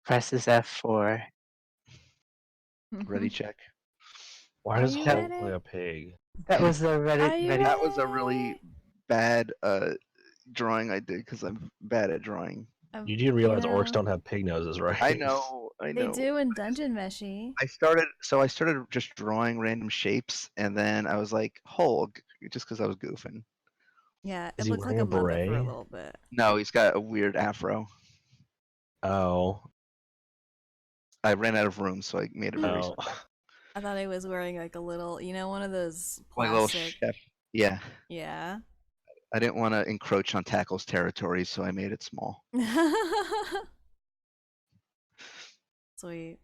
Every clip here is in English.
presses F4. Ready, check. Why Are does you Hulk ready? play a pig? That was the Are you ready. That was a really bad drawing I did because I'm bad at drawing. You do realize know, orcs don't have pig noses, right? I know. They do in Dungeon Meshy. I started just drawing random shapes, and then I was like Hulk, just because I was goofing. Yeah, Is it he looks like wearing a a Muppet for a beret? little bit. No, he's got a weird afro. Oh. I ran out of room, so I made it very Oh. simple. I thought he was wearing like a little, one of those Like a little plastic. chef. Yeah. Yeah. I didn't want to encroach on Tackle's territory, so I made it small. Sweet.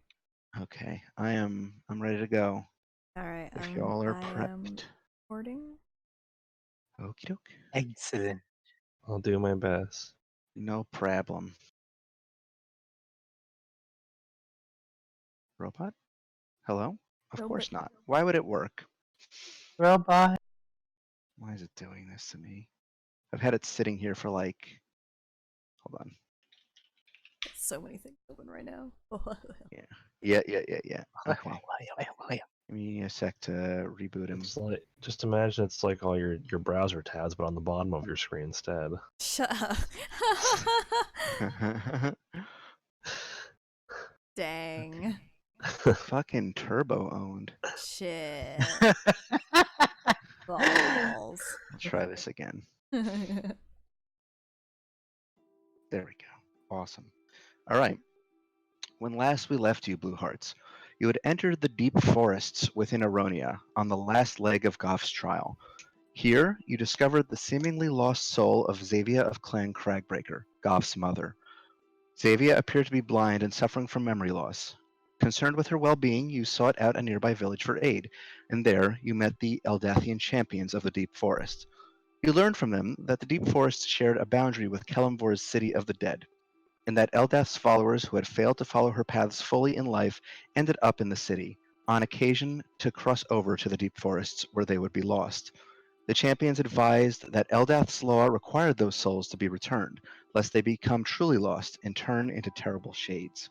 Okay, I'm ready to go. All right. If y'all are I prepped. am recording. Okie doke. Excellent. I'll do my best. No problem. Robot? Hello? Of Robot. course not. Why would it work? Robot. Why is it doing this to me? I've had it sitting here for like. Hold on. So many things open right now. Yeah. Okay. Give me a sec to reboot him. It's like, just imagine it's like all your browser tabs, but on the bottom of your screen instead. Shut up. Dang. Fucking turbo owned. Shit. Balls. I'll try this again. There we go. Awesome. All right. When last we left you, Blue Hearts, you had entered the deep forests within Aronia on the last leg of Goff's trial. Here, you discovered the seemingly lost soul of Xavia of Clan Cragbreaker, Goff's mother. Xavia appeared to be blind and suffering from memory loss. Concerned with her well-being, you sought out a nearby village for aid, and there you met the Eldathian champions of the Deep Forest. You learned from them that the Deep Forest shared a boundary with Kelemvor's City of the Dead, and that Eldath's followers who had failed to follow her paths fully in life ended up in the city, on occasion to cross over to the Deep Forests where they would be lost. The champions advised that Eldath's law required those souls to be returned, lest they become truly lost and turn into terrible shades.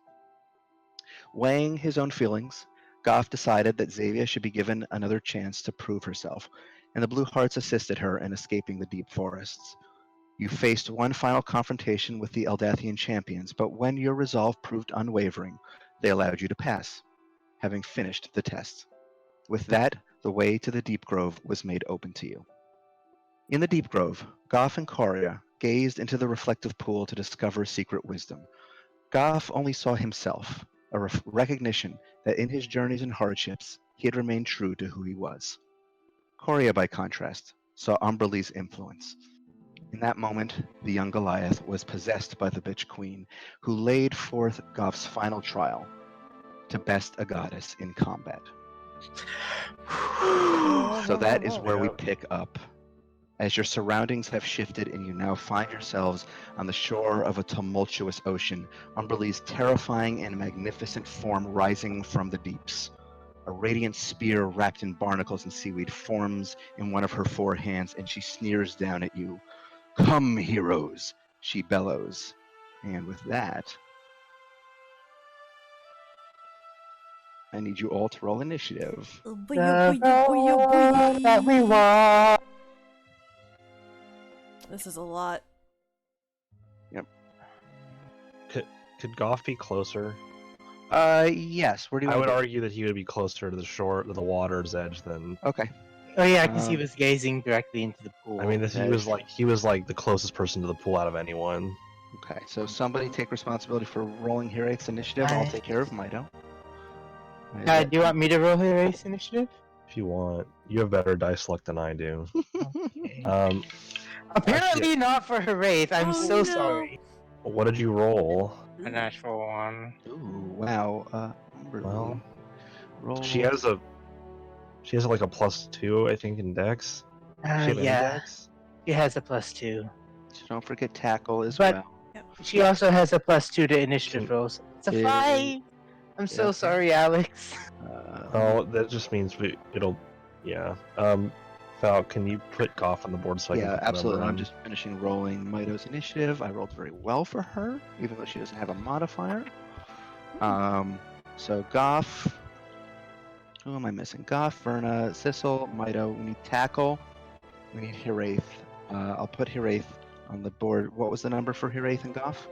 Weighing his own feelings, Goff decided that Xavia should be given another chance to prove herself, and the Blue Hearts assisted her in escaping the deep forests. You faced one final confrontation with the Eldathian champions, but when your resolve proved unwavering, they allowed you to pass, having finished the test. With that, the way to the Deep Grove was made open to you. In the Deep Grove, Goff and Coria gazed into the reflective pool to discover secret wisdom. Goff only saw himself, a recognition that in his journeys and hardships, he had remained true to who he was. Coria, by contrast, saw Umberlee's influence. In that moment, the young Goliath was possessed by the bitch queen, who laid forth Goff's final trial to best a goddess in combat. So that is where we pick up. As your surroundings have shifted and you now find yourselves on the shore of a tumultuous ocean, Umberlee's terrifying and magnificent form rising from the deeps. A radiant spear wrapped in barnacles and seaweed forms in one of her four hands, and she sneers down at you. "Come, heroes," she bellows. And with that, I need you all to roll initiative. That we want. This is a lot. Yep. Could Goff be closer? Yes. Where do you I want would to be? argue that he would be closer to the shore, to the water's edge than. Okay. Oh yeah, because he was gazing directly into the pool. I mean, he was like the closest person to the pool out of anyone. Okay, so somebody take responsibility for rolling Hiraeth's initiative. I'll take care of Mido. Do you want me to roll her race initiative? If you want, you have better dice luck than I do. Okay. Apparently actually, not for her race. I'm so no. sorry. What did you roll? A natural one. Ooh, wow. Well, roll. she has like a +2, I think, in Dex. Yeah. She has a +2. So don't forget tackle as But- well. She also has a +2 to initiative rolls. It's a 5. I'm so sorry, Alex. Oh, that just means yeah. Val, can you put Goff on the board so I can put the absolutely. number I'm on? just finishing rolling Mido's initiative. I rolled very well for her, even though she doesn't have a modifier. So Goff. Who am I missing? Goff, Verna, Sissel, Mito. We need Tackle. We need Hiraeth. I'll put Hiraeth on the board. What was the number for Hiraeth and Goff?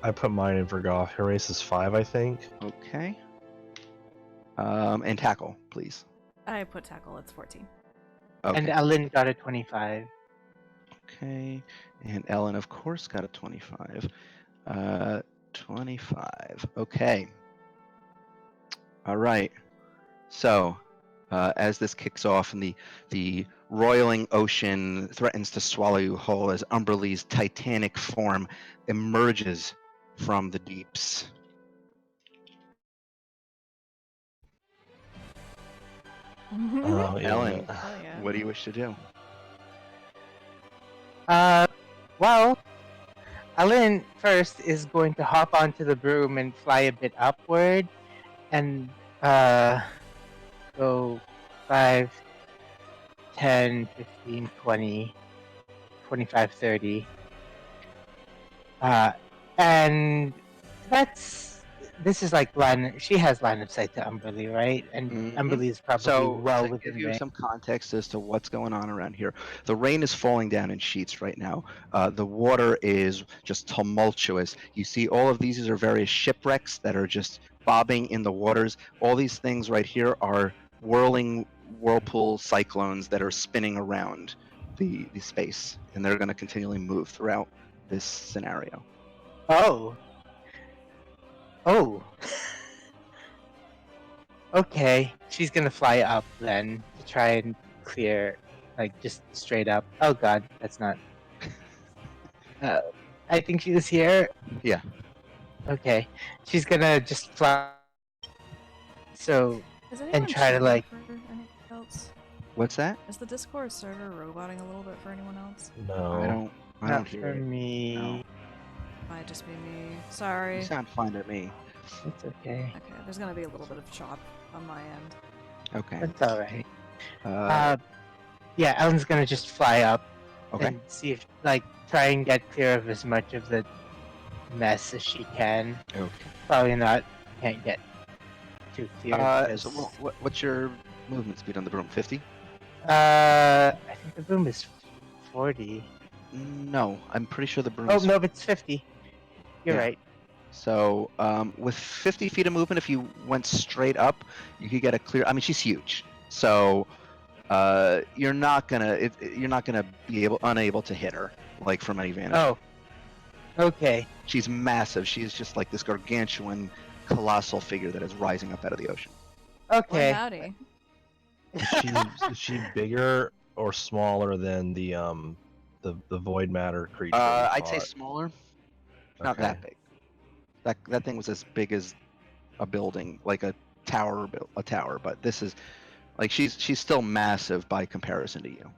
I put mine in for Goff. Herace is 5, I think. Okay. And Tackle, please. I put tackle. It's 14. Okay. And Ellen got a 25. Okay. And Ellen, of course, got a 25. 25. Okay. All right. So, as this kicks off and the roiling ocean threatens to swallow you whole as Umberlee's titanic form emerges from the deeps. Oh, yeah. Ellen, Oh, yeah. what do you wish to do? Well, Ellen first is going to hop onto the broom and fly a bit upward, and go 5, 10, 15, 20, 25, 30. And this is like she has line of sight to Umberlee, right? And Mhm. Umberlee is probably So, well to within give you range. some context as to what's going on around here, the rain is falling down in sheets right now. The water is just tumultuous. You see all of these are various shipwrecks that are just bobbing in the waters. All these things right here are whirling whirlpool cyclones that are spinning around the space, and they're going to continually move throughout this scenario. Oh. Okay, she's gonna fly up then to try and clear, like just straight up. Oh god, that's not. I think she was here. Yeah. Okay, she's gonna just fly. So Is anyone try to, chatting like- for anything else? What's that? Is the Discord server roboting a little bit for anyone else? No. I don't not hear for it. me. No. Might just be me. Sorry. You sound fine to me. It's okay. Okay, there's gonna be a little bit of chop on my end. Okay. That's all right. Uh, Yeah, Ellen's gonna just fly up okay. and see if, like, try and get clear of as much of the mess as she can. Okay. Probably not. Can't get too clear. because- So what's your movement speed on the broom? 50? I think the boom is 40. No, I'm pretty sure the broom Oh is. no, it's 50. You're Yeah. right. So with 50 feet of movement, if you went straight up, you could get a clear. I mean, she's huge, so you're not gonna be unable to hit her like from any vantage. Oh. Okay. She's massive. She's just like this gargantuan, colossal figure that is rising up out of the ocean. Well, Okay. howdy. Is she bigger or smaller than the void matter creature? we I'd say fought? smaller. Not Okay. that big. That thing was as big as a building, like a tower, but this is like she's still massive by comparison to you.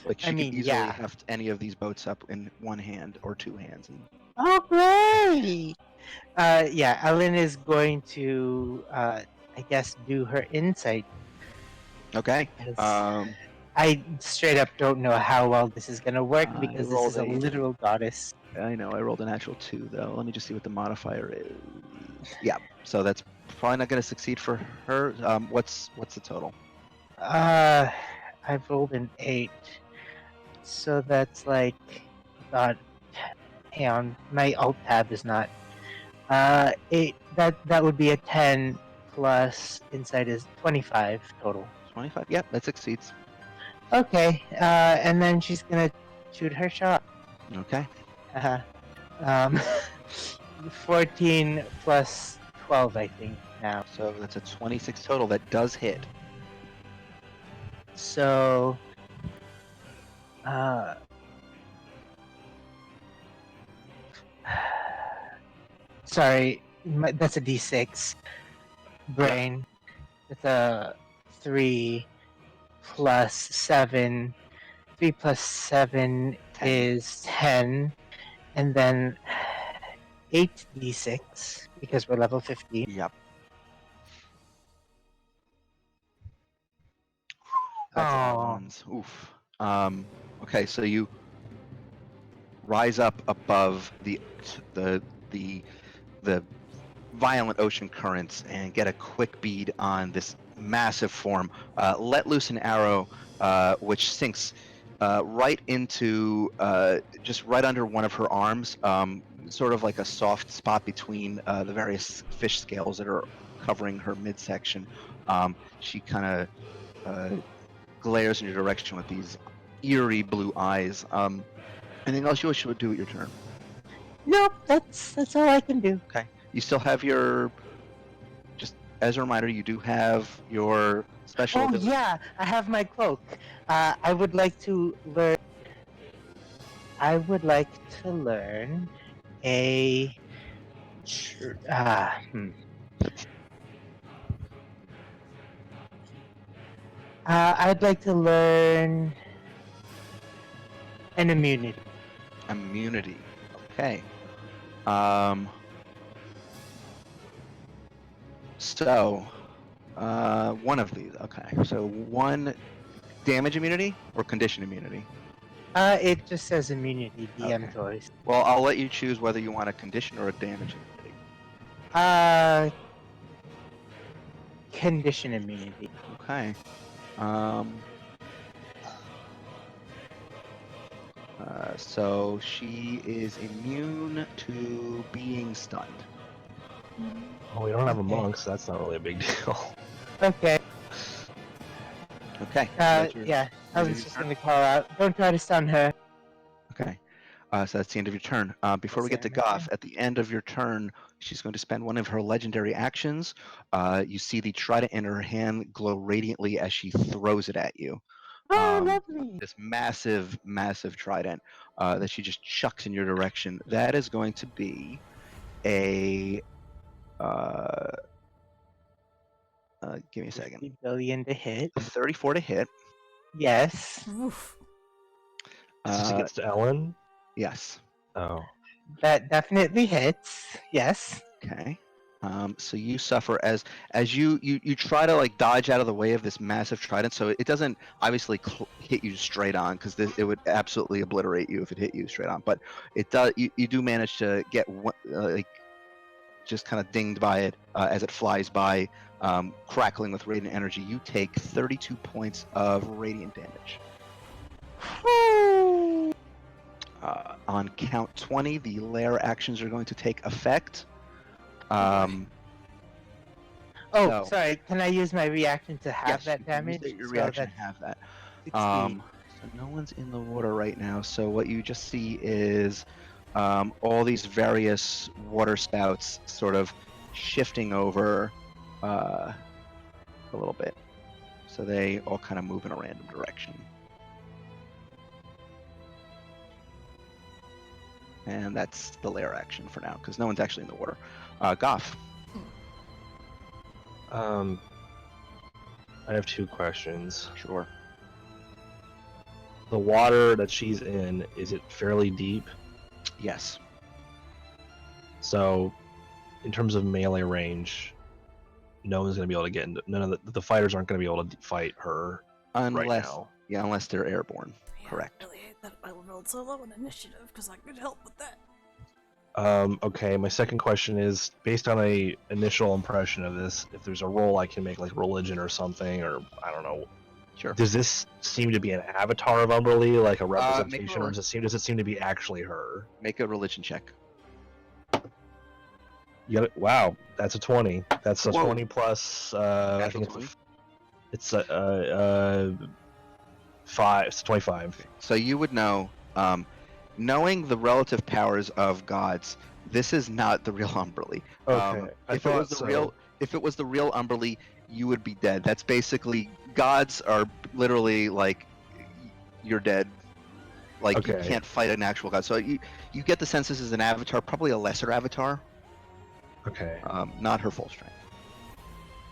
Like she I mean, could easily yeah. heft any of these boats up in one hand or two hands. And Oh great. Yeah, Ellen is going to, I guess, do her insight. okay. 'Cause I straight up don't know how well this is gonna work I because this rolled is a a- literal goddess. I know I rolled a natural 2 though. Let me just see what the modifier is. Yeah. So that's probably not going to succeed for her. What's the total? I've rolled an 8, so that's like, God, hang on, my alt tab is not. 8. That would be a 10 plus insight is 25 total. 25. Yep, that succeeds. Okay, and then she's gonna shoot her shot. Okay. 14 plus 12, I think now. So that's a 26 total. That does hit. So, sorry, that's a D6. Brain. That's a 3 plus 7. 3 plus 7 10. is 10. And then 8d6 because we're level 50. Yep. That's a lot of Aw. ones. Oof. Okay, so you rise up above the violent ocean currents and get a quick bead on this massive form. Let loose an arrow, which sinks right into just right under one of her arms, sort of like a soft spot between the various fish scales that are covering her midsection. She kind of glares in your direction with these eerie blue eyes. Anything else you wish to do at your turn? Nope, that's all I can do. Okay. You still have your. Just as a reminder, you do have your special Oh ability. yeah, I have my cloak. I would like to learn. I would like to learn a. I'd like to learn an immunity. Immunity. Okay. So, one of these. Okay. So one damage immunity or condition immunity. It just says immunity, DM Okay. choice. Well, I'll let you choose whether you want a condition or a damage immunity. Condition immunity. Okay. So she is immune to being stunned. Oh, we don't have a Okay. monk, so that's not really a big deal. Okay. Okay. That's your- Yeah. I end of was your just turn? gonna call out. Don't try to stun her. Okay. So that's the end of your turn. Before we Yes, get to sir. Goff, at the end of your turn, she's going to spend one of her legendary actions. You see the trident in her hand glow radiantly as she throws it at you. Oh, lovely. This massive, massive trident that she just chucks in your direction. That is going to be a. Give me a second. 50 billion to hit. 34 to hit. Yes. Oof. Is this against Ellen? Yes. Oh. That definitely hits. Yes. Okay. So you suffer as you try to like dodge out of the way of this massive trident. So it doesn't obviously hit you straight on because it would absolutely obliterate you if it hit you straight on. But it does. You do manage to get like just kind of dinged by it as it flies by, crackling with radiant energy. You take 32 points of radiant damage. On count 20, the lair actions are going to take effect. Oh, So, sorry. Can I use my reaction to have yes, that you can use damage? your So reaction to that's have that. 60. So no one's in the water right now. So what you just see is all these various water spouts sort of shifting over a little bit. So they all kind of move in a random direction. And that's the lair action for now, because no one's actually in the water. Goff. I have two questions. Sure. The water that she's in, is it fairly deep? Yes. So, in terms of melee range, no one's going to be able to get into. None of the fighters aren't going to be able to fight her right now. Yeah, unless they're airborne. Yeah, Correct. I really hate that I rolled so low in initiative because I could help with that. Okay, my second question is based on a initial impression of this. If there's a roll I can make, like religion or something, or I don't know. Sure. Does this seem to be an avatar of Umberly, like a make a representation, or roll. does it seem to be actually her? Make a religion check. You got it. Wow, that's a 20. That's a Whoa. 20 plus. I Natural think 20? it's 5. It's 25. So you would know, knowing the relative powers of gods, this is not the real Umberly. Okay, I if it was thought the real, so. if it was the real Umberly, you would be dead. That's basically gods are literally like you're dead. Like you Okay. can't fight an actual god. So you get the sense this is an avatar, probably a lesser avatar. Okay. Not her full strength.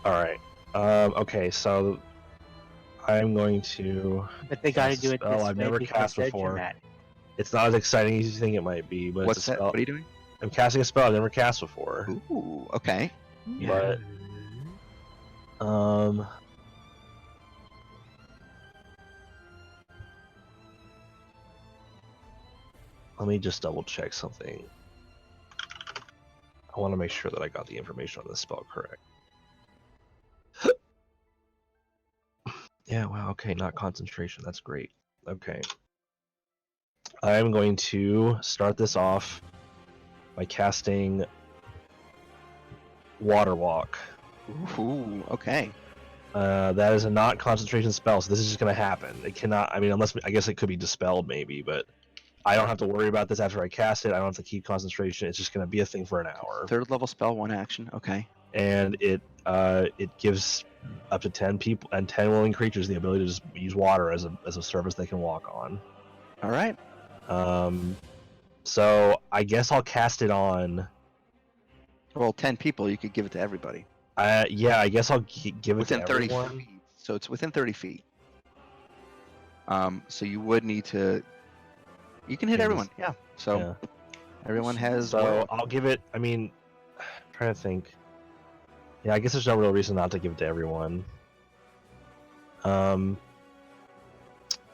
All right. Okay, so I'm going to. But they gotta do it spell this I've way never because cast they're before. dramatic. It's not as exciting as you think it might be, but What's it's a that? spell. What are you doing? I'm casting a spell I've never cast before. Ooh, okay. But let me just double check something. I want to make sure that I got the information on this spell correct. Yeah, wow, okay, not concentration. That's great. Okay. I'm going to start this off by casting Water Walk. Ooh, okay. That is a not concentration spell, so this is just going to happen. It cannot, I mean, unless, I guess it could be dispelled maybe, but I don't have to worry about this after I cast it. I don't have to keep concentration. It's just going to be a thing for an hour. 3rd level spell, 1 action. Okay. And it gives up to 10 people and 10 willing creatures the ability to just use water as a surface they can walk on. All right. So I guess I'll cast it on. Well, 10 people, you could give it to everybody. Yeah, I guess I'll give it Within to 30 everyone. feet. So it's within 30 feet. So you would need to. You can hit Yeah, everyone. Yeah. So Yeah. everyone has. So I'll give it. I mean, I'm trying to think. Yeah, I guess there's no real reason not to give it to everyone.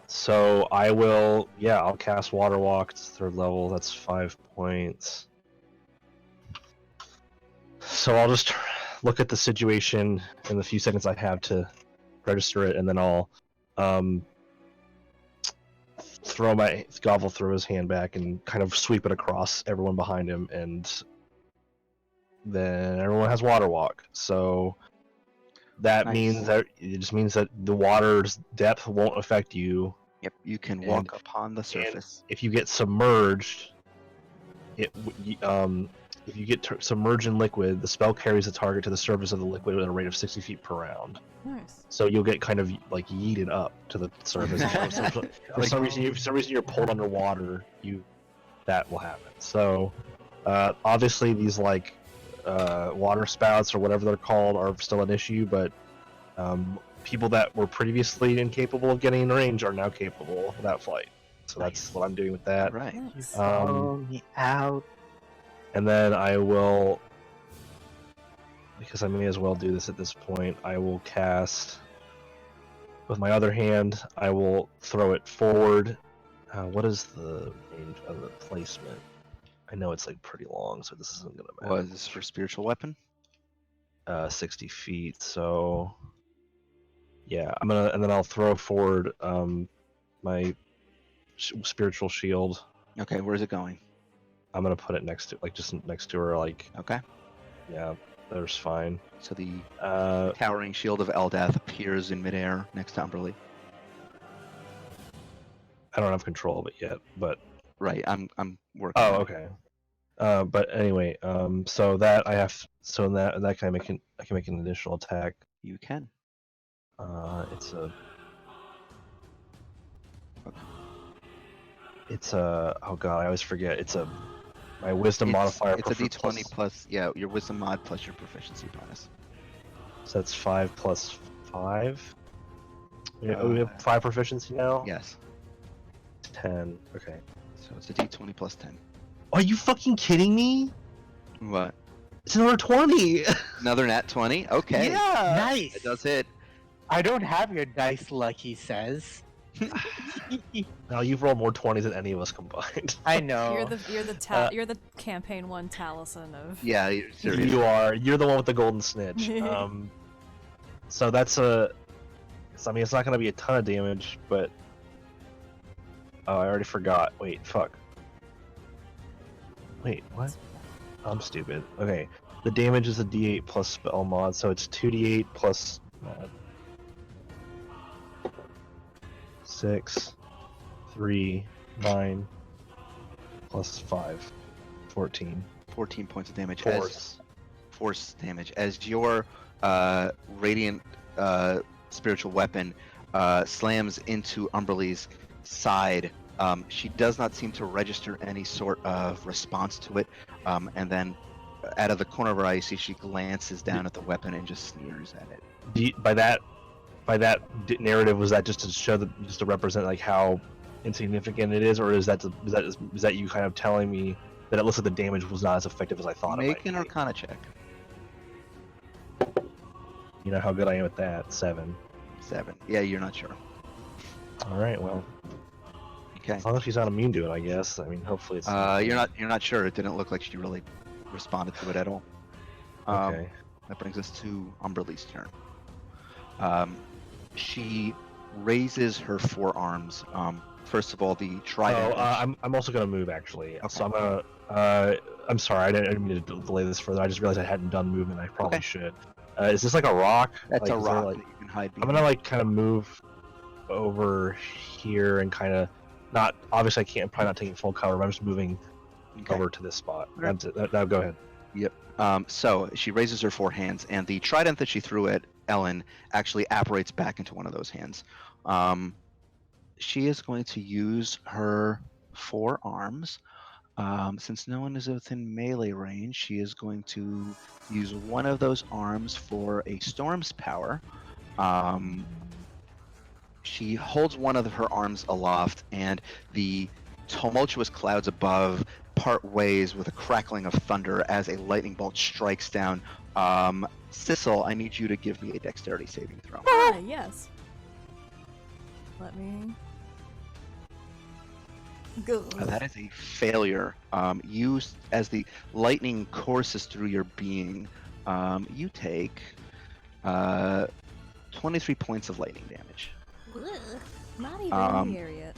So I will. Yeah, I'll cast Water Walk. It's 3rd level. That's 5 points. So I'll just look at the situation in the few seconds I have to register it, and then I'll throw my Govel throw his hand back and kind of sweep it across everyone behind him, and then everyone has Water Walk. So that Nice. means that it just means that the water's depth won't affect you. Yep. You can And- walk upon the surface. If you get submerged, if you get submerged in liquid, the spell carries the target to the surface of the liquid at a rate of 60 feet per round. Nice. So you'll get kind of like yeeted up to the surface. For some reason you're pulled underwater, that will happen. So obviously these like water spouts or whatever they're called are still an issue, but people that were previously incapable of getting in range are now capable of that flight. So that's what I'm doing with that. Right. Nice. Follow me out. And then I will, because I may as well do this at this point, I will cast, with my other hand, I will throw it forward. What is the range of the placement? I know it's like pretty long, so this isn't going to matter. What is this for spiritual weapon? 60 feet, so yeah, and then I'll throw forward my spiritual shield. Okay. Where's it going? I'm gonna put it just next to her, like, Okay. yeah, there's fine. So the Uh, towering shield of Eldath appears in midair next to Umberly. I don't have control of it yet, but Right. I'm working. oh, on it. okay. But anyway, so that I have, so in that can I can make an additional attack. You can. It's a oh god, I always forget. It's my wisdom modifier. It's a D20 plus your wisdom mod plus your proficiency bonus. So that's 5 plus 5. We have 5 proficiency now. Yes. 10. Okay. So it's a D20 plus 10. Are you fucking kidding me? What? It's another 20. Another nat 20? Okay. Yeah. Nice. It does hit. I don't have your dice luck, he says. Now you've rolled more 20s than any of us combined. I know. You're the campaign 1 Taliesin of. Yeah, you're serious. You are. You're the one with the golden snitch. So that's I mean, it's not going to be a ton of damage, but oh, I already forgot. Wait, fuck. Wait, what? I'm stupid. Okay, the damage is a D8 plus spell mod, so it's 2D8 plus mod. 6, 3, 9, plus 5, 14. 14 points of damage. Force damage. As your radiant spiritual weapon slams into Umberly's side, she does not seem to register any sort of response to it, and then out of the corner of her eye, you see she glances down at the weapon and just sneers at it. By that narrative, was that just to show just to represent like how insignificant it is, or is that you kind of telling me that it looks like the damage was not as effective as I thought? Make an Arcana check. You know how good I am at that. 7. 7. Yeah, you're not sure. All right. Well, Okay. as long as she's not immune to it, I guess. I mean, hopefully it's. You're not sure. It didn't look like she really responded to it at all. Okay. That brings us to Umberlee's turn. She raises her forearms. First of all, the trident. I'm also gonna move actually. Okay. So I'm gonna. I'm sorry, I didn't mean to delay this further. I just realized I hadn't done movement. I probably Okay. should. Is this like a rock? That's like, a is there, rock like... that you can hide I'm behind. gonna like kind of move over here and kind of not. Obviously, I can't. I'm probably not taking full cover. But I'm just moving Okay. over to this spot. Okay. That's it. Now go ahead. So she raises her four hands, and the trident that she threw at Ellen actually apparates back into one of those hands. She is going to use her four arms. Since no one is within melee range, she is going to use one of those arms for a storm's power. She holds one of her arms aloft, and the tumultuous clouds above part ways with a crackling of thunder as a lightning bolt strikes down. Sissel, I need you to give me a dexterity saving throw. Yes. Let me go. That is a failure. You, as the lightning courses through your being, you take 23 points of lightning damage. Ugh, not even in the air yet.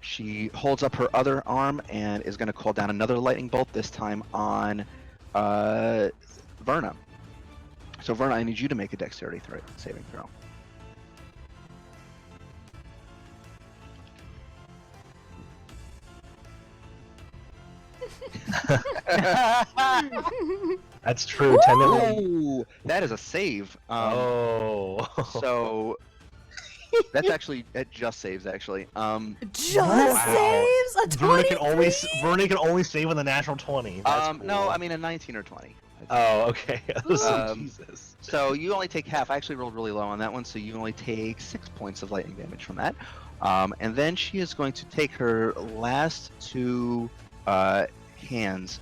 She holds up her other arm and is going to call down another lightning bolt, this time on Verna. So Verna, I need you to make a dexterity saving throw. That's true. Technically. Ooh, that is a save. So that's actually, it just saves actually. Just Wow. saves a 23? Verna can only save with a natural 20. That's cool. No, I mean a 19 or 20. Oh, okay. Jesus. So you only take half. I actually rolled really low on that one, so you only take 6 points of lightning damage from that. And then she is going to take her last two hands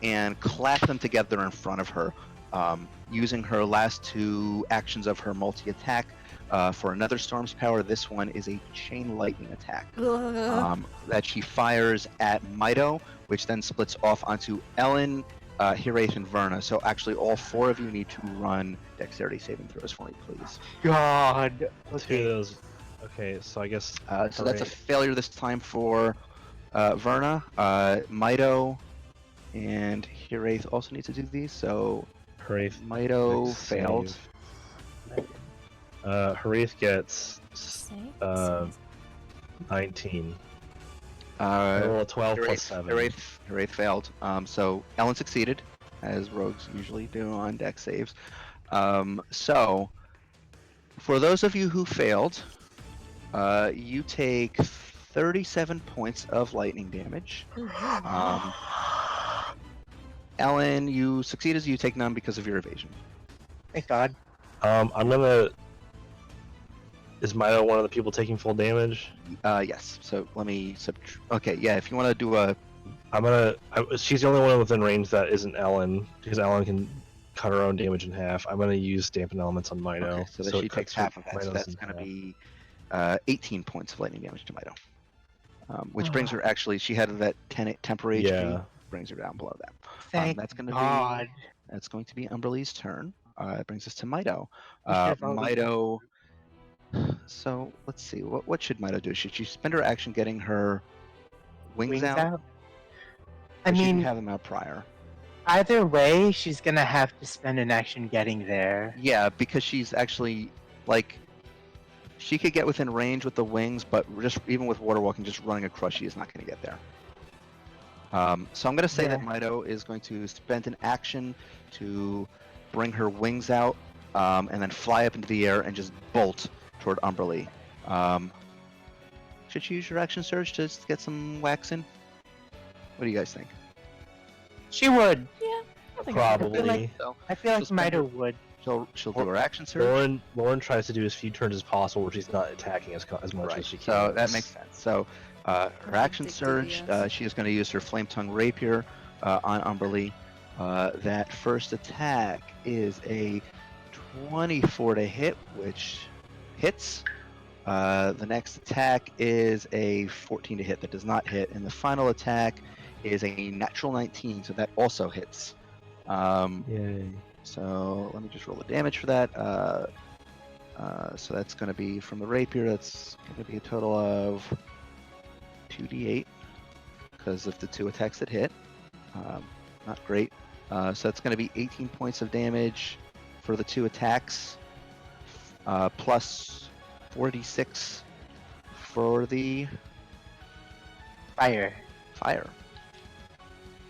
and clap them together in front of her, using her last two actions of her multi-attack for another storm's power. This one is a chain lightning attack that she fires at Mido, which then splits off onto Ellen, Hiraeth, and Verna. So actually all four of you need to run dexterity saving throws for me, please. God. Two Okay. of those. Okay, so I guess. So that's a failure this time for Verna. Mido and Hiraeth also need to do these. So Haraith Mido failed. Haraith gets Save? 19. I roll a 12 plus 7. Hiraeth failed. So Ellen succeeded, as rogues usually do on dex saves. So for those of you who failed, you take 37 points of lightning damage. Ellen, you succeed as you take none because of your evasion. Thank God. I'm gonna. Is Mido one of the people taking full damage? Yes. So let me Okay, yeah. If you want to do a, She's the only one within range that isn't Ellen, because Ellen can cut her own damage in half. I'm gonna use dampen elements on Mido. okay, so that she it takes cuts half of that. So Mido's that's in going to half. be 18 points of lightning damage to Mido. Which brings her, actually, she had that 10 temporary HP, brings her down below that. Thank that's going to God. be That's going to be Umberlee's turn. It brings us to Mido. We should have already- Mido. So let's see. What should Mido do? Should she spend her action getting her wings out? I Or should mean, you have them out prior? either way, she's gonna have to spend an action getting there. Yeah, because she's actually like, she could get within range with the wings, but just even with water walking, just running across, she is not going to get there. So I'm going to say that Mido is going to spend an action to bring her wings out, and then fly up into the air and just bolt toward Umberlee. Should she use your action surge to just get some wax in? What do you guys think? She would. Yeah, I think Probably. So I feel like She'll spend her- Mido would. she'll do her action surge. Lauren tries to do as few turns as possible where she's not attacking as much Right. as she can. So that makes sense. So her action Addicted, surge, yes. she is going to use her flame tongue rapier on Umberlee. That first attack is a 24 to hit, which hits. The next attack is a 14 to hit that does not hit, and the final attack is a natural 19, so that also hits. Yay. So let me just roll the damage for that. So that's going to be from the rapier. That's going to be a total of 2d8 because of the 2 attacks that hit. Not great. So that's going to be 18 points of damage for the 2 attacks, plus 46 for the Fire. fire.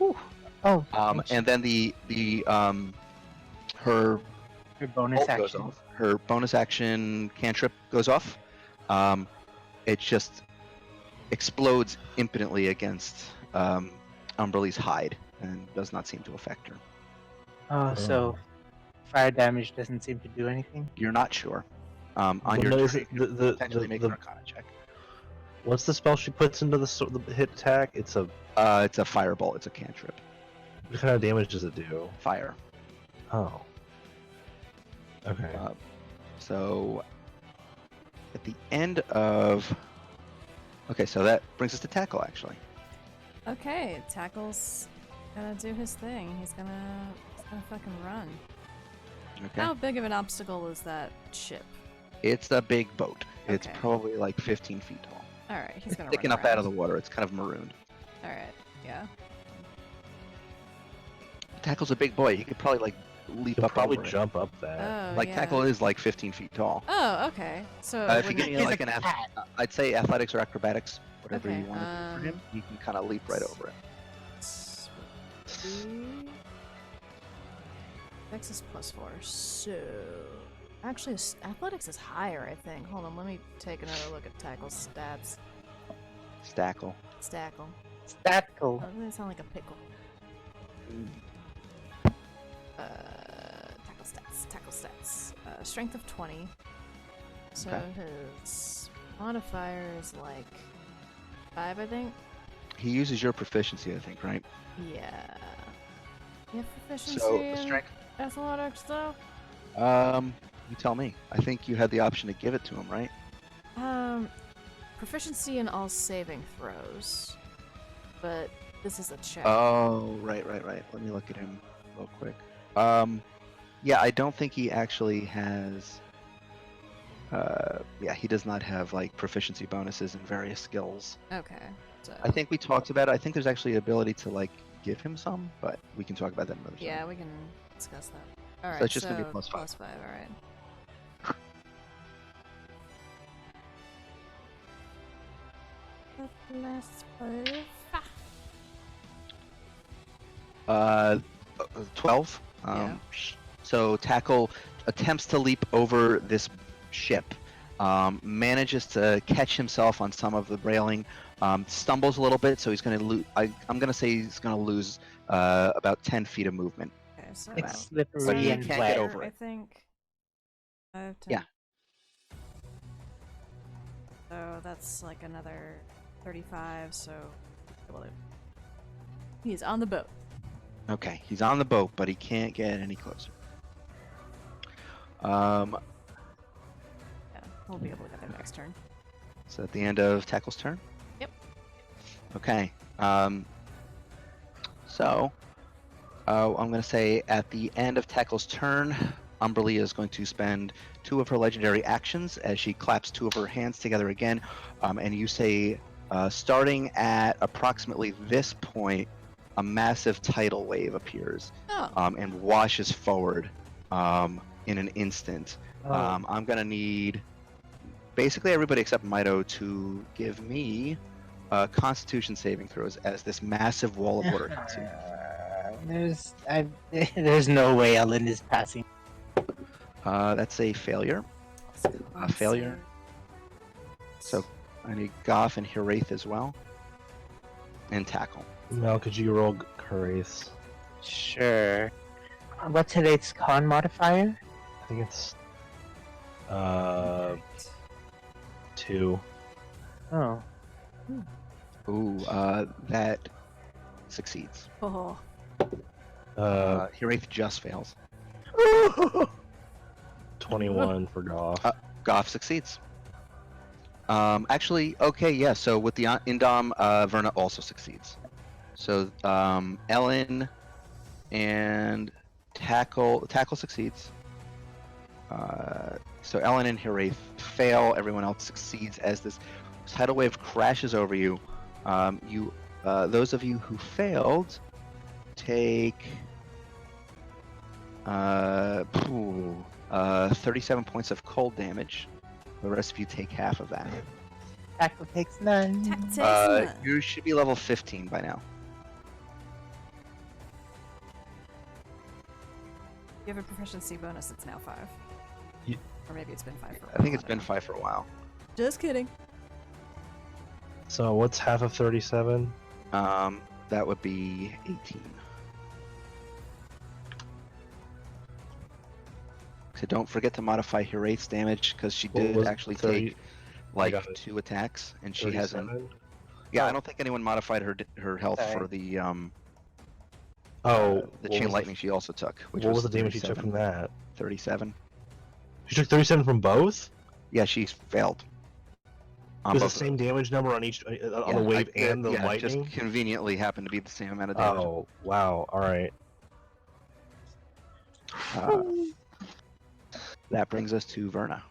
Oh, And then her your bonus bolt goes action. off. Her bonus action cantrip goes off. It just explodes impotently against Umberlee's hide and does not seem to affect her. Oh, so fire damage doesn't seem to do anything. You're not sure. On Well, your no, turn, you can potentially make an Arcana check. What's the spell she puts into the hit attack? It's a. It's a firebolt. It's a cantrip. What kind of damage does it do? Fire. Oh. Okay. So at the end of. Okay, so that brings us to tackle actually. Okay, Tackle's gonna do his thing. He's gonna fucking run. Okay. How big of an obstacle is that ship? It's a big boat. It's Okay. probably like 15 feet tall. Alright, he's gonna Sticking run up out of the around. water. It's kind of marooned. Alright, yeah. Tackle's a big boy. He could probably like leap You'll up probably over it. jump up that. Oh, Like yeah. Tackle is like 15 feet tall. Oh, okay. So If you when give me He's like a an cat. I'd say athletics or acrobatics, whatever Okay, you want to do for him, you can kind of leap right over it. Dex is +4, so actually athletics is higher, I think. Hold on, let me take another look at Tackle's stats. Stackle. Stackle. Stackle. Oh, doesn't sound like a pickle. Tackle stats. Strength of 20. So Okay. his modifier is like 5, I think. He uses your proficiency, I think, right? Yeah. You have proficiency So in strength. athletics though? You tell me. I think you had the option to give it to him, right? Proficiency in all saving throws. But this is a check. Oh, right. Let me look at him real quick. Yeah, I don't think he actually has. Yeah, he does not have like proficiency bonuses in various skills. Okay. So I think we talked about it. I think there's actually ability to like give him some, but we can talk about that another time. yeah, we can discuss that. Alright, it's just gonna be +5. +5, alright. +5. 12. Yeah. So Tackle attempts to leap over this ship, manages to catch himself on some of the railing, stumbles a little bit, so he's going to lose. I'm going to say he's going to lose about 10 feet of movement. Okay, so It's about slippery he and can't wet. get over I it. think. 5, 10. Yeah. So that's like another 35, so well, he's on the boat. Okay, he's on the boat, but he can't get any closer. Yeah, we'll be able to get there next turn. So at the end of Tackle's turn? Yep. Okay. So I'm going to say at the end of Tackle's turn, Umberlee is going to spend 2 of her legendary actions as she claps 2 of her hands together again. And you say, starting at approximately this point, a massive tidal wave appears Oh. and washes forward in an instant. Oh. I'm going to need basically everybody except Mito to give me Constitution saving throws as this massive wall of water hits you. There's no way Ellen is passing. That's a failure. A failure. So I need Goff and Hiraeth as well. And Tackle. Mel, could you roll Carace? Sure. What's its con modifier? I think it's 2. Oh. Ooh, that succeeds. Oh. Hiraeth just fails. 21 for Goff. Goff succeeds. Actually, okay, yeah. So with the Indom, Verna also succeeds. So Ellen and Tackle succeeds. So Ellen and Hiraeth fail. Everyone else succeeds as this tidal wave crashes over you. Those of you who failed take 37 points of cold damage. The rest of you take half of that. Tackle takes none. Takes none. You should be level 15 by now. You have a proficiency bonus. It's now 5. Ye- Or maybe it's been 5 for a while. I think it's don't been know. 5 for a while. Just kidding. So what's half of 37? That would be 18. So don't forget to modify Hiraeth's damage because she What did was actually 30 take like got it. 2 attacks, and she hasn't. 37? Yeah, I Oh. don't think anyone modified her health Sorry. for the Oh, the what chain was lightning she also took, which what was was the damage you took 37. from that? 37. She took 37 from both? Yeah, she's failed. On There's the both of same those. damage number on each on Yeah, the wave I- and the yeah, lightning. just conveniently happened to be the same amount of damage. Oh wow! All right. That brings us to Verna.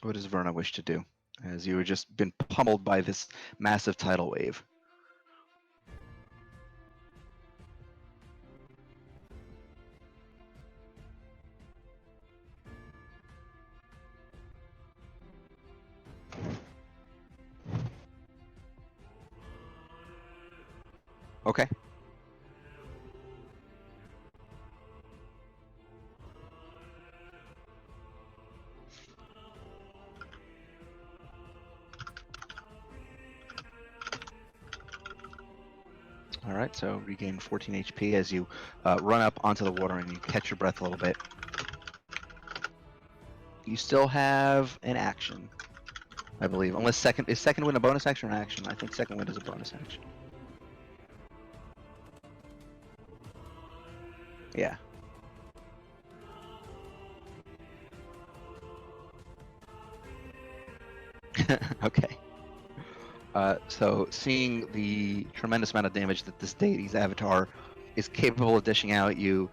What does Verna wish to do? As you have just been pummeled by this massive tidal wave. Okay. All right, so regain 14 HP as you run up onto the water and you catch your breath a little bit. You still have an action, I believe. Unless second wind a bonus action or an action? I think second wind is a bonus action. Yeah. Okay. So seeing the tremendous amount of damage that this deity's avatar is capable of dishing out, you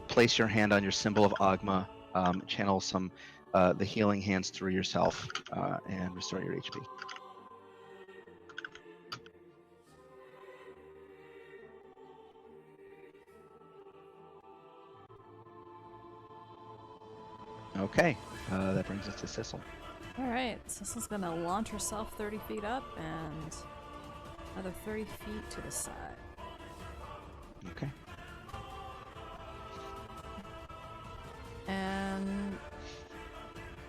place your hand on your symbol of Agma, channel some the healing hands through yourself, and restore your HP. Okay, that brings us to Sissel. Alright, Sissel's gonna launch herself 30 feet up and another 30 feet to the side. Okay. And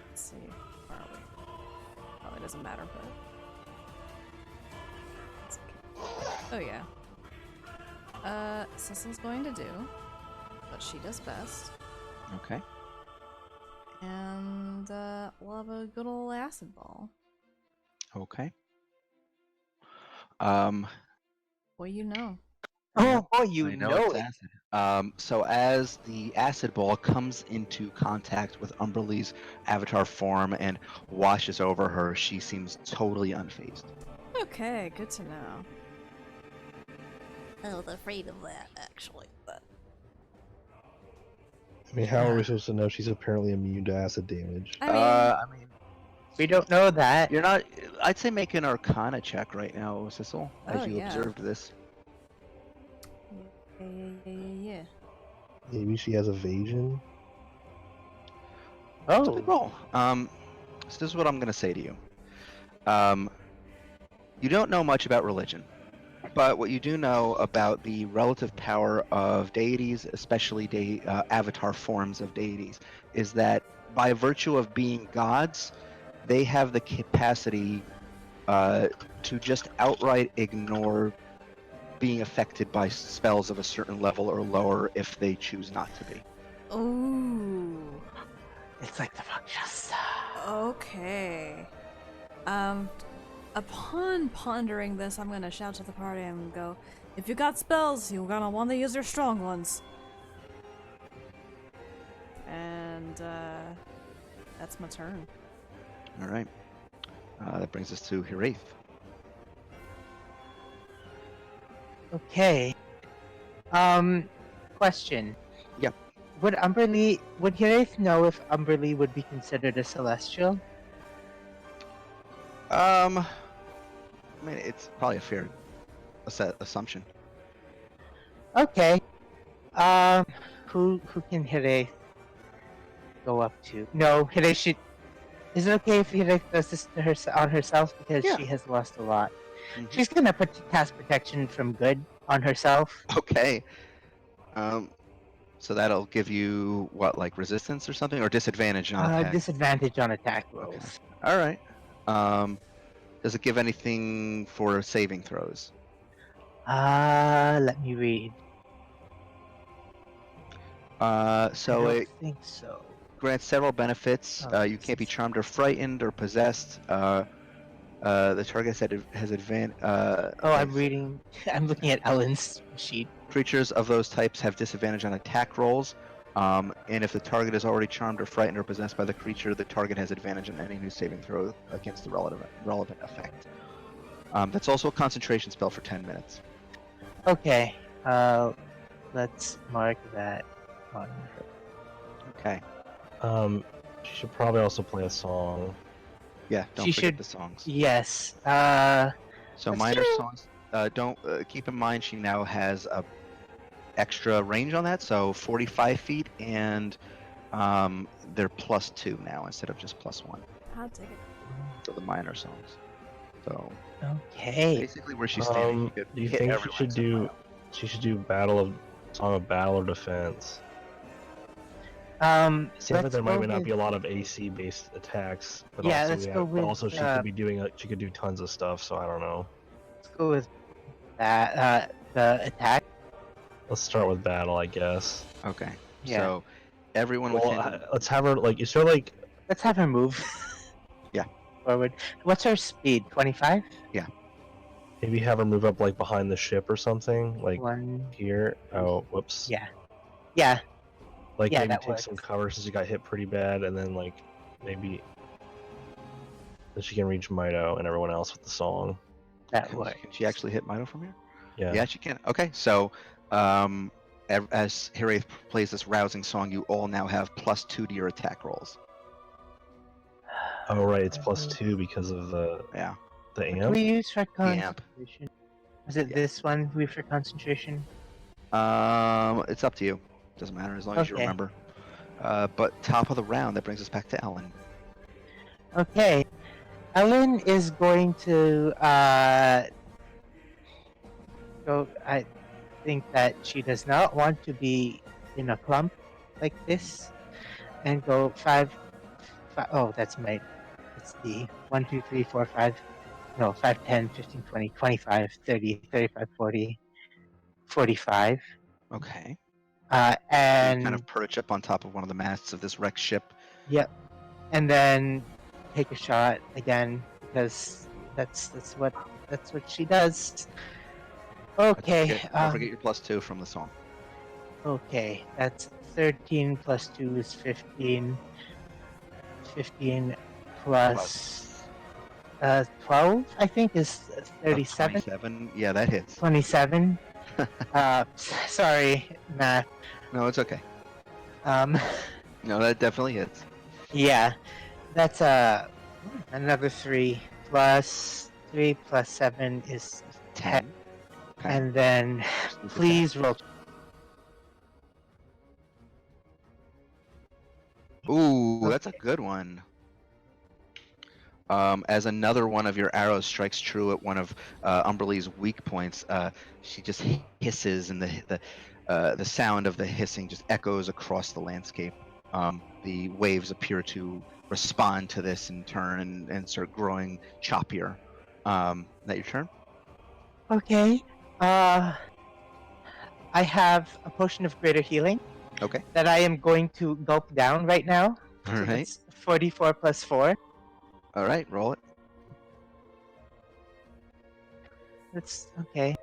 let's see, where are we? Probably doesn't matter, but it's okay. Oh yeah. Sissel's going to do what she does best. Okay. And we'll have a good old acid ball. Okay. Well, you know. Oh, you I know it's it. acid. So as the acid ball comes into contact with Umberlee's avatar form and washes over her, she seems totally unfazed. Okay, good to know. I was afraid of that, actually, but... I mean, how are we supposed to know she's apparently immune to acid damage? I mean, We don't know that. You're not. I'd say make an Arcana check right now, Sissel, as Oh, you yeah. observed this. yeah. Maybe she has evasion. It's a big Oh, roll. So this is what I'm gonna say to you. You don't know much about religion, but what you do know about the relative power of deities, especially avatar forms of deities, is that by virtue of being gods, they have the capacity to just outright ignore being affected by spells of a certain level or lower if they choose not to be. Ooh. it's like the Rakshasa. Okay. Upon pondering this, I'm gonna shout to the party and go, if you got spells, you're gonna want to use your strong ones. And and that's my turn. All right. That brings us to Hiraeth. Okay. Question. Yep. Would Hiraeth know if Umberly would be considered a celestial? I mean, it's probably a fair assumption. Okay. Who can Hiraeth go up to? No, Hiraeth should. Is it okay if Hiraeth does this to on herself because Yeah. she has lost a lot? Mhm. She's gonna cast protection from good on herself. Okay. So that'll give you what, like resistance or something, or disadvantage on attack? Disadvantage on attack rolls. All right. Does it give anything for saving throws? Let me read. So I it don't think so. grants several benefits. Oh, You can't be charmed or frightened or possessed. The target has advantage. I'm reading. I'm looking at Ellen's sheet. Creatures of those types have disadvantage on attack rolls. And if the target is already charmed or frightened or possessed by the creature, the target has advantage on any new saving throw against the relevant effect. That's also a concentration spell for 10 minutes. Okay. Let's mark that on her. Okay. She should probably also play a song. Yeah, don't She forget should- the songs. Yes. So let's minor do- songs. Don't keep in mind she now has a extra range on that, so 45 feet, and they're +2 now instead of just +1. I'll take it. So the minor songs. So Okay. basically, where she's standing, you could Do you hit think she everyone should except do? Milo. She should do song of battle or defense. Seems It seems like there might not be a lot of AC based attacks, but Yeah, also let's go with, also she could be doing she could do tons of stuff. So I don't know. Let's go with that. The attack. Let's start with battle, I guess. Okay. Yeah. So everyone Well, within. let's have her like. Is there like? Let's have her move. Yeah. Forward. What's her speed? 25. Maybe have her move up like behind the ship or something, like One. here. Oh, whoops. Yeah. Yeah. Like yeah, maybe that take some works. cover since you got hit pretty bad, and then like maybe then she can reach Mito and everyone else with the song. That Can works. she actually hit Mito from here? Yeah. Yeah, she can. Okay, so as Hiraeth plays this rousing song, you all now have +2 to your attack rolls. Oh right, it's +2 because of the Yeah. What do amp. we use for amp. concentration? Is it Yeah. this one we for concentration? It's up to you. Doesn't matter as long as you Okay. remember. But top of the round, that brings us back to Ellen. Okay. Ellen is going to go. I think that she does not want to be in a clump like this, and go five. Oh, that's my. It's the 1, 2, 3, 4, 5. No, 5, 10, 15, 20, 25, 30, 35, 40, 45. Okay. And You kind of perch up on top of one of the masts of this wrecked ship. Yep. And then take a shot again because that's what she does. Okay. Don't forget your +2 from the song. Okay. That's 13 plus 2 is 15. 15 plus 12, I think, is 37. 27. Yeah, that hits. 27. Sorry, math. No, it's okay. Um, No, that definitely hits. yeah, that's another 3 plus 3 plus 7 is 10. Okay. And then Move to please roll. Ooh, that's a good one. As another one of your arrows strikes true at one of Umberly's weak points, she just hisses, and the sound of the hissing just echoes across the landscape. The waves appear to respond to this in turn and start growing choppier. That your turn? Okay. I have a potion of greater healing Okay. that I am going to gulp down right now. All So right. that's 44 plus 4. All right. Roll it. That's okay.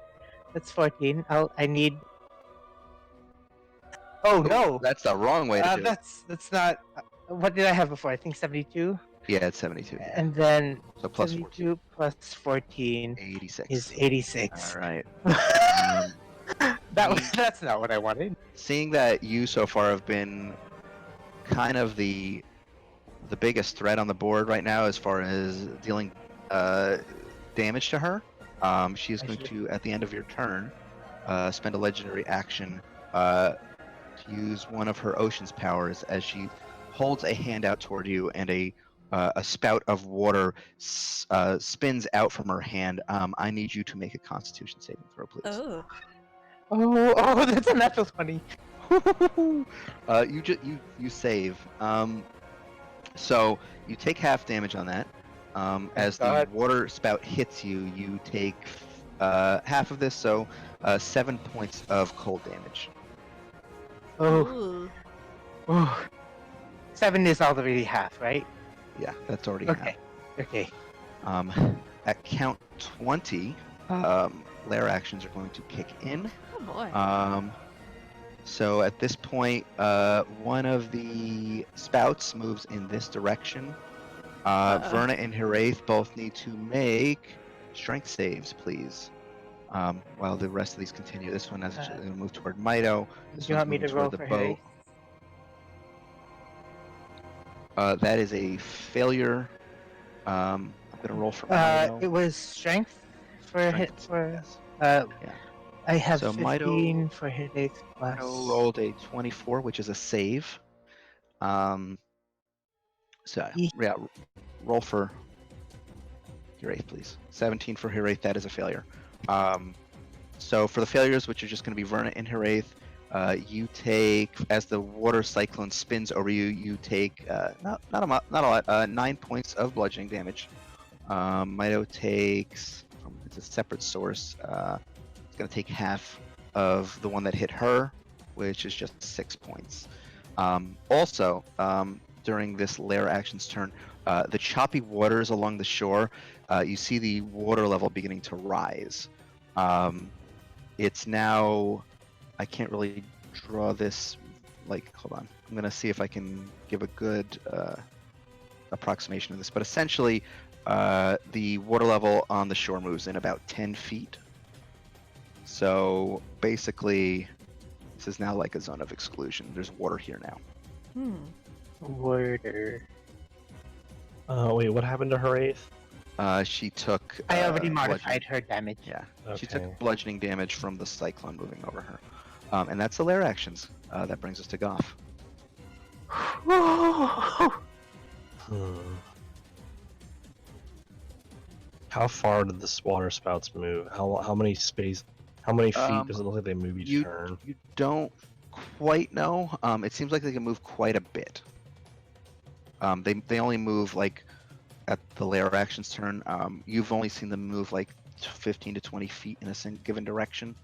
That's 14. I need Oh no! That's the wrong way to do it. That's not. What did I have before? I think 72. Yeah, it's 72. Yeah. And then So plus 72 plus 14 86. is 86. All right. That's not what I wanted. Seeing that you so far have been kind of the biggest threat on the board right now as far as dealing damage to her, she is going to, at the end of your turn, spend a legendary action to use one of her ocean's powers as she holds a hand out toward you, and a spout of water spins out from her hand. I need you to make a Constitution saving throw, please. Oh. Oh, that's a natural 20. You save. So you take half damage on that. As the water spout hits you, you take half of this, so 7 points of cold damage. Oh. Oh. 7 is already half, right? Yeah, that's already Okay. half. Okay. At count 20, lair actions are going to kick in. Oh boy. So at this point, one of the spouts moves in this direction. Verna and Hiraeth both need to make strength saves, please. While the rest of these continue. This one has to move toward Mido. Do you want me to roll for Hiraeth? That is a failure. I'm gonna roll for Mido. It was strength for hit for. Yeah. I have So 15 Mido- for Hiraeth plus. Mido rolled a 24, which is a save. So yeah, roll for Hiraeth, please. 17 for Hiraeth. That is a failure. So for the failures, which are just going to be Verna and Hiraeth, you take, as the water cyclone spins over you, you take not a lot, 9 points of bludgeoning damage. Mido takes, it's a separate source. It's going to take half of the one that hit her, which is just 6 points. Also, during this lair actions turn, the choppy waters along the shore, you see the water level beginning to rise. It's now, I can't really draw this, hold on. I'm going to see if I can give a good approximation of this, but essentially the water level on the shore moves in about 10 feet. So basically, this is now like a zone of exclusion. There's water here now. Water. Wait, what happened to Hiraeth? She took. I already modified her damage. Yeah, Okay. she took bludgeoning damage from the cyclone moving over her. And that's the lair actions. That brings us to Goff. How far did this water spouts move? How many feet does it look like they move each turn? You don't quite know. It seems like they can move quite a bit. They only move at the lair actions turn. You've only seen them move 15 to 20 feet in a given direction.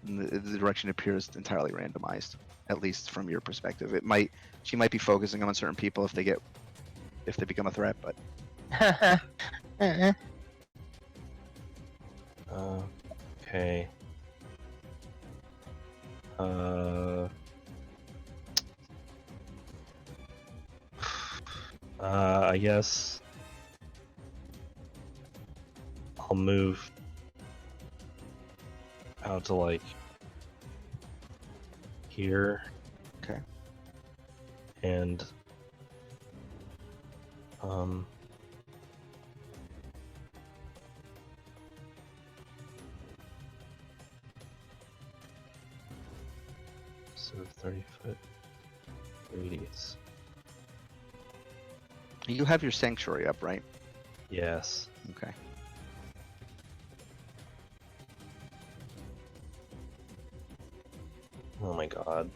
And the direction appears entirely randomized, at least from your perspective. She might be focusing on certain people if they become a threat, but. Okay. I guess I'll move out to here. Okay. And so 30-foot radius. You have your sanctuary up, right? Yes. Okay. Oh my god.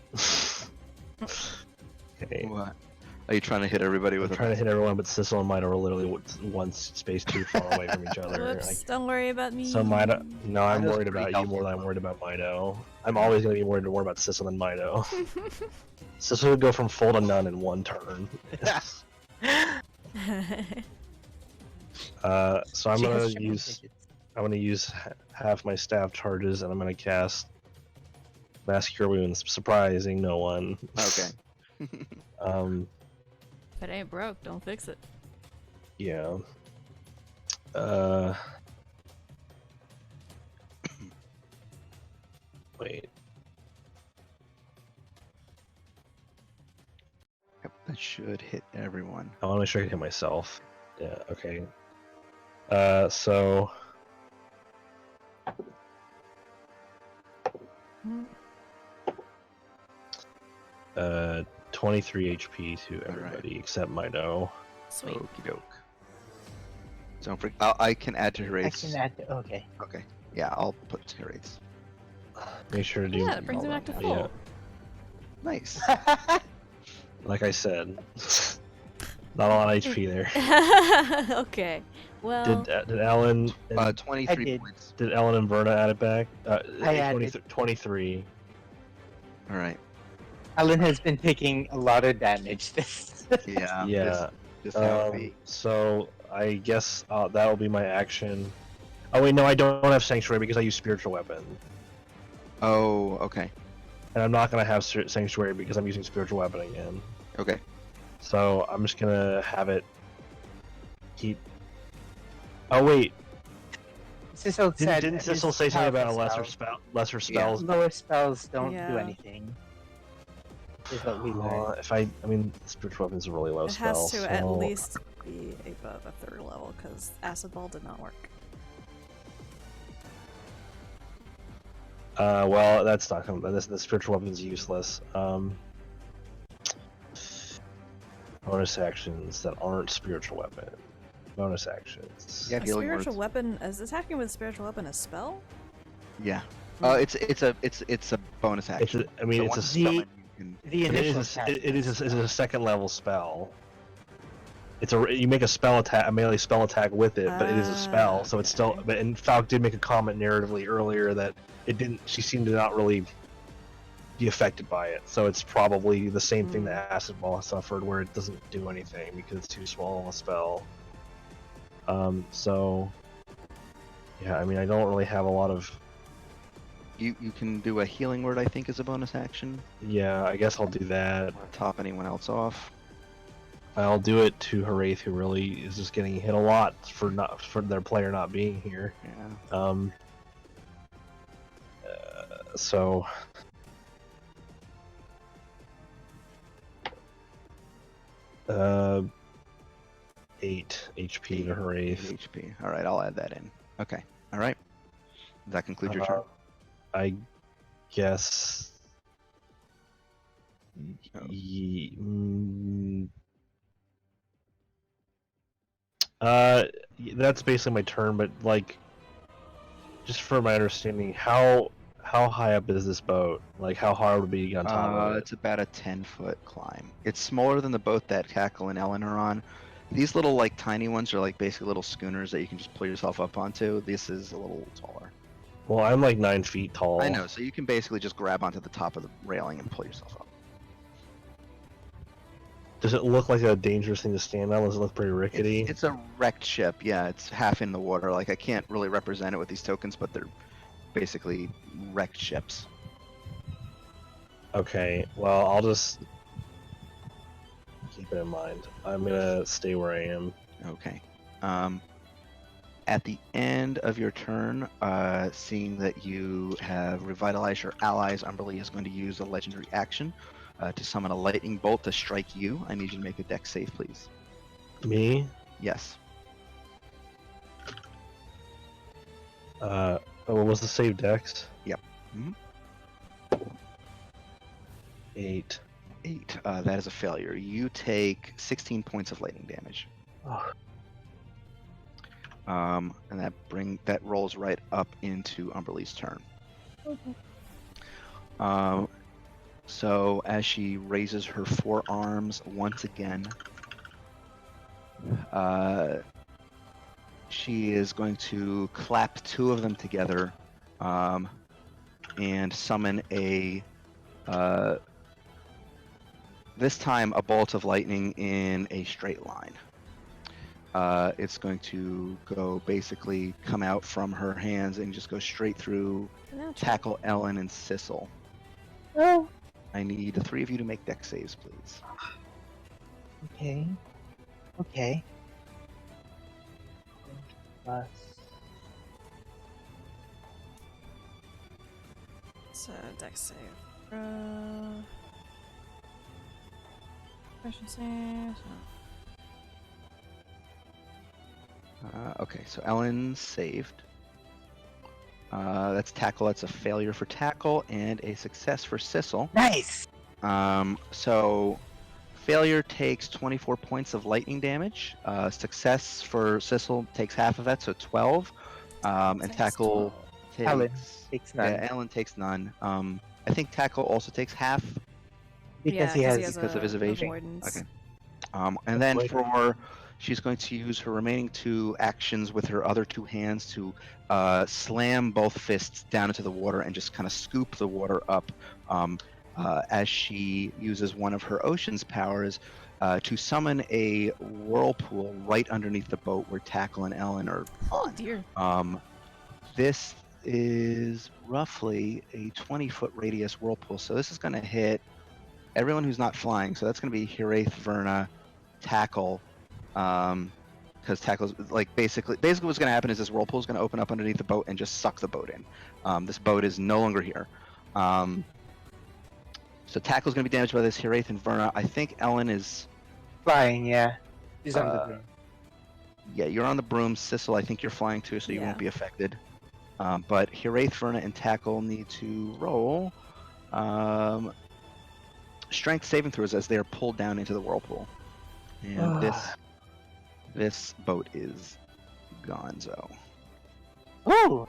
Okay. What? Are you trying to hit everybody with I'm trying to hit everyone, but Sissel and Mido are literally one space too far away from each other. Whoops, don't worry about me. So Mido, no, I'm Mido's worried pretty about you more than I'm worried about Mido. I'm always going to be worried more about Sissel than Mido. Sissel would go from full to none in one turn. So I'm going to use half my staff charges, and I'm going to cast Mass cure wounds, surprising no one. Okay. If it ain't broke, don't fix it. Yeah. Wait. Yep, that should hit everyone. I want to make sure I can hit myself. Yeah. Okay. So. 23 HP to everybody except Mido. Sweet. Okie doke. Don't forget. I can add to her I rates. can add. Okay. Okay. Yeah, I'll put her rates. Make sure to do. Yeah, it brings me back to full. Yeah. Nice. Like I said, not a lot of HP there. Okay. Well. Did Alan? And, 23 did. points. did Alan and Verna add it back? I added. 23. All right. Alan has been taking a lot of damage. This. Yeah. Yeah. Just how it be. So I guess that will be my action. Oh wait, no, I don't have Sanctuary because I use Spiritual Weapon, Oh, okay. and I'm not gonna have Sanctuary because I'm using Spiritual Weapon again. Okay. So I'm just gonna have it keep. Oh wait, Sissel said. didn't Sissel say something about a lesser spells? Lower spells don't do Yeah. anything. Is what we learned. I mean, Spiritual Weapon is a really low It spell. has to so... at least be above a 3rd level because Acid Ball did not work. Well, that's not coming. The Spiritual Weapon is useless. Bonus actions that aren't Spiritual Weapon. Bonus actions. Yeah, A healing spiritual words. weapon is attacking with a spiritual weapon a spell? Yeah. It's a bonus action. I mean, So it's a once spell. you summon, you can- The It initial is. attack It is a 2nd level spell. It's you make a melee spell attack with it, but it is a spell, so it's still. Okay. But and Falk did make a comment narratively earlier that it didn't. She seemed to not really be affected by it, so it's probably the same thing that Acid Ball suffered, where it doesn't do anything because it's too small of a spell. So yeah, I mean, I don't really have a lot of. You can do a healing word. I think is a bonus action. Yeah, I guess I'll do that. Top anyone else off. I'll do it to Haraith, who really is just getting hit a lot for their player not being here. Yeah. So 8 HP to Haraith. HP. All right, I'll add that in. Okay. All right. Does that conclude your turn? I guess. Oh. That's basically my turn, but like, just for my understanding, how high up is this boat? Like, how hard would it be on top of it? It's about a 10-foot climb. It's smaller than the boat that Cackle and Ellen are on. These little, like, tiny ones are like basically little schooners that you can just pull yourself up onto. This is a little taller. Well, I'm like 9 feet tall. I know, so you can basically just grab onto the top of the railing and pull yourself up. Does it look like a dangerous thing to stand on? Does it look pretty rickety? It's a wrecked ship. Yeah, it's half in the water. Like, I can't really represent it with these tokens, but they're basically wrecked ships. Okay, well, I'll just keep it in mind. I'm gonna stay where I am. Okay. At the end of your turn, seeing that you have revitalized your allies, Umberly is going to use a legendary action to summon a lightning bolt to strike you. I need you to make a dex save, please. Me? Yes. What was the save dex? Yep. 8. 8. That is a failure. You take 16 points of lightning damage. Oh. And that rolls right up into Umberly's turn. Okay. So as she raises her forearms once again, she is going to clap 2 of them together and summon this time a bolt of lightning in a straight line. It's going to basically come out from her hands and just go straight through Tackle, Ellen, and Sissel. Oh, I need the three of you to make dex saves, please. okay. Okay. Plus. So, dex save. Question save. Okay, so Ellen saved. That's tackle. That's a failure for tackle and a success for Sissel. Nice! So failure takes 24 points of lightning damage. Success for Sissel takes half of that, so 12. And Takes tackle 12. Ellen takes takes none. Yeah, Ellen takes none. I think tackle also takes half Because Yeah, he 'cause has, because of his evasion. avoidance. Okay. And then Avoidance. she's going to use her remaining 2 actions with her other 2 hands to slam both fists down into the water and just kind of scoop the water up as she uses one of her ocean's powers to summon a whirlpool right underneath the boat where Tackle and Ellen are Oh on. dear. This is roughly a 20-foot radius whirlpool, so this is going to hit everyone who's not flying. So that's going to be Hiraeth, Verna, Tackle, because Tackle's like basically what's going to happen is this whirlpool is going to open up underneath the boat and just suck the boat in. This boat is no longer here. So Tackle's going to be damaged by this. Hiraeth and Verna. I think Ellen is. flying, yeah. He's on the Uh, broom. Yeah, you're on the broom. Sissel, I think you're flying too, so you Yeah. won't be affected. But Hiraeth, Verna, and Tackle need to roll strength saving throws as they are pulled down into the whirlpool. And this boat is gonzo. Oh!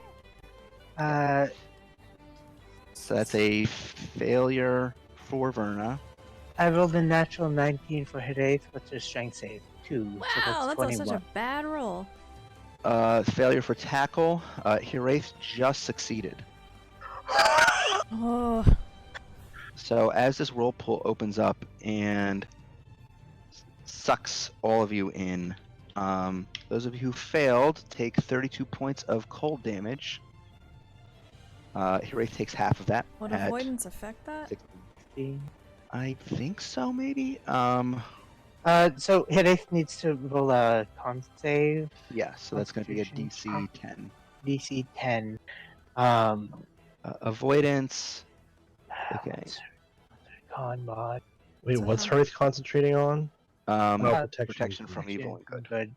So that's a failure for Verna. I rolled a natural 19 for Hiraeth. What's her strength save? 2. So Wow, that's that's 21. such a bad roll. Failure for Tackle. Hiraeth just succeeded. Oh, So as this whirlpool opens up and sucks all of you in, those of you who failed take 32 points of cold damage. Hiraeth takes half of that. would at avoidance affect that? 16. I think so, maybe. So Hiraeth needs to roll a con save. Yeah, so that's going to be a Constitution. DC 10. DC 10. Avoidance. Okay. What's her con mod? Wait, So what's how- Hearth concentrating on? Um, Oh, Uh, protection. from evil and good. Good.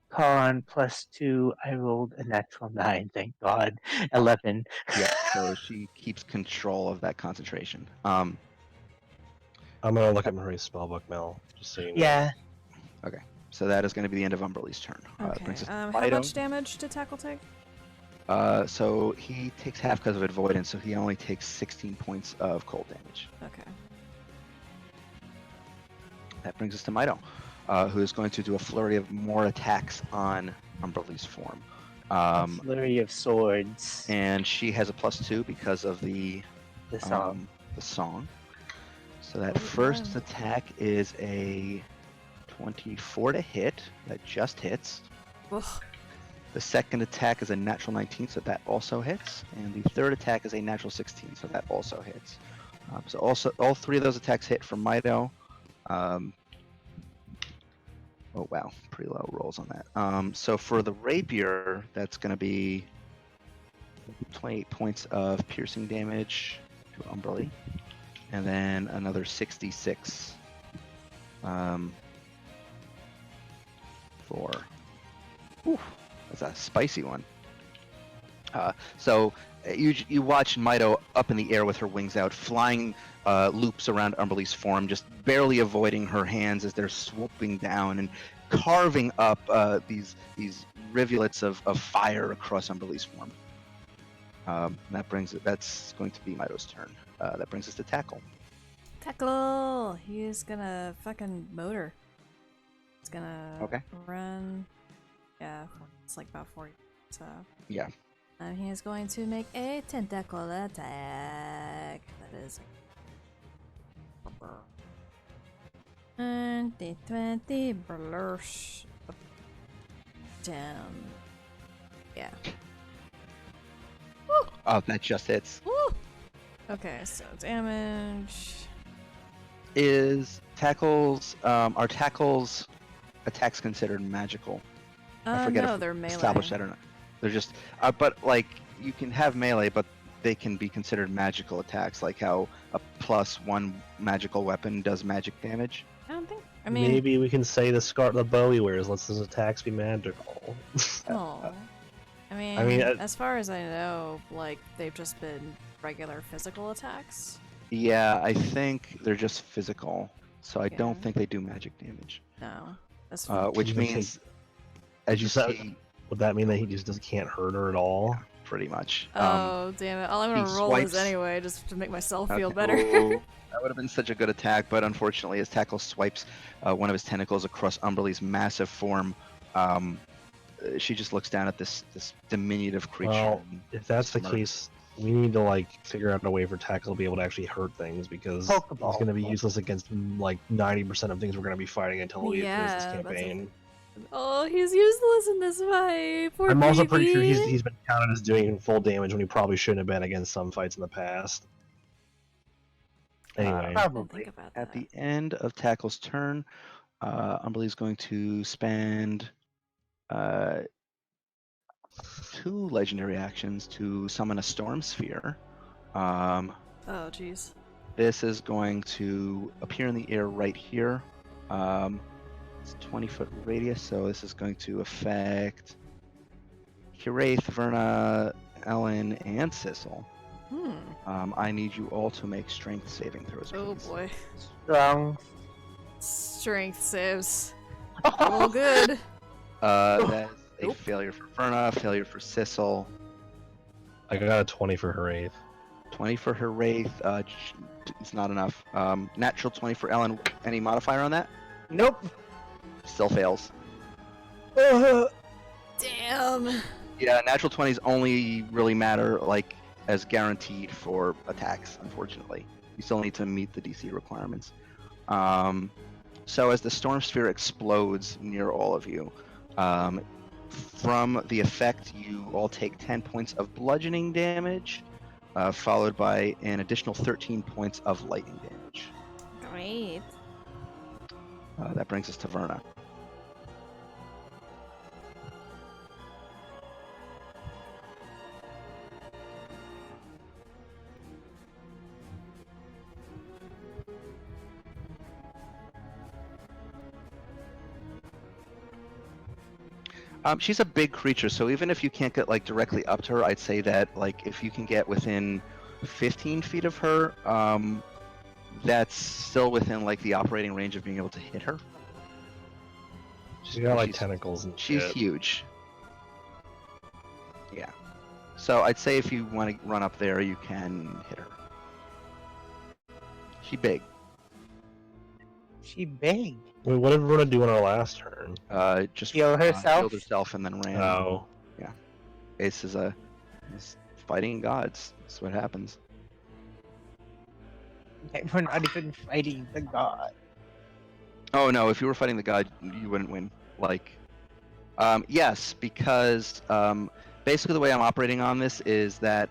Con plus 2. I rolled a natural 9. Thank God. 11. Yeah, so she keeps control of that concentration. I'm gonna look at Marie's spellbook, Mel, just so you know. Yeah. So that is going to be the end of Umberly's turn. That Okay. brings us to How Fido. much damage did Tackle take? So he takes half because of avoidance, so he only takes 16 points of cold damage. Okay. That brings us to Mido, who is going to do a flurry of more attacks on Umberly's form. A flurry of swords. And she has a +2 because of the The song. song. So that Oh, first yeah. attack is a 24 to hit. That just hits. Ugh. The second attack is a natural 19, so that also hits. And the third attack is a natural 16, so that also hits. So also all 3 of those attacks hit from Mido. Oh wow, pretty low rolls on that. So for the rapier, that's going to be 28 points of piercing damage to Umberly, and then another 66 for. Whew, that's a spicy one. So you watch Mido up in the air with her wings out, flying loops around Umberly's form, just barely avoiding her hands as they're swooping down and carving up these rivulets of fire across Umberly's form. That's going to be Mido's turn. That brings us to Tackle. Tackle! He's gonna fucking motor. He's gonna run. Yeah, it's like about 40. So. Yeah. And he is going to make a tentacle attack. That is. And the 20 blursh down. Yeah. Woo! Oh, that just hits. Woo! Okay, so damage. Are tackles attacks considered magical? I forget No, if they're we melee. established that or not. They're just, but like you can have melee, but they can be considered magical attacks, like how a +1 magical weapon does magic damage. I don't think. I mean, maybe we can say the bow he wears lets his attacks be magical. no. I mean, mean, as far as I know, like they've just been regular physical attacks. Yeah, I think they're just physical, so I don't Yeah. think they do magic damage. No, that's Which You means, as you see, would that mean that he just can't hurt her at all? pretty much. Oh, damn it. I'm gonna he roll this swipes- anyway, just to make myself feel Okay. better. Oh, that would have been such a good attack, but unfortunately, his tackle swipes one of his tentacles across Umberly's massive form. She just looks down at this diminutive creature. Well, and if that's the smirks. case, we need to like figure out a way for tackle to be able to actually hurt things because Pokeball. he's going to be useless against like 90% of things we're going to be fighting until we finish this Yeah, that's campaign. Oh, he's useless in this fight. Poor I'm also pretty sure baby. he's been counted as doing full damage when he probably shouldn't have been against some fights in the past. Anyway, Didn't Probably. think about At that. the end of Tackle's turn, Umberly's going to spend 2 legendary actions to summon a Storm Sphere. Oh, jeez. This is going to appear in the air right here. It's a 20-foot radius, so this is going to affect Kiraith, Verna, Ellen, and Sissel. I need you all to make strength saving throws, please. Oh boy. Strong. Strength saves. Oh, good. That is a Nope. failure for Verna, failure for Sissel, I got a 20 for her Wraith. 20 for her Wraith. It's not enough. Natural 20 for Ellen. Any modifier on that? Nope. Still fails. Damn. Yeah, natural 20s only really matter like as guaranteed for attacks, unfortunately. You still need to meet the DC requirements. So as the Storm Sphere explodes near all of you, from the effect, you all take 10 points of bludgeoning damage, followed by an additional 13 points of lightning damage. Great. That brings us to Verna. She's a big creature, so even if you can't get like directly up to her, I'd say that like if you can get within 15 feet of her, that's still within like the operating range of being able to hit her. She's got like She's- tentacles and She's shit. huge. Yeah. So I'd say if you want to run up there, you can hit her. She big. She big. Wait, what did Verona do on her last turn? Just Heal herself? healed herself and then ran. Oh, Ace is fighting gods. That's what happens. We're not even fighting the god. Oh no! If you were fighting the god, you wouldn't win. Like, yes, because basically the way I'm operating on this is that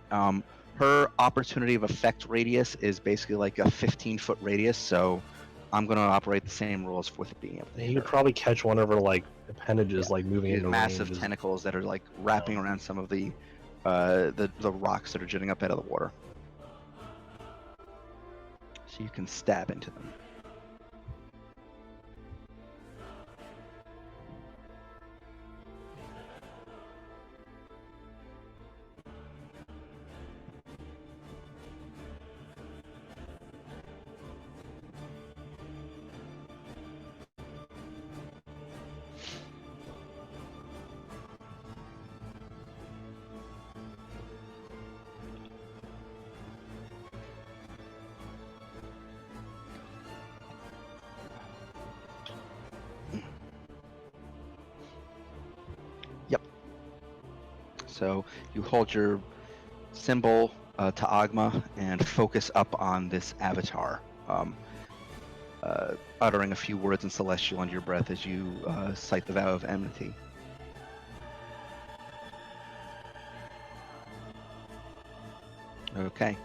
her opportunity of effect radius is basically like a 15-foot radius. So I'm going to operate the same rules with being able to you hit could her. probably catch one of her like appendages like moving These into massive range. tentacles that are like wrapping around some of the rocks that are jutting up out of the water. So you can stab into them. So you hold your symbol to Agma and focus up on this avatar, uttering a few words in Celestial under your breath as you cite the vow of enmity. Okay.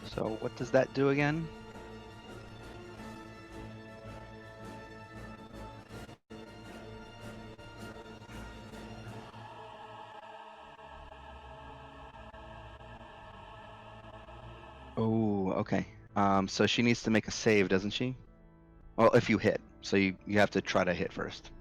So what does that do again? Oh, okay. So she needs to make a save, doesn't she? Well, if you hit. So you have to try to hit first.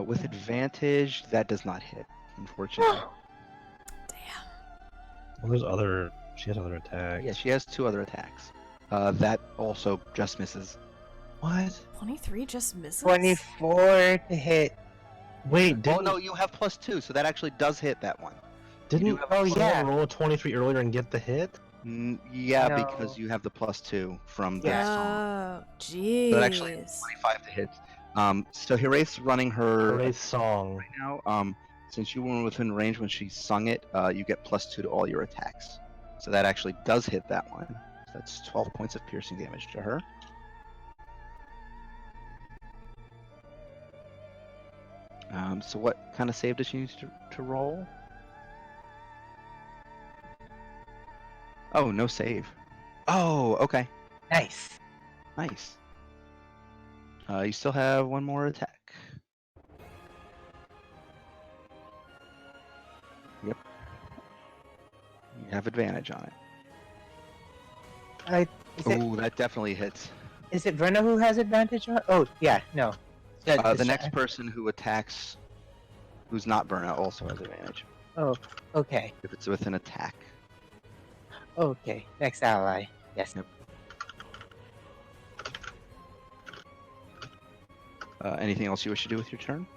With advantage, that does not hit, unfortunately. Damn. Well, there's other. She has other attacks. Yeah, she has 2 other attacks. That also just misses. What? 23 just misses? 24 to hit. Wait, Oh didn't no, you have +2, so that actually does hit that one. didn't have- Oh, someone yeah. roll a 23 earlier and get the hit? Yeah, No. because you have the +2 from the Yeah. song. Oh, So jeez. that actually 25 to hit. So Hiraeth's running her Hooray song. right now. Since you were within range when she sung it, you get +2 to all your attacks. So that actually does hit that one. So that's 12 points of piercing damage to her. So what kind of save does she need to roll? Oh, no save. Oh, okay. Nice. Nice. You still have 1 more attack. Yep. You have advantage on it. Oh, that definitely hits. Is it Verna who has advantage on? Oh, yeah, no. The next person who attacks, who's not Verna, also has advantage. Oh, okay. If it's with an attack. Okay. Next ally. Yes. Yep. Anything else you wish to do with your turn?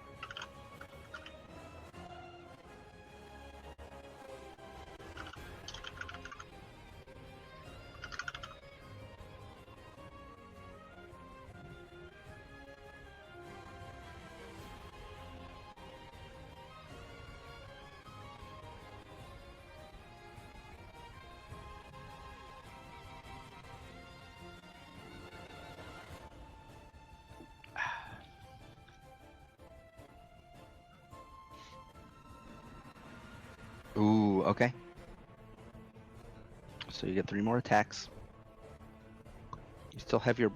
Ooh, okay. So you get 3 more attacks. You still have your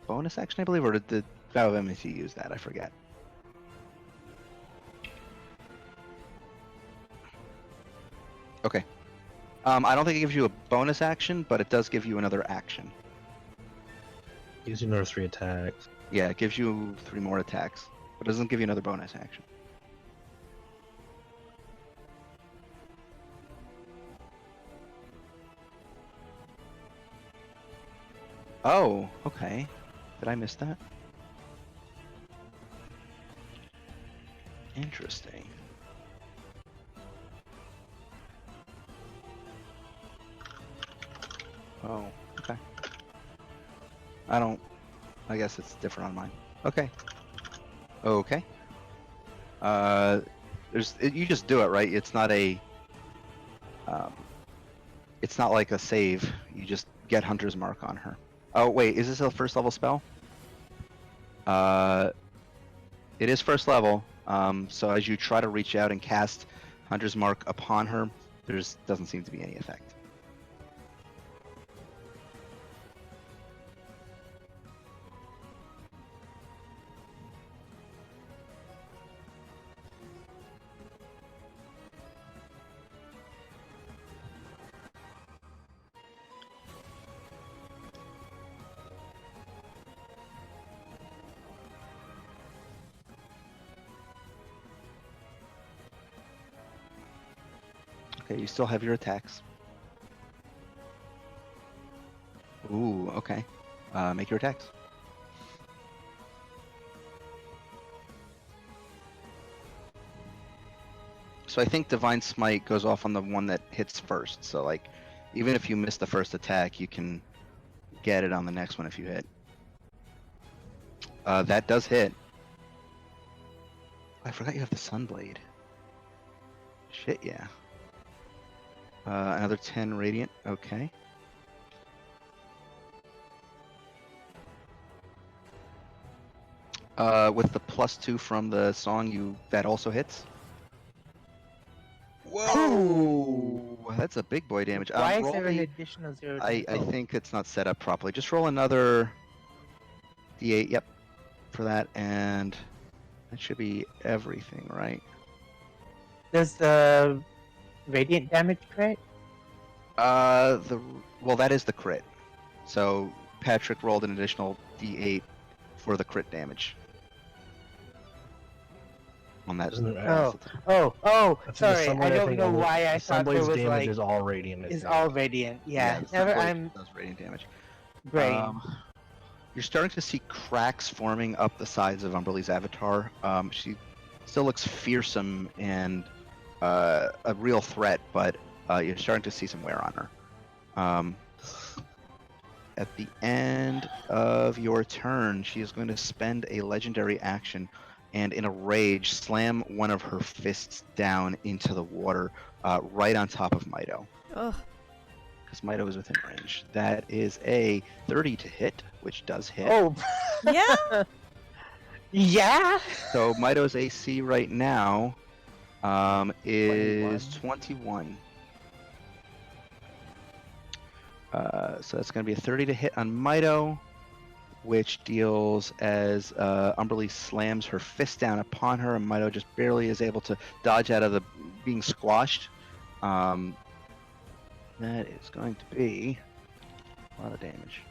bonus action, I believe, or did the Vow of Enmity use that? I forget. Okay. I don't think it gives you a bonus action, but it does give you another action. Gives you another 3 attacks. Yeah, it gives you 3 more attacks, but it doesn't give you another bonus action. Oh, okay. Did I miss that? Interesting. Oh, okay. I guess it's different on mine. Okay. Okay. You just do it, right? It's not it's not like a save. You just get Hunter's Mark on her. Oh, wait, is this a first level spell? It is first level. So as you try to reach out and cast Hunter's Mark upon her, there doesn't seem to be any effect. Okay, you still have your attacks. Ooh, okay. Make your attacks. So I think Divine Smite goes off on the one that hits first. So like, even if you miss the first attack, you can get it on the next one if you hit. That does hit. I forgot you have the Sunblade. Shit, yeah. Another 10 radiant. Okay. With the +2 from the song, that also hits. Whoa! That's a big boy damage. Why is Roll there an me. additional 0 I damage? think it's not set up properly. Just roll another d8. Yep, for that, and that should be everything, right? Does the radiant damage crit? Well, that is the crit. So Patrick rolled an additional d8 for the crit damage on that. Isn't it- Oh, I think the sorry. I Sunblade, don't know only- why I the thought there Sunblade's was damage like is all radiant. I is think. all radiant. Yeah, the never. Sunblade I'm does radiant damage. brain. You're starting to see cracks forming up the sides of Umberly's avatar. She still looks fearsome and a real threat, but you're starting to see some wear on her. At the end of your turn, she is going to spend a legendary action and, in a rage, slam one of her fists down into the water right on top of Mido. Ugh. Because Mido is within range. That is a 30 to hit, which does hit. Oh, Yeah? yeah. So Mido's AC right now is 21. So that's going to be a 30 to hit on Mido, which deals as Umberly slams her fist down upon her, and Mido just barely is able to dodge out of the being squashed. That is going to be a lot of damage.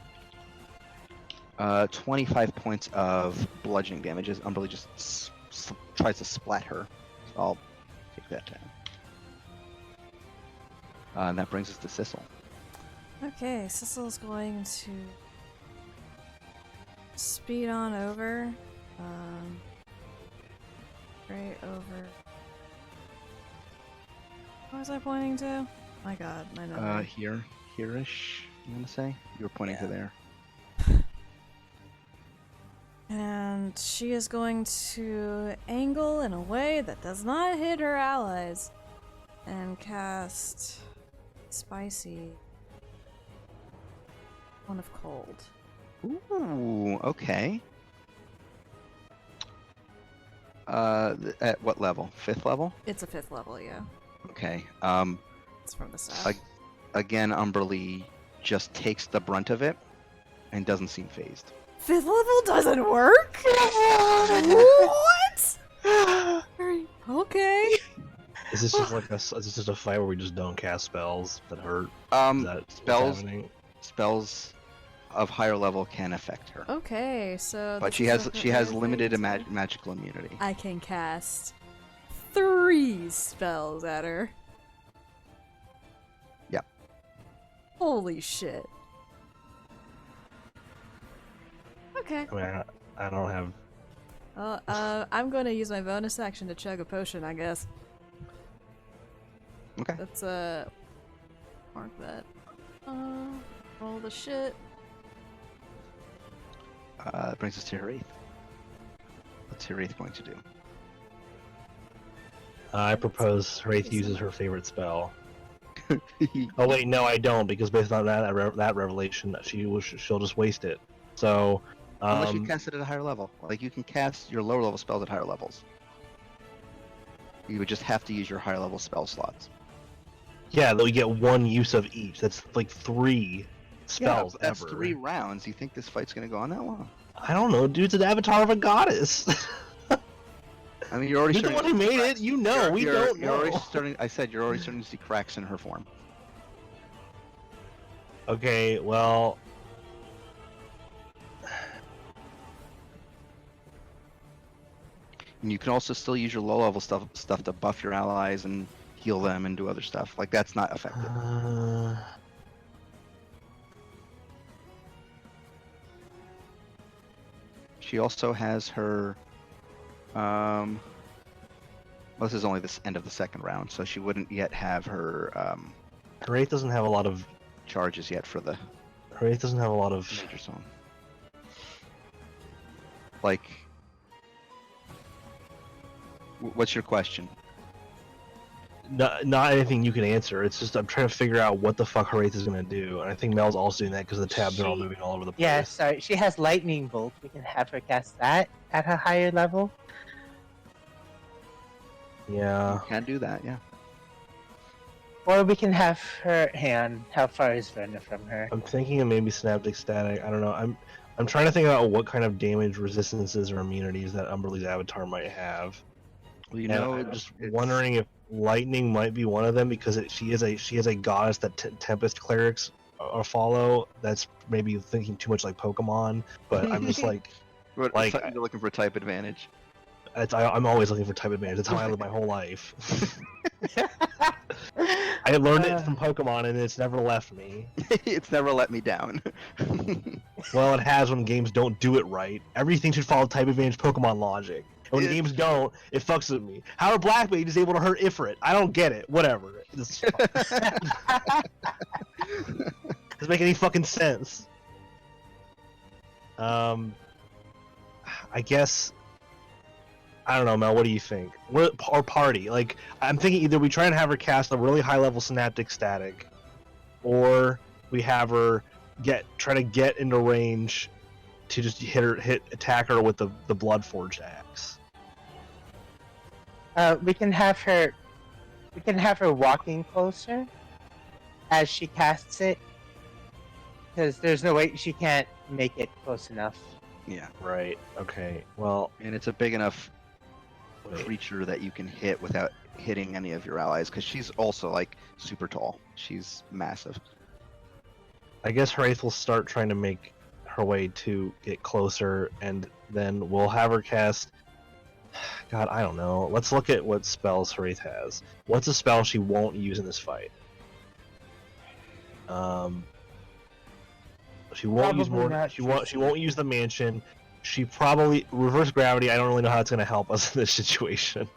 25 points of bludgeoning damage as Umberly just tries to splat her. So I'll take that down. And that brings us to Sissel. Okay, Sissel's going to speed on over. Right over. What was I pointing to? My god, my memory. Here-ish, you want to say? You were pointing to there. And she is going to angle in a way that does not hit her allies and cast Spicy One of Cold. Ooh, okay. At what level? 5th level? It's a 5th level, yeah. Okay. It's from the staff. Again, Umberly just takes the brunt of it and doesn't seem phased. 5th level doesn't work? What? Okay. Is this just like is this just a fight where we just don't cast spells that hurt? Is that what's happening? Spells of higher level can affect her. Okay, so. But she has limited magical immunity. I can cast 3 spells at her. Yep. Holy shit. Okay. I mean, I don't have. I'm going to use my bonus action to chug a potion, I guess. Okay. That's mark that. Roll the shit. That brings us to Harith. What's Harith going to do? I propose Wraith uses her favorite spell. Oh wait, no, I don't, because based on that revelation, she'll just waste it. So. Unless you cast it at a higher level. Like, you can cast your lower level spells at higher levels. You would just have to use your higher level spell slots. Yeah, though you get 1 use of each. That's like 3 spells yeah, that's ever. 3 rounds. You think this fight's gonna go on that long? I don't know, dude. It's an avatar of a goddess. I mean, you're already You're the one who made it. You know, we don't know. I said you're already starting to see cracks in her form. Okay, well. And you can also still use your low level stuff to buff your allies and heal them and do other stuff. Like, that's not effective. She also has her. Well, this is only the end of the 2nd round, so she wouldn't yet have her Wraith doesn't have a lot of charges yet for the Wraith doesn't have a lot of major zone. Like, what's your question? not anything you can answer. It's just I'm trying to figure out what the fuck Horace is gonna do, and I think Mel's also doing that because the tabs are all moving all over the place. Yeah, sorry. She has lightning bolt. We can have her cast that at a higher level. Yeah. You can do that, yeah. Or we can have her. Hang on. How far is Verna from her? I'm thinking of maybe Synaptic Static. I don't know. I'm trying to think about what kind of damage resistances or immunities that Umberly's avatar might have. Well, you And know, I'm just it's- wondering if lightning might be one of them because she is a goddess that Tempest clerics follow. That's maybe thinking too much like Pokemon, but I'm just like What, like, you're looking for type advantage. I'm always looking for type advantage. That's how I live my whole life. I learned it from Pokemon and it's never left me. It's never let me down. Well, it has when games don't do it right. Everything should follow type advantage Pokemon logic. And when It- games don't, it fucks with me. How are Black Mage is able to hurt Ifrit? I don't get it. Whatever. It's doesn't make any fucking sense. I guess. I don't know, Mel. What do you think? Or party? Like, I'm thinking either we try and have her cast a really high level Synaptic Static, or we have her try to get into range to just attack her with the Bloodforged axe. We can have her. We can have her walking closer as she casts it, because there's no way she can't make it close enough. Yeah, Right. Okay. Well, and it's a big enough wait. creature that you can hit without hitting any of your allies, because she's also like super tall. She's massive. I guess Wraith will start trying to make her way to get closer, and then we'll have her cast. God, I don't know. Let's look at what spells Wraith has. What's a spell she won't use in this fight? She won't use Probably more. not She won't. Tracy. She won't use the mansion. She probably reverse gravity. I don't really know how it's going to help us in this situation.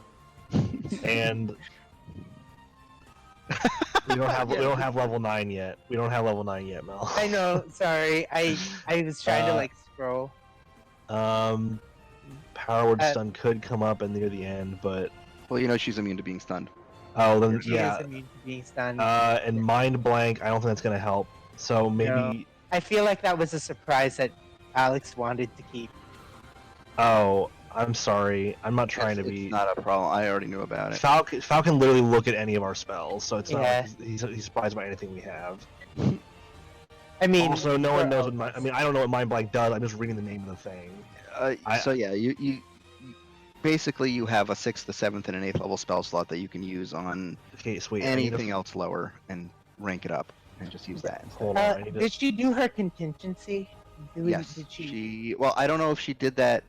And we don't have level 9 yet. We don't have level 9 yet, Mel. I know. Sorry, I was trying to like scroll. Power word stun could come up and near the end, but Well, you know she's immune to being stunned. oh, then She yeah. is immune to being stunned. And mind blank. I don't think that's going to help. So maybe. No. I feel like that was a surprise that Alex wanted to keep. Oh, I'm sorry. I'm not trying to It's be. not a problem. I already knew about it. Falcon literally look at any of our spells, so it's not Yeah. like he's surprised by anything we have. I mean, Also, no one knows what elves. I don't know what mind blank does. I'm just reading the name of the thing. So yeah, you basically you have a 6th, a 7th, and an 8th level spell slot that you can use on Okay, sweet. anything else lower and rank it up and just use that instead. Hold on. I need to... Did she do her contingency? Yes, Did she. Well, I don't know if she did that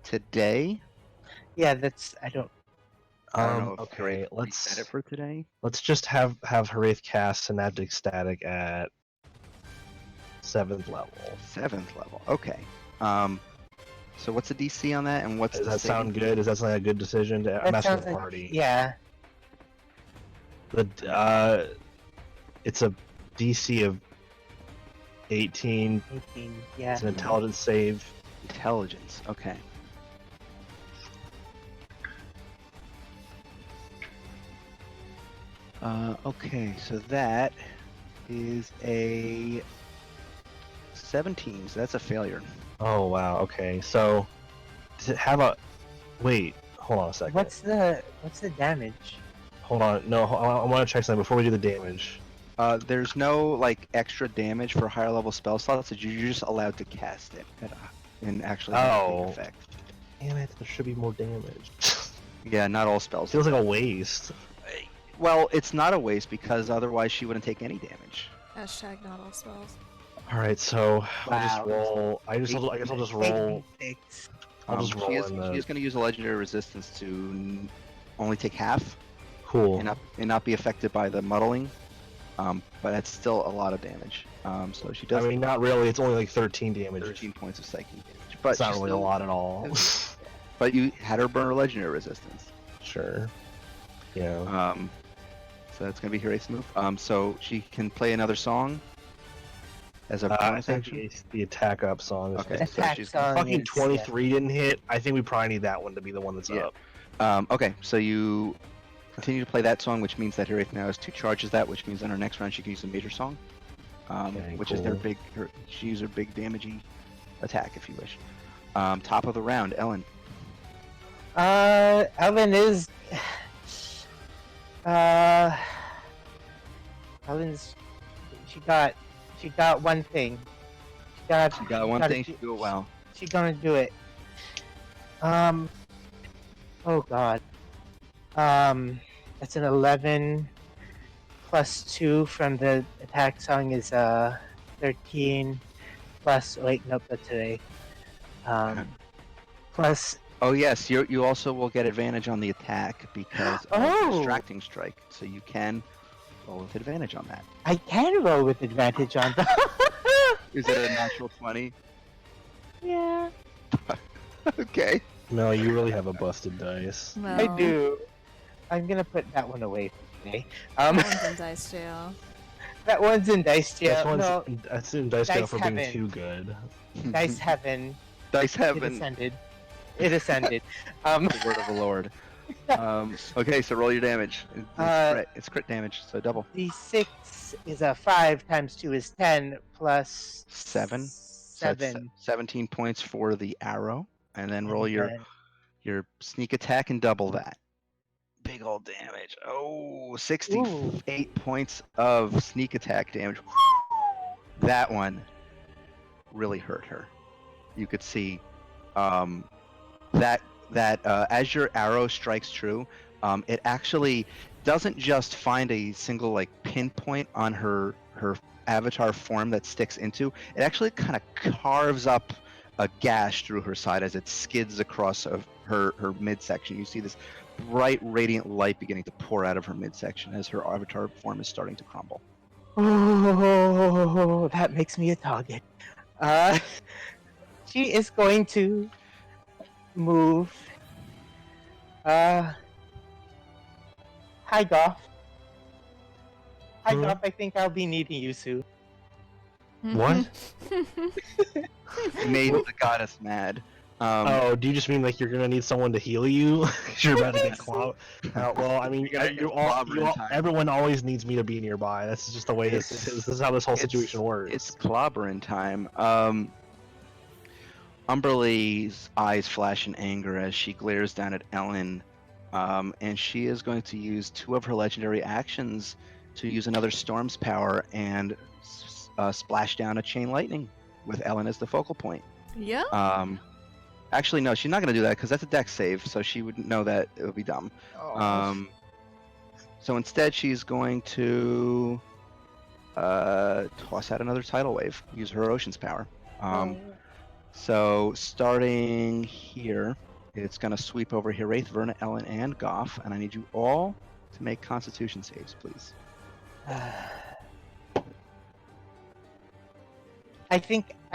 today. Yeah, that's. I don't. I don't know if okay, Haraith let's set it for today. let's just have Haraith cast Synaptic Static at 7th level. 7th level. Okay. So what's the DC on that, and what's Does the that sound saving? good? Is that something a good decision? I'm That asking sounds the like. party. Yeah. It's a DC of 18. 18. Yeah. It's an intelligence save. Intelligence. Okay. Okay, so that is a 17. So that's a failure. Oh wow. Okay. So does it have a? Wait. Hold on a second. What's the damage? Hold on. No. I want to check something before we do the damage. There's no like extra damage for higher level spell slots. You're just allowed to cast it and actually have the Oh. effect. Damn it. There should be more damage. Yeah, not all spells. Feels like a waste. Well, it's not a waste because otherwise she wouldn't take any damage. Hashtag not all spells. All right. So I'll just Wow. roll. I guess I'll just roll. 86. I'll just roll She is in going to use a legendary resistance to only take half Cool. and not be affected by the muddling. But that's still a lot of damage. So she does I mean, not really. It's only like 13 damage. 13 points of psychic damage. But It's not she really a still- lot at all. But you had her burn her legendary resistance. Sure. Yeah. So that's going to be her ace move. So she can play another song as a I bonus think action. the attack up song. Is Okay, fine. so Attack she's song Fucking is- 23 didn't hit. I think we probably need that one to be the one that's Yeah. up. Okay, so you continue to play that song, which means that Hiraeth now has 2 charges that, which means on her next round she can use a major song, Okay, which is their cool. big. She uses her big damagey attack if you wish. Top of the round, Ellen. Ellen is. Ellen's. She got one thing. She got one gotta thing. She do it well. She gonna do it. Oh god. That's an 11 plus 2 from the attack song is 13 plus. Wait, nope, that's today. Plus. Oh yes, you also will get advantage on the attack because of distracting strike, so you can roll with advantage on that. I can roll with advantage on that. Is it a natural 20? Yeah. Okay. No, you really have a busted dice. No. I do. I'm gonna put that one away for today. That one's in dice jail. That one's in dice jail. That's in dice jail Dice for heaven. being too good. Dice heaven. Dice It heaven. ascended. It ascended. The word of the Lord. Okay, so roll your damage. It's crit damage, so double. D6 is a 5 times 2 is 10 plus 7. So it's 17 points for the arrow, and then roll your sneak attack and double that. Big old damage. Oh, 68 points of sneak attack damage. That one really hurt her. You could see that as your arrow strikes true, it actually doesn't just find a single like pinpoint on her avatar form that sticks into. It actually kind of carves up a gash through her side as it skids across of her midsection. You see this bright radiant light beginning to pour out of her midsection as her avatar form is starting to crumble. Oh, that makes me a target. She is going to move. Hi, Goff. Hi, Goff. I think I'll be needing you soon. What? Made the goddess mad. Oh, do you just mean like you're gonna need someone to heal you? 'Cause you're about to get clout. Well, I mean, everyone always needs me to be nearby. That's just the way this is. This is how this whole situation works. It's clobbering time. Umberly's eyes flash in anger as she glares down at Ellen, and she is going to use 2 of her legendary actions to use another Storm's power and splash down a chain lightning with Ellen as the focal point. Yeah. Actually, no, she's not going to do that because that's a dex save, so she wouldn't know that. It would be dumb. So instead, she's going to toss out another tidal wave, use her ocean's power. So starting here, it's going to sweep over Hiraeth, Verna, Ellen, and Goff, and I need you all to make Constitution saves, please. I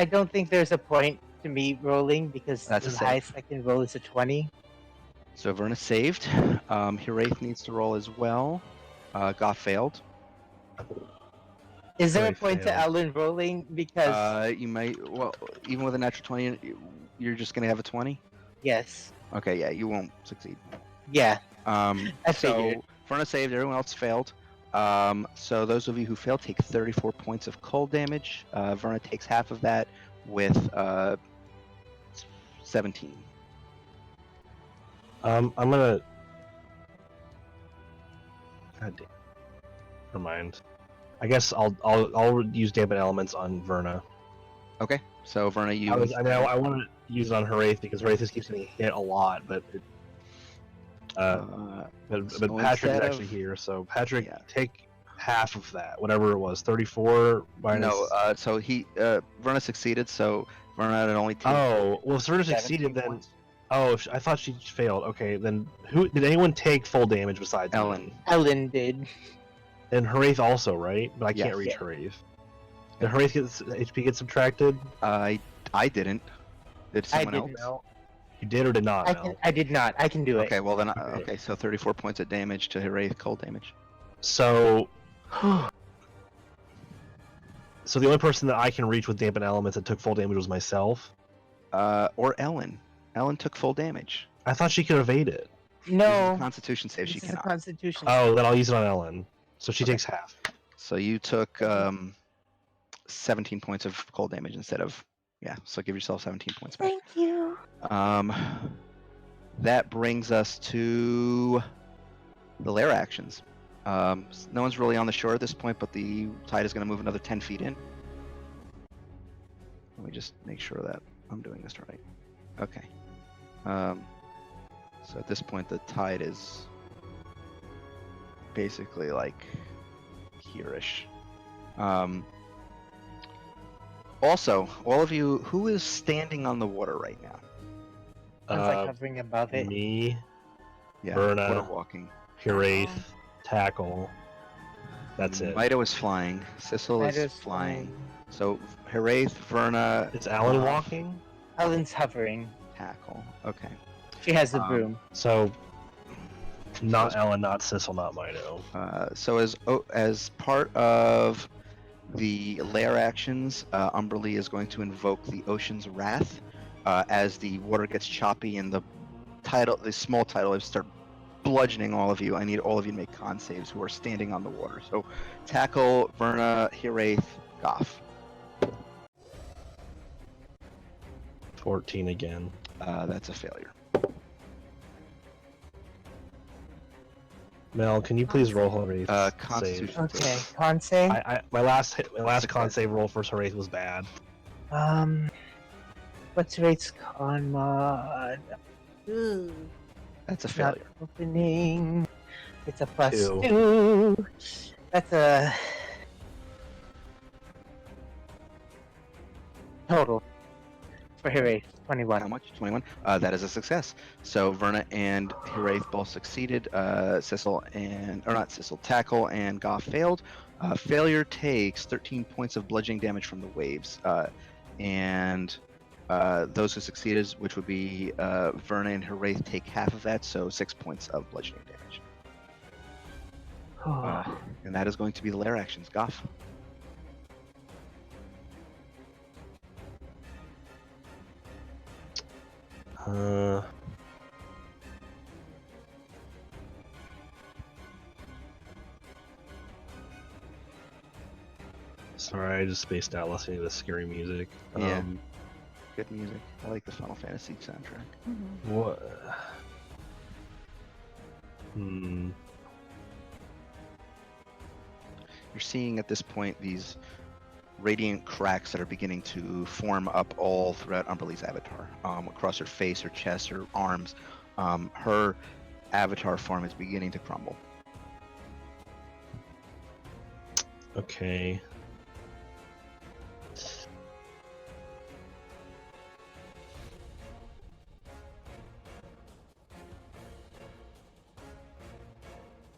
don't think there's a point to me rolling because That's a the save. highest I can roll is a 20. So Verna saved. Hiraeth needs to roll as well. Goff failed. Is there a Right, point to failed. Ellen rolling? Because You might, well, even with a natural 20, you're just going to have a 20? yes, Okay, yeah, you won't succeed. yeah, I figured. So Verna saved, everyone else failed. So those of you who failed take 34 points of cold damage. Verna takes half of that with 17. I'm gonna. God damn. Never mind. I guess I'll use dampen elements on Verna. Okay, so Verna, you. I want to use it on Hiraeth because Hiraeth just keeps getting hit a lot, but but so Patrick's instead actually of- here, so Patrick, Yeah. take half of that, whatever it was, 34 minus. No, so Verna succeeded, so Verna had only take. Oh, well, if Verna 17 succeeded, then. points. Oh, I thought she failed. Okay, then who did anyone take full damage besides me? Ellen. Ellen did. And Hiraeth also, right? But I can't Yes. reach Hiraeth. Did Hiraeth HP get subtracted? I didn't. Did I someone didn't. else? You did or did not? Mel? I did not. I can do it. Okay, well then, Okay. okay, so 34 points of damage to Hiraeth, cold damage. So, so the only person that I can reach with dampen elements that took full damage was myself. Or Ellen. Ellen took full damage. I thought she could evade it. This is a No, Constitution save. She this is a cannot. Constitution. Oh, then I'll use it on Ellen. So she Okay. takes half. So you took 17 points of cold damage instead of So give yourself 17 points back. Thank you. That brings us to the lair actions. No one's really on the shore at this point, but the tide is going to move another 10 feet in. Let me just make sure that I'm doing this right. Okay. So at this point, the tide is basically like here-ish. Also, all of you, who is standing on the water right now? Sounds like hovering above it. Me, Yeah, Verna. water walking. Hiraeth, Tackle. That's it. Mido is flying. Sissel is Mido's flying. So Hiraeth, Verna, Is Alan Goff, walking? Helen's hovering. Tackle. Okay. She has the broom. So, not Ellen, not Sissel, not Mido. So as part of the lair actions, Umberlee is going to invoke the Ocean's Wrath. As the water gets choppy and the small tidal waves start bludgeoning all of you, I need all of you to make con saves who are standing on the water. So, Tackle, Verna, Hiraeth, Goff. 14 again. That's a failure. Mel, can you please roll Hiraeth's save? Constitution. Okay, con save. My last con save roll for Hiraeth was bad. What's Rate's con mod? Ooh. That's a It's not failure. opening. It's a plus 2. 2. That's a total for Hiraeth, 21. How much? 21. That is a success. So Verna and Hiraeth both succeeded. Tackle and Goff failed. Failure takes 13 points of bludgeoning damage from the waves. And those who succeeded, which would be Verna and Hiraeth, take half of that, so 6 points of bludgeoning damage. And that is going to be the lair actions. Goff. Sorry, I just spaced out listening to the scary music. Yeah. Good music. I like the Final Fantasy soundtrack. What? Hmm. You're seeing at this point these radiant cracks that are beginning to form up all throughout Umberlee's avatar, across her face, her chest, her arms. Her avatar form is beginning to crumble. Okay.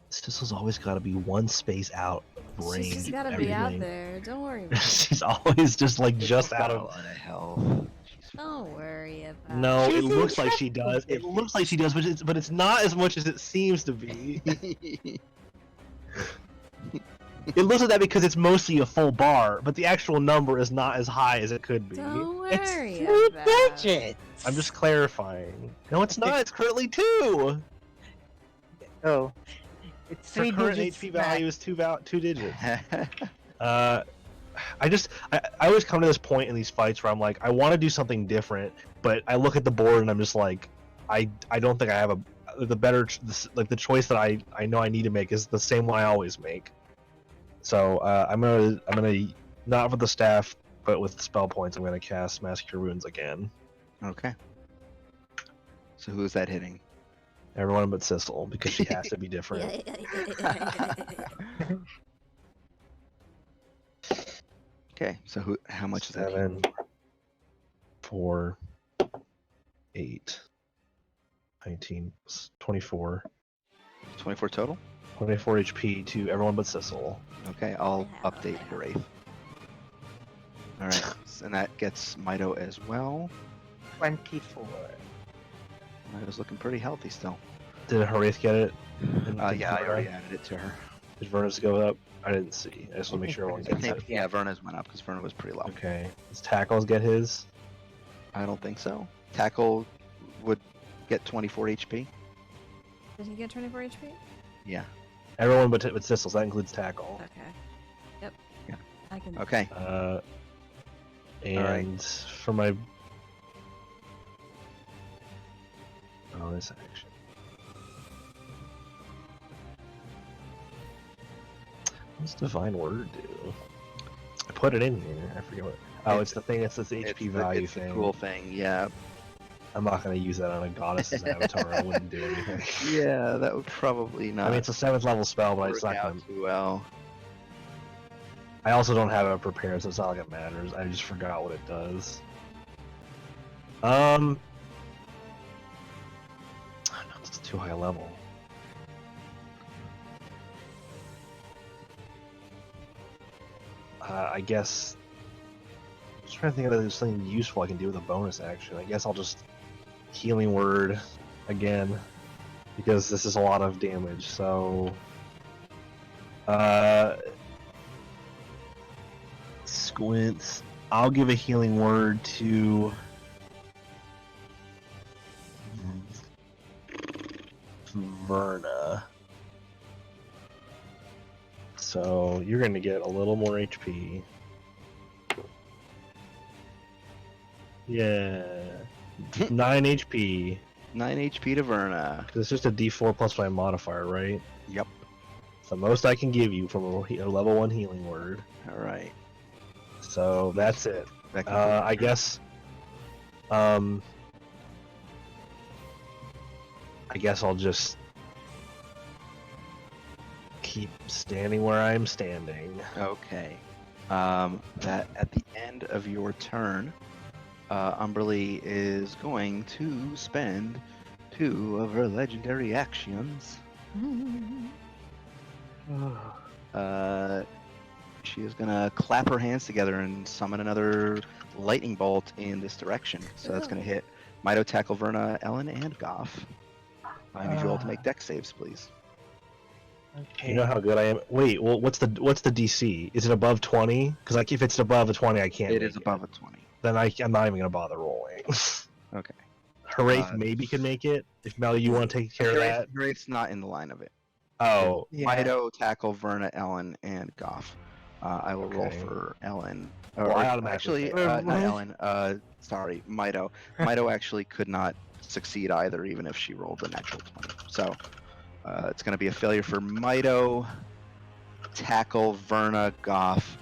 Sissel's always got to be one space out of range. She's just of gotta be out everything. there. Don't worry about it. She's always just like just out of. What the hell? Don't worry about it. No, She's it looks like she does. It intrepid. looks like she does, but it's not as much as it seems to be. It looks like that because it's mostly a full bar, but the actual number is not as high as it could be. Don't It's worry 3 about it. digits. I'm just clarifying. No, it's not. It's currently 2. Oh, it's Her 3 current digits. HP max. value is 2 digits. I always come to this point in these fights where I'm like, I want to do something different, but I look at the board and I'm just like, I don't think I have the choice that I know I need to make is the same one I always make. So I'm gonna not for the staff, but with spell points, I'm gonna cast Mass Cure Wounds again. Okay. So who is that hitting? Everyone but Sissel, because she has to be different. Okay. So how much is that? 7, 4, 8, 19, 24. 24 total? 24 HP to everyone but Sissel. Okay, I'll update Hiraeth. Alright, and that gets Mido as well. 24. Mido's looking pretty healthy still. Did Hiraeth get it? Yeah, I already added it to her. Did Verna's go up? I didn't see. I just want to make sure everyone I gets think, it. yeah, Verna's went up because Verna was pretty low. Okay. Does Tackles get his? I don't think so. Tackle would get 24 HP. Did he get 24 HP? Yeah. Everyone but Sissels. That includes tackle. Okay. Yep. Yeah. I can. Okay. And for my bonus action. What's Divine Word do? I put it in here. I forget what. Oh, it's the thing. It's this HP value it's thing. the cool thing. Yeah. I'm not going to use that on a goddess's avatar. I wouldn't do anything. Yeah, that would probably not. I mean, it's a 7th level spell, but it's work not out going to. too well. I also don't have it prepared, so it's not like it matters. I just forgot what it does. No, it's too high level. I guess. I'm just trying to think of there's something useful I can do with a bonus action. I guess I'll just Healing Word again because this is a lot of damage. So, Squints. I'll give a Healing Word to Verna. So you're going to get a little more HP. Yeah. 9 HP. 9 HP to Verna. It's just a D4 plus my modifier, right? Yep. It's the most I can give you from a level 1 Healing Word. All right. So that's it. That I guess. I guess I'll just keep standing where I'm standing. Okay. That at the end of your turn, Umberly is going to spend 2 of her legendary actions. She is gonna clap her hands together and summon another lightning bolt in this direction. So that's gonna hit Mito, Tackle, Verna, Ellen, and Goff. I need you all to make dex saves, please. Okay. You know how good I am. Wait, well, what's the DC? Is it above 20? Because like if it's above a 20, I can't. It is above a 20. Then I'm not even gonna bother rolling. Okay. Haraith maybe can make it. If Mel, you want to take care of that. Haraith's not in the line of it. Oh, Yeah. Mito, Tackle, Verna, Ellen, and Goff. I will roll Okay. for Ellen. Well, I automatically actually, fail. not Ellen. Sorry, Mito. Mito actually could not succeed either, even if she rolled a natural 20. So it's going to be a failure for Mito, Tackle, Verna, Goff.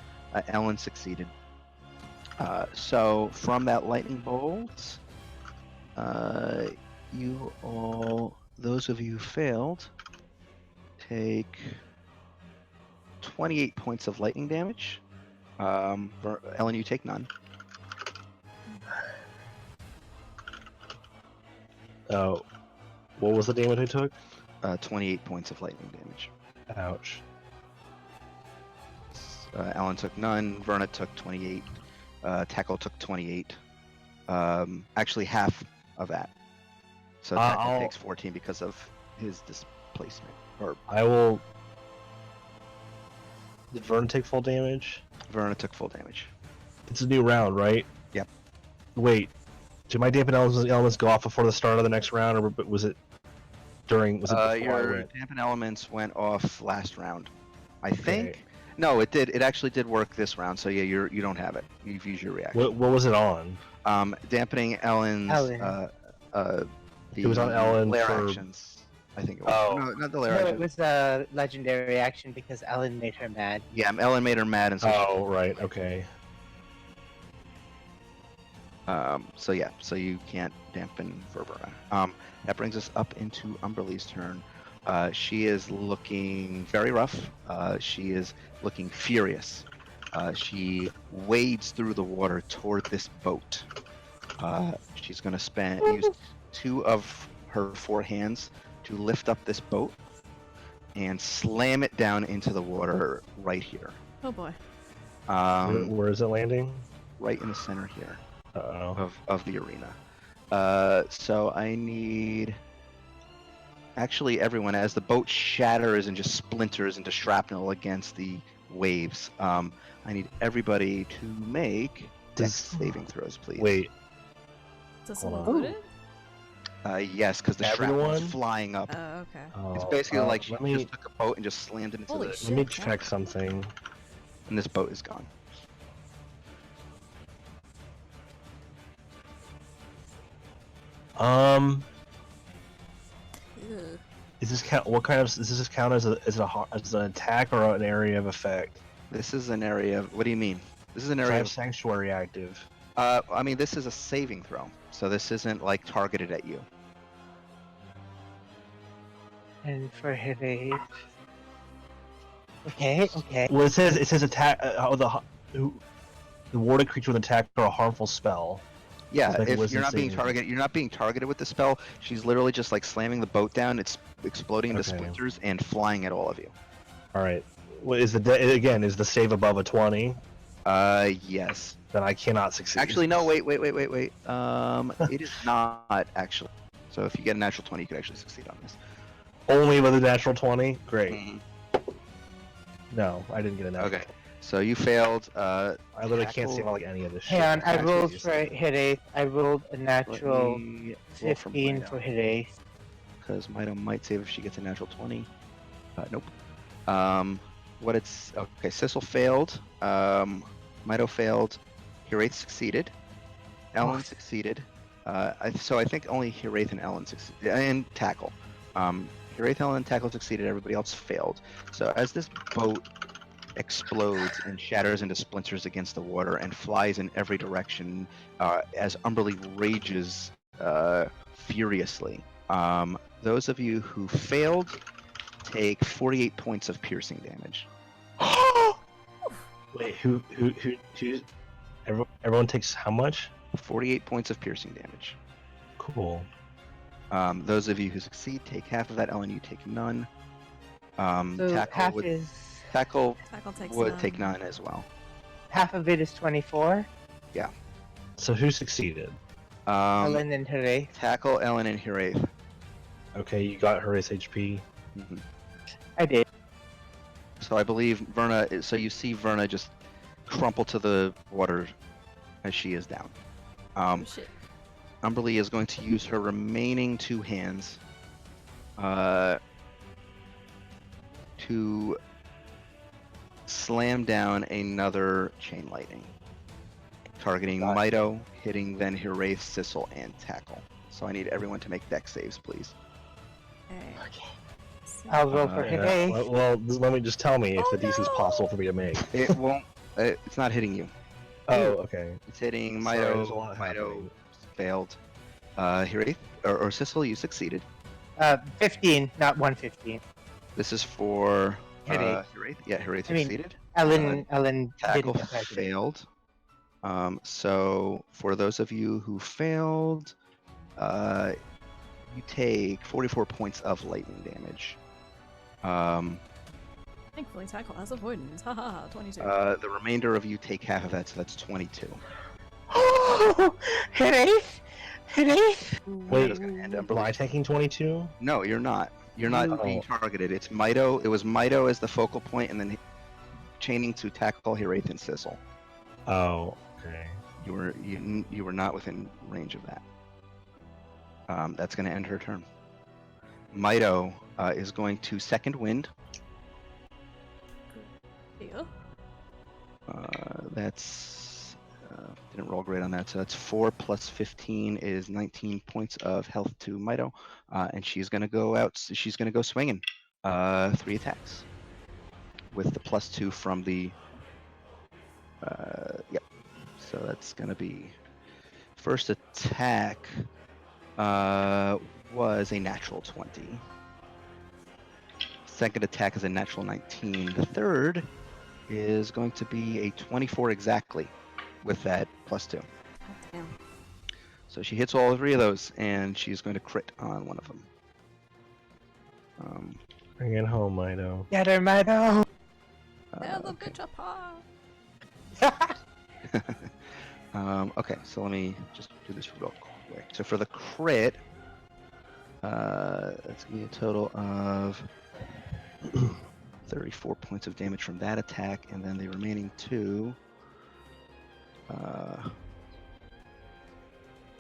Ellen succeeded. So from that lightning bolt, you all, those of you who failed, take 28 points of lightning damage. Ellen, you take none. oh, what was the damage I took? 28 points of lightning damage. Ouch. Ellen took none. Verna took 28. Tackle took 28. Actually, half of that. So Tackle takes 14 because of his displacement. Or I will. Did Vern take full damage? Verna took full damage. It's a new round, right? Yep. Wait, did my dampen elements go off before the start of the next round, or was it during? Was it before I Your went? dampen elements went off last round, I think. Okay. No, it did. It actually did work this round. So yeah, you don't have it. You've used your reaction. What was it on? Dampening Ellen's. Ellen. It was on Ellen lair for- actions. I think it was. Oh. No, not the lair No, it actions. was a legendary action because Ellen made her mad. Yeah, Ellen made her mad, and so. Oh, right. Okay. So yeah, so you can't dampen Verna. That brings us up into Umberly's turn. She is looking very rough. She is looking furious. She wades through the water toward this boat. She's going to use 2 of her 4 hands to lift up this boat and slam it down into the water right here. Oh boy. Where is it landing? Right in the center here. Uh-oh. Of the arena. So I need actually everyone, as the boat shatters and just splinters into shrapnel against the waves. I need everybody to make dex saving throws, please. Wait. Is this Hold on. included? Yes, because the shrapnel Everyone? is flying up. Oh, okay. It's Oh, basically like she let me just took a boat and just slammed it into Holy the. shit. let me yeah. check something. And this boat is gone. Ew. Is this count? What kind of? Does this count as as an attack or an area of effect? This is an area. What do you mean? This is an 'Cause I area. have sanctuary active. I mean, this is a saving throw, so this isn't like targeted at you. And for Hiraeth. Okay, okay. Well, it says attack. The warded creature with attack or a harmful spell. Yeah, It's like if wisdom you're not being saving. targeted, you're not being targeted with the spell. She's literally just like slamming the boat down. It's exploding into Okay. splinters and flying at all of you. All right. What is again? Is the save above a 20? Yes. Then I cannot succeed. Actually, no. Wait. It is not actually. So if you get a natural 20, you could actually succeed on this. Only with a natural 20. Great. Mhm. No, I didn't get a natural. Okay. So you failed. I literally can't tackle- save like any of this Hang shit. on, I Actually, rolled you for said- Hiraeth. I rolled a Let natural me roll for 15 Mito, for Hiraeth. because Mito might save if she gets a natural 20. Nope. What it's okay. Sissel failed. Mito failed. Hiraeth succeeded. Ellen succeeded. So I think only Hiraeth and Ellen succeeded, and Tackle. Hiraeth, Ellen, and Tackle succeeded. Everybody else failed. So as this boat explodes and shatters into splinters against the water and flies in every direction, as Umberlee rages furiously. Those of you who failed take 48 points of piercing damage. Wait, who? Everyone takes how much? 48 points of piercing damage. Cool. Those of you who succeed take half of that. Ellen, you take none. So Tackle would Tackle takes none. take none as well. half of it is 24. So who succeeded? Ellen and Hiraeth. Tackle, Ellen, and Hiraeth. Okay, you got her HP. Mhm. I did. So I believe Verna. So you see Verna just crumple to the water as she is down. Oh, shit. Umberlee is going to use her remaining two hands to slam down another chain lightning, targeting Got it. Mito, hitting then Hiraeth, Sissel, and Tackle. So I need everyone to make dex saves, please. Okay. I'll roll for Hiraeth. Well, let me just tell me if Oh, the DC is no! possible for me to make. It won't. It's not hitting you. Oh, okay. It's hitting Sorry, Mito. there's a lot Mito happening. failed. Hiraeth or Sissel, you succeeded. 15, not 115. This is for Hiraeth. Hiraeth. Yeah, Hiraeth I mean, succeeded. Ellen Tackle didn't attack me. failed. So for those of you who failed, you take 44 points of lightning damage. Thankfully, Tackle has avoidance. Haha, 22. The remainder of you take half of that, so that's 22. Hiraeth! Hiraeth! Wait, That's gonna end Am Umberlee. I taking 22? No, you're not. You're not Oh. being targeted. It's Mito. It was Mito as the focal point, and then chaining to Tackle, Hiraeth, and Sissel. Oh, okay. You were not within range of that. That's going to end her turn. Mito is going to second wind. Yeah. That's didn't roll great on that, so that's 4 plus 15 is 19 points of health to Mito, and she's going to go out. She's going to go swinging. 3 attacks with the +2 from the. Yep. So that's going to be first attack. Was a natural 20. Second attack is a natural 19. The third is going to be a 24 exactly with that +2. Damn. So she hits all 3 of those, and she's going to crit on one of them. Bring it home, Mito. Get her, Mito! Yeah, the Okay. bitch apart. Okay, so let me just do this real quick. So for the crit, that's gonna be a total of 34 points of damage from that attack, and then the remaining 2.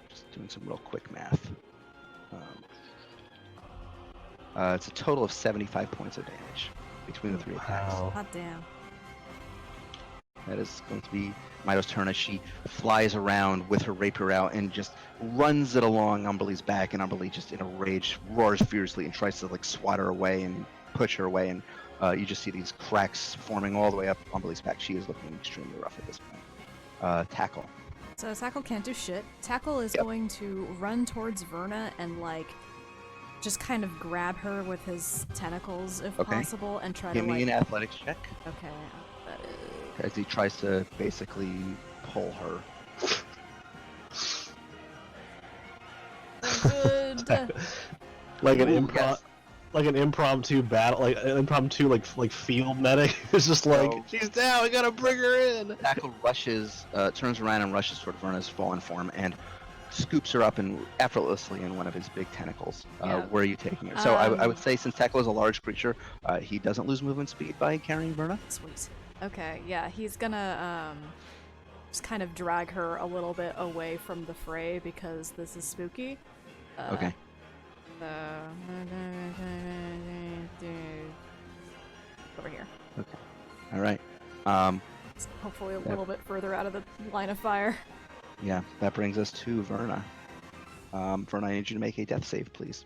Just doing some real quick math. It's a total of 75 points of damage between the 3 attacks. Wow. Hot damn. That is going to be Mito's turn as she flies around with her rapier out and just runs it along Umberlee's back, and Umberlee just in a rage roars fiercely and tries to like swat her away and push her away, and you just see these cracks forming all the way up Umberlee's back. She is looking extremely rough at this point. Tackle. So Tackle can't do shit. Tackle is going to run towards Verna and like just kind of grab her with his tentacles if Okay. possible and try Give to like. me an athletics check Okay. That is... as he tries to basically pull her. Good. Like an Ooh, improv, yes. like an impromptu battle, like an impromptu like field medic. It's just like So- she's down. We gotta bring her in. Tackle rushes, turns around and rushes toward Verna's fallen form and scoops her up and effortlessly in one of his big tentacles. Yeah. Where are you taking her? So I would Um, say since Tackle is a large creature, he doesn't lose movement speed by carrying Verna. Sweet. Okay, yeah, he's gonna just kind of drag her a little bit away from the fray because this is spooky. Okay. Over here. All right. It's hopefully a little bit further out of the line of fire. Yeah, that brings us to Verna. Verna, I need you to make a death save, please.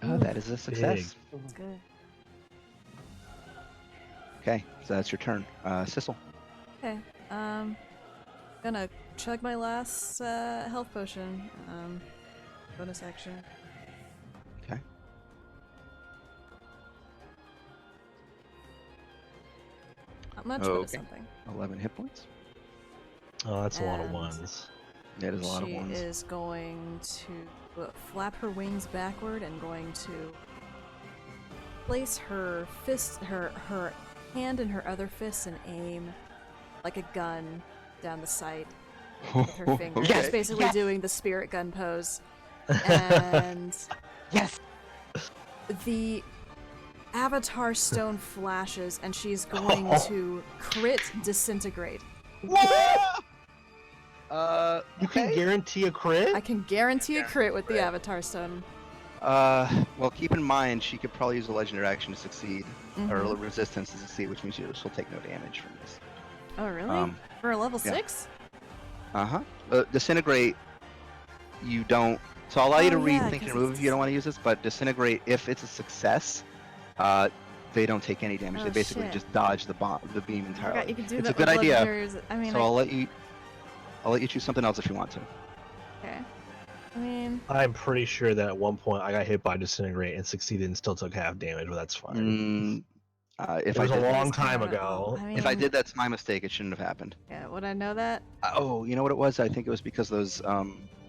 That is a success. That's good. Okay, so that's your turn. Sissel. Okay, gonna chug my last health potion. Bonus action. Okay. Not much, but it's Okay. something. 11 hit points. Oh, that's a lot of And- ones. That is a lot of She ones. is going to flap her wings backward and going to place her fist, her hand in her other fist and aim like a gun down the sight with her fingers. Okay. She's basically doing the spirit gun pose. And Yes. the avatar stone flashes and she's going to crit disintegrate. You can guarantee a crit? I can guarantee a crit with the avatar stone. Well, keep in mind she could probably use a legendary action to succeed, or Mhm. a resistance to succeed, which means she'll take no damage from this. Oh, really? For a level yeah. 6? Disintegrate, you don't. So I'll allow you to Oh, yeah, rethink 'cause your move it's if you don't want to use this, but disintegrate, if it's a success, they don't take any damage. Oh, They basically shit. just dodge the beam I entirely. forgot you could do It's that a good with idea. legendaries. I mean, So I'll let you choose something else if you want to. okay. I mean, I'm pretty sure that at one point I got hit by disintegrate and succeeded and still took half damage, but that's fine. If It I was a did, long it's time kinda- ago. I mean, if I did, that's my mistake. It shouldn't have happened. yeah, would I know that? Oh, you know what it was? I think it was because those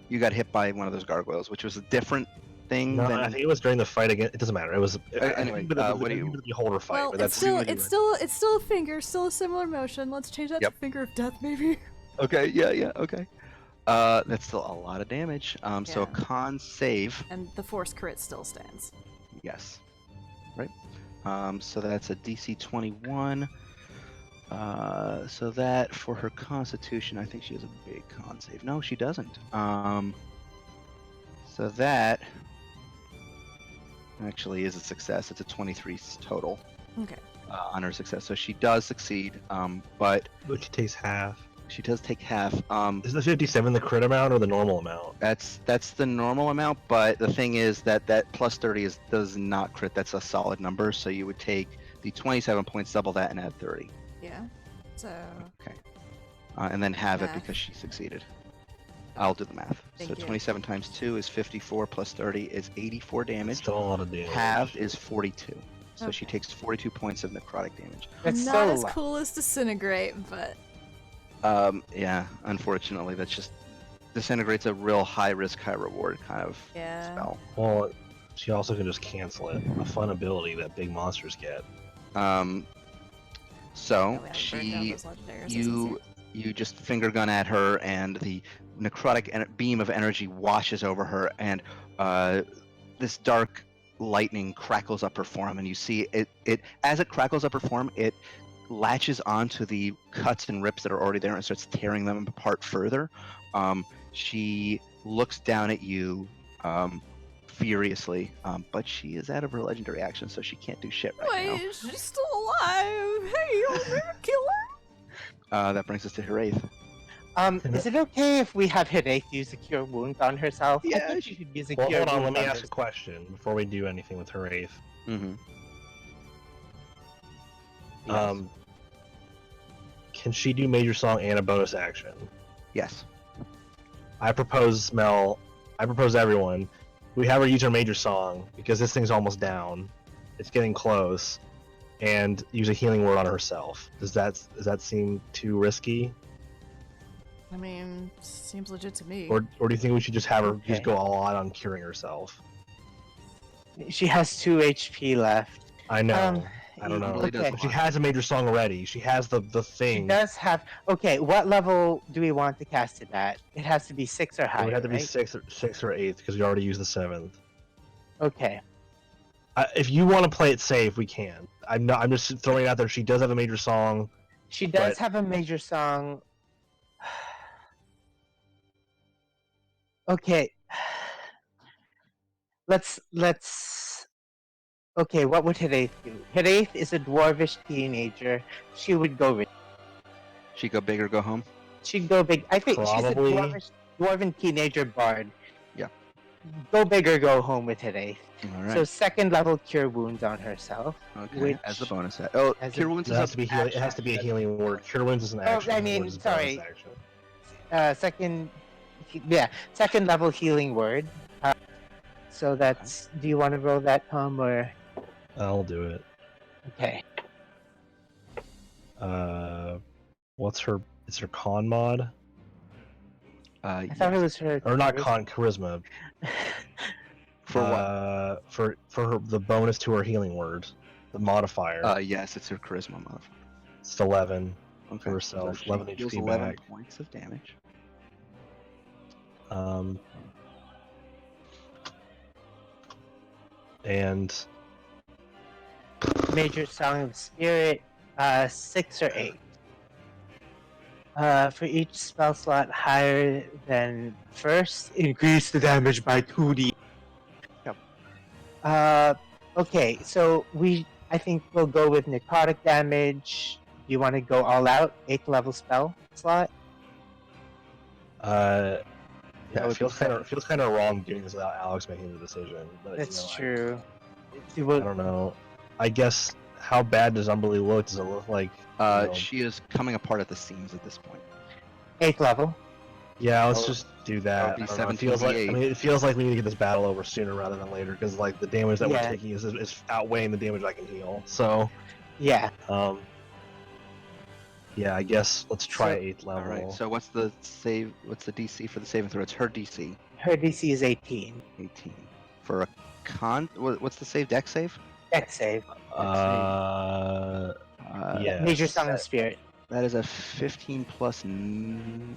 you got hit by one of those gargoyles, which was a different thing No, than. I think it was during the fight again. It doesn't matter. It was anyway, what do you- the beholder fight? Well, but it's that's still a finger, still a similar motion. Let's change that Yep. to finger of death, maybe. Okay, yeah, okay. That's still a lot of damage. So a Yeah. con save, And the force crit still stands. yes, right. So that's a DC 21. So that for her Constitution, I think she has a big con save. No, she doesn't. So that actually is a success. It's a 23 total Okay. on her success. So she does succeed, but But she takes half. she does take half. Is the 57 the crit amount or the normal amount? That's the normal amount, but the thing is that plus 30 does not crit. That's a solid number, so you would take the 27 points, double that, and add 30, Yeah. So, and then have it Math. because she succeeded. I'll do the math. Thank So you. 27 times 2 is 54, plus 30 is 84 damage. Still a lot of damage. Halved is 42. So she Okay. takes 42 points of necrotic damage. That's not so as low. cool as disintegrate, but Yeah, unfortunately, that's just disintegrate's a real high risk, high reward kind of yeah. spell. Well, she also can just cancel it. A fun ability that big monsters get. So Oh, we haven't burned down she those legendary you resistance you just finger gun at her, and the necrotic beam of energy washes over her, and this dark lightning crackles up her form, and you see it as it crackles up her form, it latches onto the cuts and rips that are already there and starts tearing them apart further. She looks down at you furiously, but she is out of her legendary action, so she can't do shit right now. Wait, she's still alive! Hey, you'll never kill her! That brings us to Hiraeth. Is it okay if we have Hiraeth use a cure wound on herself? I Yeah, think she should use a Well, cure hold on. wound Let me ask a herself. question before we do anything with Hiraeth. Mm-hmm. Can she do Major Song and a bonus action? Yes. I propose everyone, we have her use her Major Song because this thing's almost down. It's getting close, and use a healing word on herself. Does that seem too risky? I mean, seems legit to me. Or do you think we should just have her just Okay. go all out on curing herself? She has 2 HP left. I know. I don't know. Really does Okay. a She lot. has a Major Song already. She has the She thing. does have. Okay, what level do we want to cast it at? It has to be 6 or It higher. would have to be right? 6th or 8th because we already used the 7th. Okay. If you want to play it safe, we can. I'm just throwing it out there. She does have a Major Song. She does But- have a major song. Okay. Let's. Okay, what would Hiraeth do? Hiraeth is a dwarvish teenager. She would go with. She go big or go home. She'd go big. I think Probably. she's a dwarven teenager bard. Yeah. Go big or go home with Hiraeth. All right. So 2nd level cure wounds on herself. okay. which- As the bonus. Oh, as a- Cure Wounds It is has a to be healing. It has to be a healing word. Cure Wounds is an action. I healing mean, word is a bonus sorry. action. Second. Yeah, 2nd level healing word. So that's. Do you want to roll that, Tom, or? I'll do it. Okay. What's her? It's her con mod I thought it was her. or not con charisma? For what? For her, the bonus to her healing word, the modifier. Yes, it's her charisma modifier. It's 11 Okay. for herself. So she 11 deals HP 11 back. points of damage. And Major Song of Spirit, 6 or 8. For each spell slot higher than first, increase the damage by 2d. Yep. Okay, so I think we'll go with necrotic damage. You want to go all out? 8th level spell slot? yeah, would it feels be kind of wrong doing this without Alex making the decision. But, That's I true. don't know. I guess how bad does Umberly look? Does it look like? She is coming apart at the seams at this point. 8th level. Yeah, let's Oh, just do that. that would be I don't know, it feels like 17d8. it feels like we need to get this battle over sooner rather than later because like the damage that Yeah. we're taking is outweighing the damage I can heal. So, Yeah. yeah, I guess let's try So- 8th All level. right. So what's the save? What's the DC for the saving throw? It's her DC, Her DC is 18. 18. For a con, what's the save? Dex save? Dex save. Yeah. Major Song of Spirit. That is a 15 plus 9.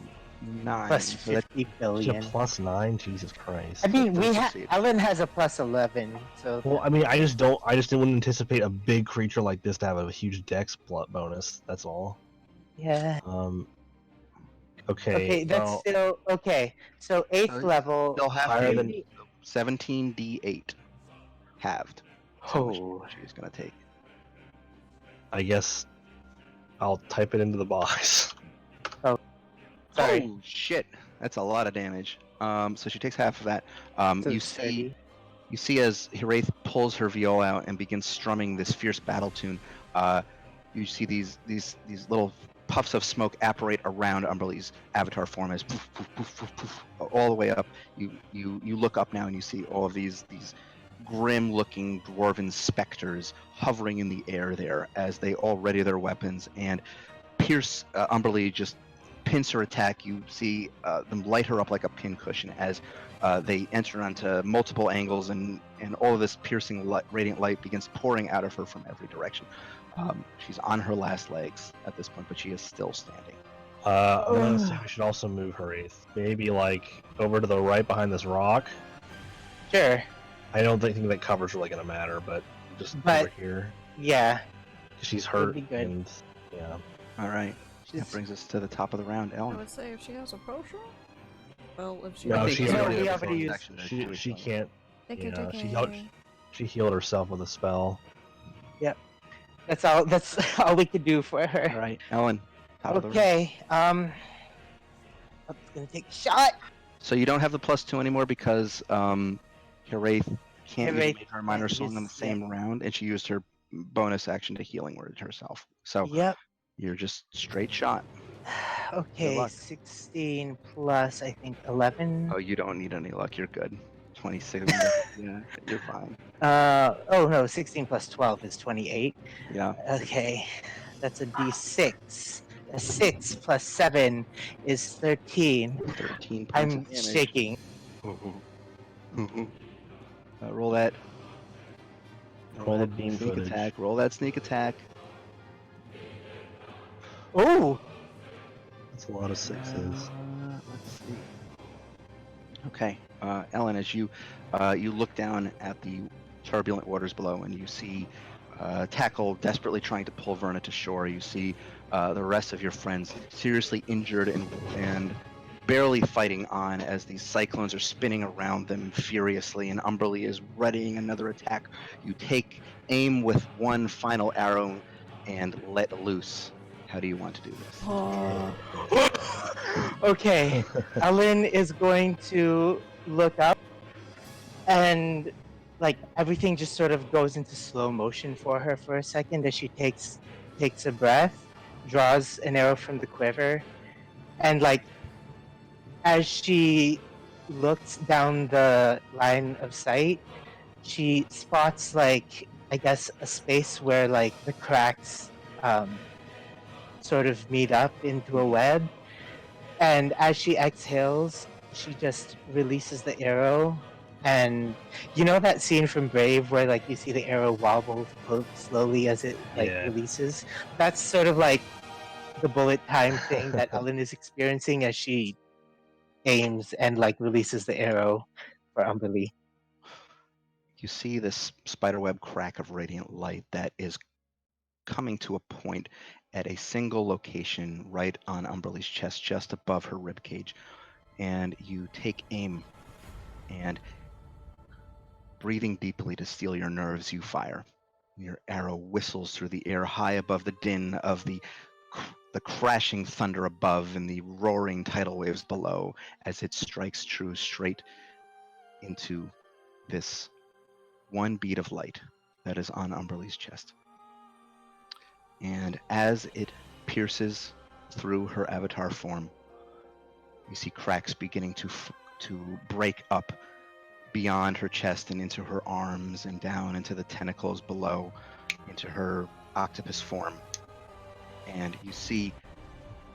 Plus so that 50 She's a billion. +9. Jesus Christ. I mean, Don't succeed. Ellen has a plus 11, so Well, I mean, I just didn't anticipate a big creature like this to have a huge Dex bonus. That's all. yeah. Okay. Okay, that's well, still okay. So 8th So level. they'll have higher to than- be 17d8 halved. Oh, She's gonna take. I guess I'll type it into the box. sorry. Oh shit, that's a lot of damage. So she takes half of that. So You it's see, 30. you see as Hiraeth pulls her viola out and begins strumming this fierce battle tune. You see these little puffs of smoke apparate around Umberly's avatar form as poof, poof, poof, poof, poof, all the way up. You look up now and you see all of these grim-looking dwarven specters hovering in the air there as they all ready their weapons and pierce Umberly. Just pincer attack. You see them light her up like a pincushion as they enter onto multiple angles, and all of this piercing radiant light begins pouring out of her from every direction. She's on her last legs at this point, but she is still standing. I'm gonna say we should also move her 8th. Maybe like over to the right behind this rock. Sure. I don't think that cover's really gonna matter, but just But- over here. Yeah. 'Cause she's Would hurt be good. and Yeah. All right. That She's, brings us to the top of the round, I Ellen. would say if she has a potion. Well, if she No, I think she you no, already we have a already bonus used. action to do it, she so- can't. Take Yeah, it. she healed herself with a spell. That's all. That's all we could do for her. All right, Ellen. Top of the round. Okay. I'm gonna take a shot. So you don't have the +2 anymore because Hiraeth can't use a Hiraeth major or minor can't song on the use- yeah. same round, and she used her bonus action to healing word herself. So Yep. you're just straight shot. Okay. luck. 16 plus I think 11. Oh, you don't need any luck. You're good. 26. Yeah, you're fine. Oh no, 16 plus 12 is 28. Yeah. Okay, that's a d6. A 6 plus 7 is 13. 13 points I'm of damage. shaking. Roll that. Roll the that beam sneak footage. attack. Roll that sneak attack. Oh, That's a lot of sixes. Let's see. Okay, Ellen, as you look down at the turbulent waters below, and you see Tackle desperately trying to pull Verna to shore. You see the rest of your friends seriously injured and barely fighting on as these cyclones are spinning around them furiously, and Umberly is readying another attack. You take aim with one final arrow and let loose. How do you want to do this? okay. Ellen is going to look up, and like everything just sort of goes into slow motion for her for a second as she takes a breath, draws an arrow from the quiver, and like as she looks down the line of sight, she spots like I guess a space where like the cracks sort of meet up into a web, and as she exhales, she just releases the arrow. And you know that scene from Brave where like you see the arrow wobble slowly as it like Yeah. releases? That's sort of like the bullet time thing that Ellen is experiencing as she aims and like releases the arrow for Umberly. You see this spiderweb crack of radiant light that is coming to a point at a single location right on Umberly's chest, just above her rib cage. And you take aim, and breathing deeply to steel your nerves, you fire. Your arrow whistles through the air high above the din of the crashing thunder above and the roaring tidal waves below as it strikes true straight into this one bead of light that is on Umberly's chest. And as it pierces through her avatar form, you see cracks beginning to break up beyond her chest and into her arms and down into the tentacles below, into her octopus form. And you see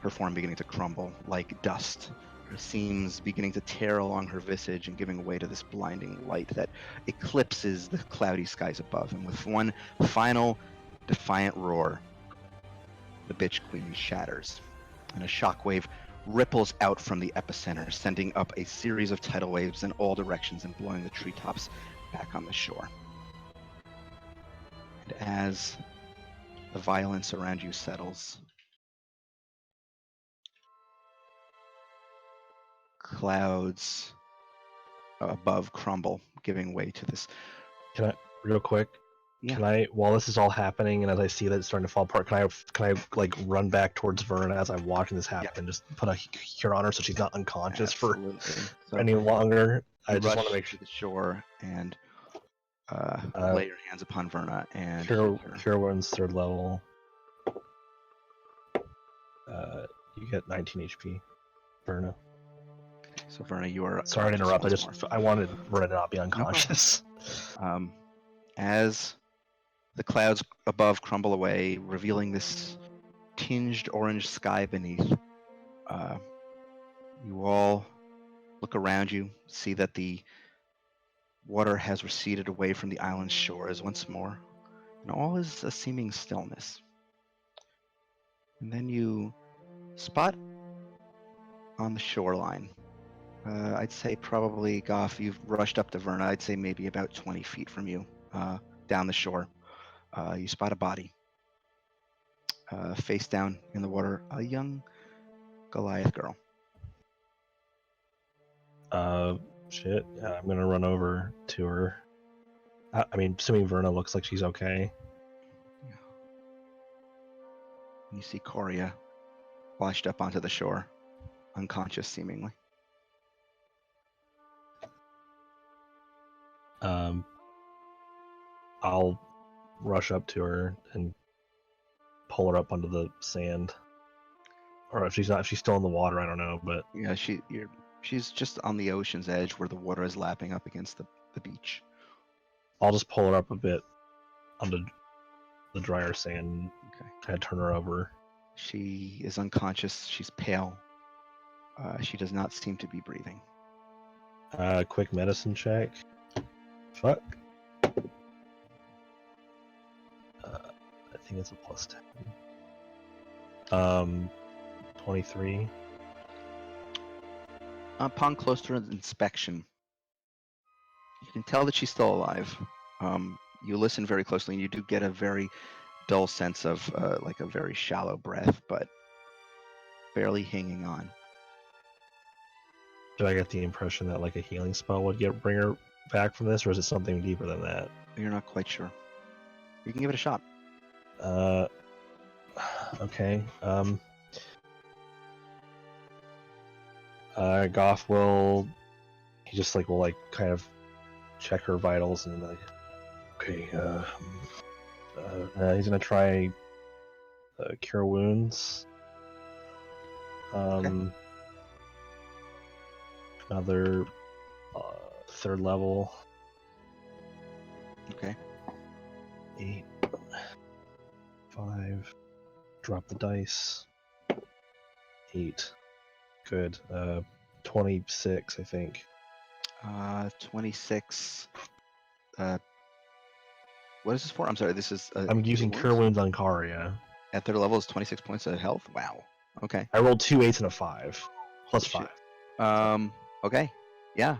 her form beginning to crumble like dust, her seams beginning to tear along her visage and giving way to this blinding light that eclipses the cloudy skies above. And with one final defiant roar, the bitch queen shatters, and a shockwave ripples out from the epicenter, sending up a series of tidal waves in all directions and blowing the treetops back on the shore. And as the violence around you settles, clouds above crumble, giving way to this. Can I, real quick? Yeah. Can I, while this is all happening, and as I see that it's starting to fall apart, can I like run back towards Verna as I'm watching this happen? Just put a cure on her so she's not unconscious Absolutely. for any longer. I You just want rush to make to sure. the shore and lay your hands upon Verna and Cure wounds 3rd level. You get 19 HP, Verna. So Verna, you are Sorry to interrupt. conscious once I wanted Verna to not be unconscious. more. As the clouds above crumble away, revealing this tinged orange sky beneath, you all look around you, see that the water has receded away from the island's shores once more, and all is a seeming stillness. And then you spot on the shoreline, I'd say probably, Goff, you've rushed up to Verna, I'd say maybe about 20 feet from you, down the shore. You spot a body. face down in the water, a young Goliath girl. Shit. Yeah, I'm gonna run over to her. I mean, assuming Verna looks like she's okay. You see Coria washed up onto the shore, unconscious seemingly. I'll rush up to her and pull her up onto the sand. Or if she's still in the water, I don't know. But Yeah, she's just on the ocean's edge where the water is lapping up against the beach. I'll just pull her up a bit onto the drier sand. Okay. Kind of turn her over. She is unconscious. She's pale. She does not seem to be breathing. Quick medicine check. Fuck. I think it's a +10. 23. Upon closer inspection, you can tell that she's still alive. You listen very closely, and you do get a very dull sense of like a very shallow breath, but barely hanging on. Do I get the impression that like a healing spell would bring her back from this, or is it something deeper than that? You're not quite sure. You can give it a shot. Okay. Goff will. He just will kind of check her vitals and like. Okay. He's gonna try cure wounds. Okay. Another 3rd level. Okay. 8, 5. Drop the dice. 8. Good. 26, I think. 26. What is this for? I'm sorry. This is. I'm using cure wounds on Karia. At their level is 26 points of health. Wow. Okay. I rolled 2 8s and a 5, plus 5. Okay. Yeah.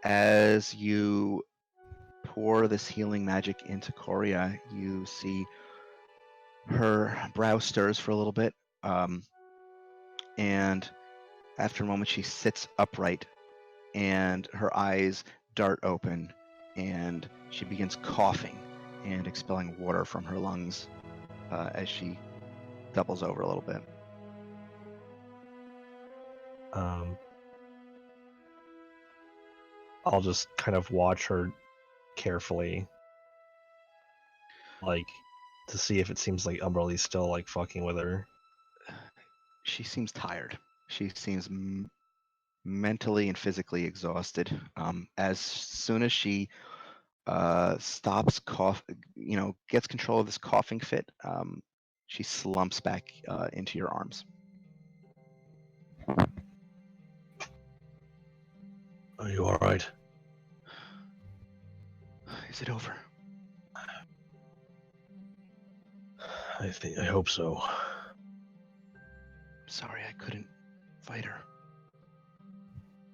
As you pour this healing magic into Coria, you see her brow stirs for a little bit, and after a moment, she sits upright, and her eyes dart open, and she begins coughing and expelling water from her lungs as she doubles over a little bit. I'll just kind of watch her carefully, to see if it seems like Umbrelly's still fucking with her. She seems tired. She seems mentally and physically exhausted. As soon as she stops gets control of this coughing fit, she slumps back into your arms. Are you all right? Is it over? I hope so. Sorry, I couldn't fight her.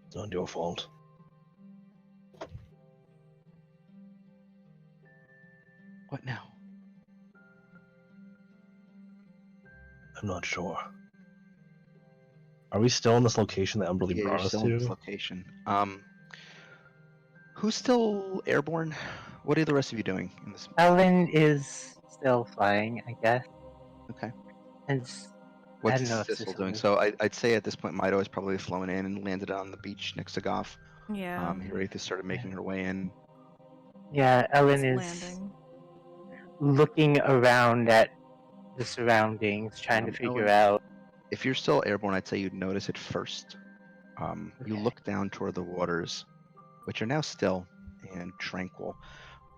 It's not your fault. What now? I'm not sure. Are we still in this location that Umberly Yeah, brought you're us still in this to? location. Who's still airborne? What are the rest of you doing in this? Ellen is still flying, I guess. Okay. And I What's don't know if Sissel Sissel doing? is. So I'd say at this point, Mido has probably flown in and landed on the beach next to Goff. Yeah. Hiraeth has started making her way in. Yeah, Ellen It's is landing. looking around at the surroundings, trying to figure Ellen, out. if you're still airborne, I'd say you'd notice it first. You Okay. look down toward the waters, which are now still and tranquil,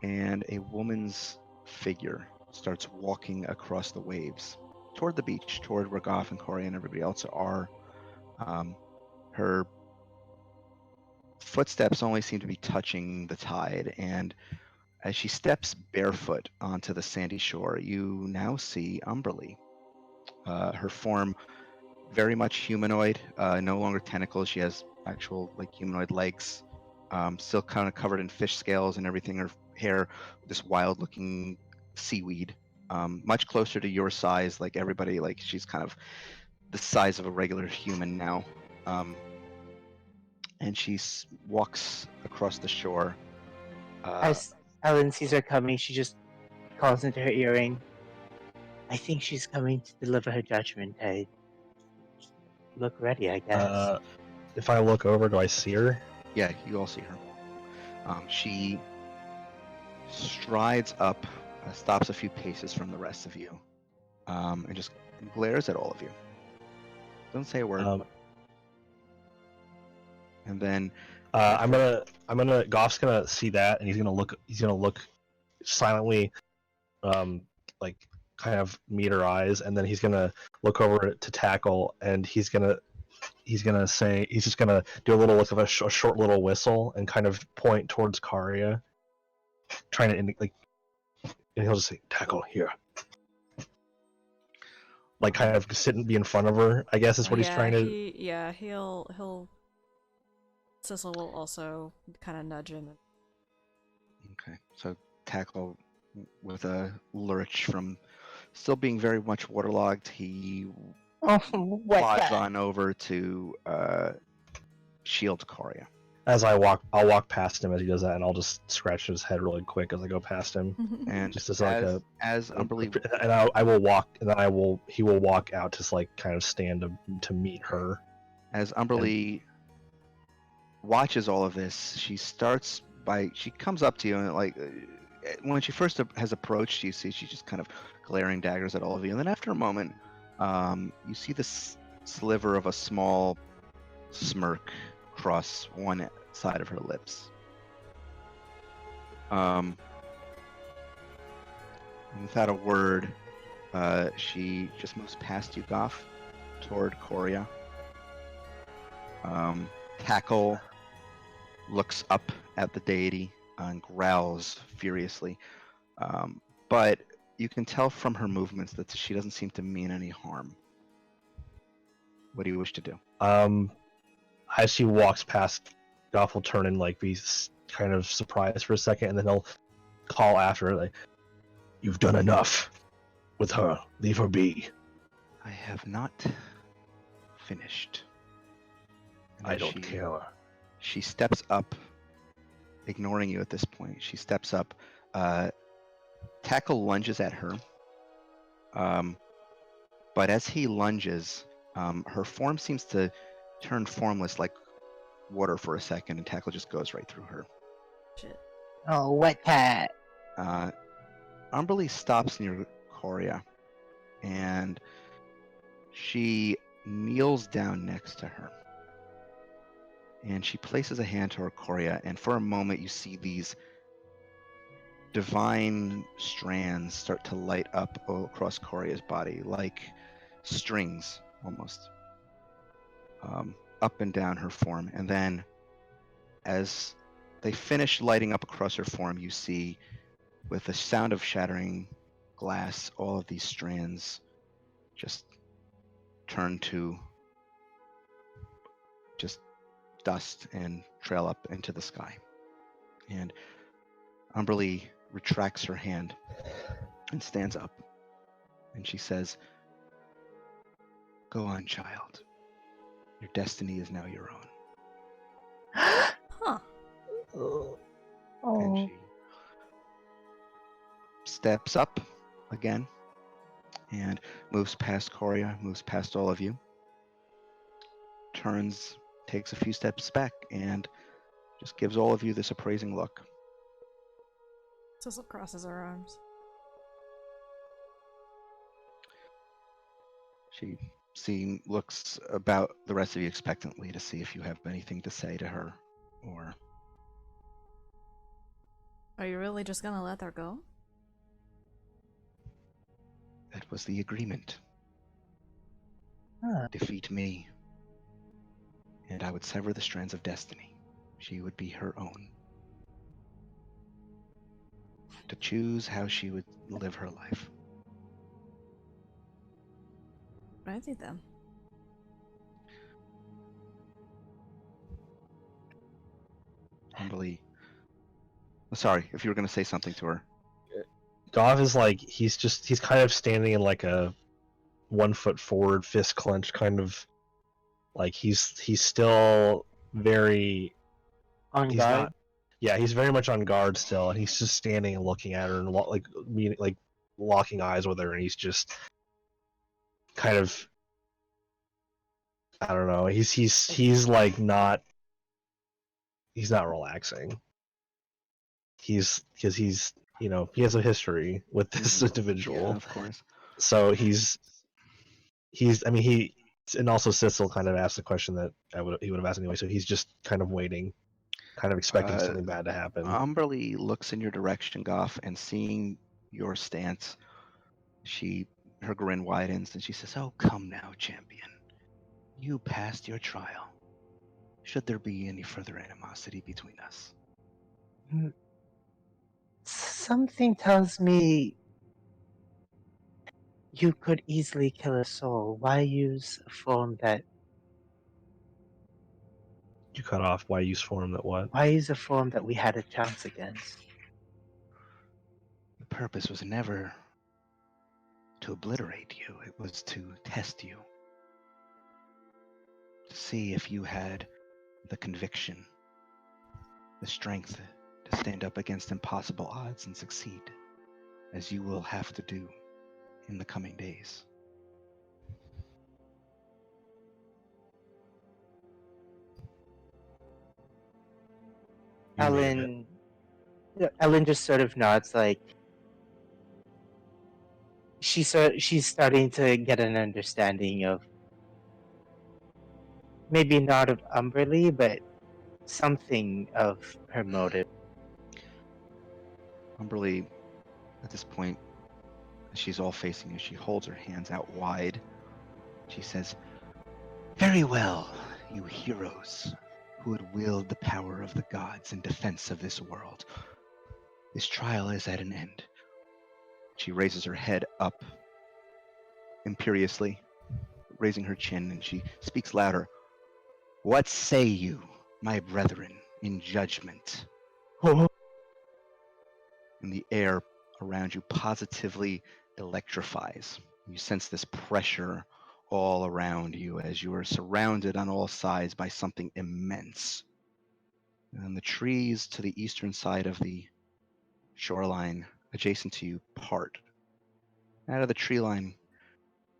and a woman's figure starts walking across the waves toward the beach, toward where Goff and Corey and everybody else are. Her footsteps only seem to be touching the tide, and as she steps barefoot onto the sandy shore, you now see Umberly. Her form very much humanoid, no longer tentacles. She has actual humanoid legs, still kind of covered in fish scales and everything. Her hair, this wild looking seaweed, much closer to your size. Like everybody, like she's kind of the size of a regular human now. And she walks across the shore. As Ellen sees her coming, she just calls into her earring. I think she's coming to deliver her judgment. I look ready, I guess. If I look over, do I see her? Yeah, you all see her. She strides up, stops a few paces from the rest of you, and just glares at all of you. Doesn't say a word. And then Goff's gonna see that, and he's gonna look silently, like kind of meet her eyes, and then he's gonna look over to Tackle, and he's just gonna do a little look of a short little whistle and kind of point towards Karia, trying to and he'll just say, "Tackle here." Like kind of sit and be in front of her, I guess is what he's trying to. He'll. Sissel will also kind of nudge him. Okay, so Tackle, with a lurch from still being very much waterlogged, he plods on over to shield Karia. As I'll walk past him as he does that, and I'll just scratch his head really quick as I go past him, And just as like as Umberly, and I will walk, and then he will walk out, just like kind of stand to meet her. As Umberly watches all of this, she comes up to you, and like when she first has approached, you see she's just kind of glaring daggers at all of you, and then after a moment, you see this sliver of a small smirk cross one side of her lips. Without a word, she just moves past you, Goff, toward Koria. Tackle looks up at the deity and growls furiously. But you can tell from her movements that she doesn't seem to mean any harm. What do you wish to do? As she walks past, Goff will turn and like be kind of surprised for a second, and then he'll call after her like, "You've done enough with her. Leave her be." I have not finished. And I don't care. She steps up, ignoring you at this point. She steps up. Tackle lunges at her. But as he lunges, her form seems to turn formless like water for a second, and Tackle just goes right through her. Shit. Oh, wet cat. Umberly stops near Koria, and she kneels down next to her. And she places a hand toward Koria, and for a moment you see these divine strands start to light up across Koria's body, like strings almost, up and down her form. And then as they finish lighting up across her form, you see, with the sound of shattering glass, all of these strands just turn to just dust and trail up into the sky. And Umberly retracts her hand and stands up, and she says, "Go on, child. Your destiny is now your own." Huh. And she steps up again and moves past Koria, moves past all of you, turns, takes a few steps back, and just gives all of you this appraising look. Sissel crosses her arms. She looks about the rest of you expectantly to see if you have anything to say to her, or... Are you really just gonna let her go? That was the agreement. Huh. Defeat me, and I would sever the strands of destiny. She would be her own, to choose how she would live her life. Righty then. Umberly. Sorry, if you were going to say something to her. Goff is like he's kind of standing in like a 1 foot forward, fist clenched, kind of like he's still very On he's guard. not yeah, he's very much on guard still, and he's just standing and looking at her and like locking eyes with her, and he's just kind of I don't know. He's like not he's not relaxing. Because he's he has a history with this individual. Yeah, of course. So he's I mean he and also Sissel kind of asked the question that he would have asked anyway. So he's just kind of waiting, kind of expecting something bad to happen. Umberly looks in your direction, Goff, and seeing your stance, her grin widens and she says, "Oh, come now, champion. You passed your trial. Should there be any further animosity between us?" Something tells me you could easily kill a soul. Why use a form that? You cut off. Why use form that what? Why use a form that we had a chance against? The purpose was never to obliterate you. It was to test you. To see if you had the conviction, the strength to stand up against impossible odds and succeed, as you will have to do in the coming days. Ellen just sort of nods, like she's starting to get an understanding of maybe not of Umberly, but something of her motive. Umberly, at this point, she's all facing you. She holds her hands out wide. She says, "Very well, you heroes who would wield the power of the gods in defense of this world. This trial is at an end." She raises her head up imperiously, raising her chin, and she speaks louder. "What say you, my brethren, in judgment?" And the air around you positively electrifies. You sense this pressure all around you as you are surrounded on all sides by something immense. And the trees to the eastern side of the shoreline adjacent to you part. Out of the tree line,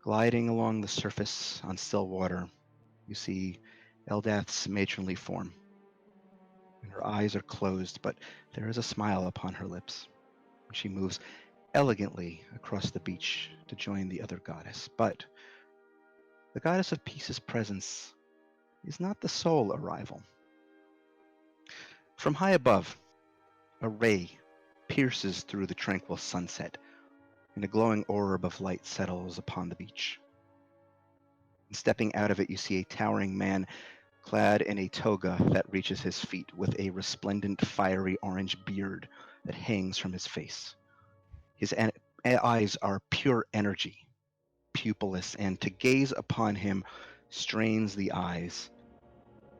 gliding along the surface on still water, you see Eldath's matronly form. And her eyes are closed, but there is a smile upon her lips. She moves elegantly across the beach to join the other goddess. But the goddess of peace's presence is not the sole arrival. From high above, a ray pierces through the tranquil sunset, and a glowing orb of light settles upon the beach. And stepping out of it, you see a towering man clad in a toga that reaches his feet, with a resplendent fiery orange beard that hangs from his face. His eyes are pure energy, pupilless, and to gaze upon him strains the eyes.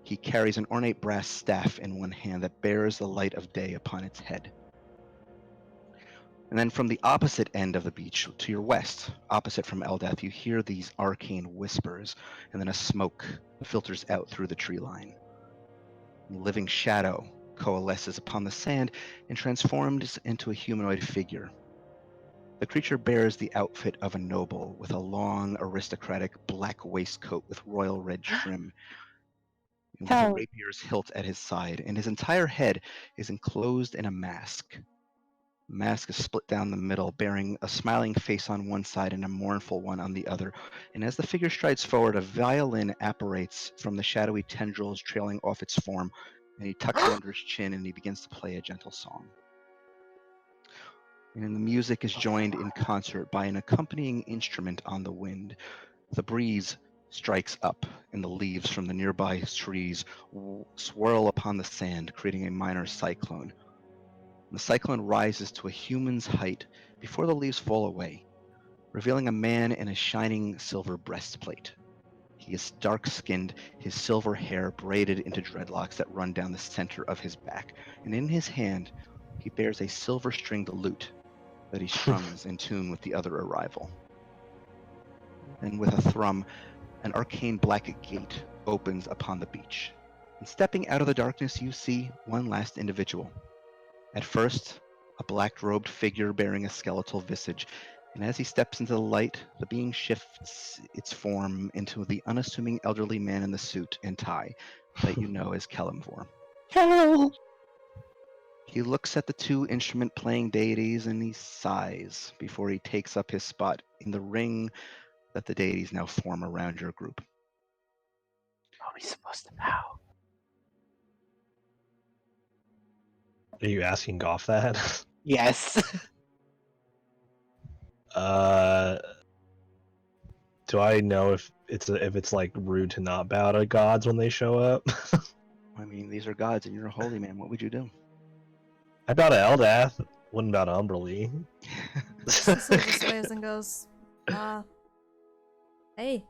He carries an ornate brass staff in one hand that bears the light of day upon its head. And then from the opposite end of the beach, to your west, opposite from Eldath, you hear these arcane whispers, and then a smoke filters out through the tree line. A living shadow coalesces upon the sand and transforms into a humanoid figure. The creature bears the outfit of a noble, with a long, aristocratic black waistcoat with royal red trim, and with a rapier's hilt at his side, and his entire head is enclosed in a mask. The mask is split down the middle, bearing a smiling face on one side and a mournful one on the other. And as the figure strides forward, a violin apparates from the shadowy tendrils trailing off its form, and he tucks it under his chin and he begins to play a gentle song. And the music is joined in concert by an accompanying instrument on the wind. The breeze strikes up, and the leaves from the nearby trees swirl upon the sand, creating a minor cyclone. The cyclone rises to a human's height before the leaves fall away, revealing a man in a shining silver breastplate. He is dark-skinned, his silver hair braided into dreadlocks that run down the center of his back, and in his hand he bears a silver-stringed lute that he strums in tune with the other arrival. And with a thrum, an arcane black gate opens upon the beach. And stepping out of the darkness, you see one last individual. At first, a black-robed figure bearing a skeletal visage, and as he steps into the light, the being shifts its form into the unassuming elderly man in the suit and tie that you know as Kelimvor. Help! He looks at the two instrument-playing deities and he sighs before he takes up his spot in the ring that the deities now form around your group. Are we supposed to bow? Are you asking Goff that? Yes. Do I know if it's like rude to not bow to gods when they show up? I mean, these are gods and you're a holy man. What would you do? I bow to Eldath, wouldn't bow to Umberly. Cecily just waves and goes, hey.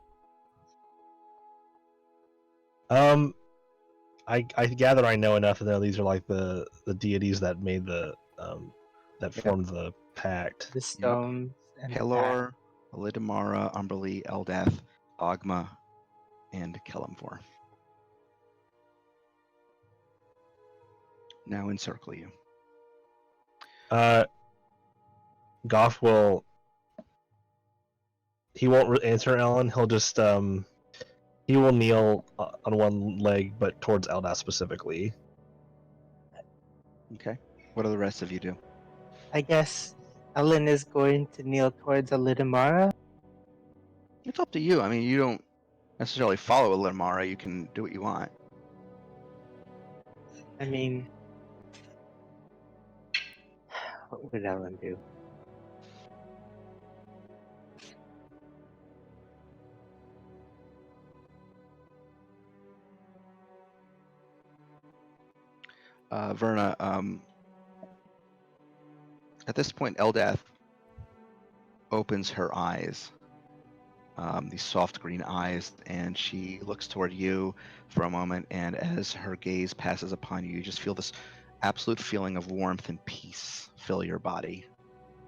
I gather I know enough to know these are like the deities that made the that Yep. formed the pact. The stones and the pack. Pelor, Elidamara, Umberly, Eldath, Ogma, and Kelimvor. Now encircle you. Goff will. He won't answer Ellen. He'll just he will kneel on one leg, but towards Eldath specifically. Okay. What do the rest of you do? I guess Ellen is going to kneel towards Alidamara. It's up to you. I mean, you don't necessarily follow Elidamara. You can do what you want. I mean, what would Ellen do? Verna, at this point, Eldath opens her eyes, these soft green eyes, and she looks toward you for a moment, and as her gaze passes upon you, you just feel this absolute feeling of warmth and peace fill your body.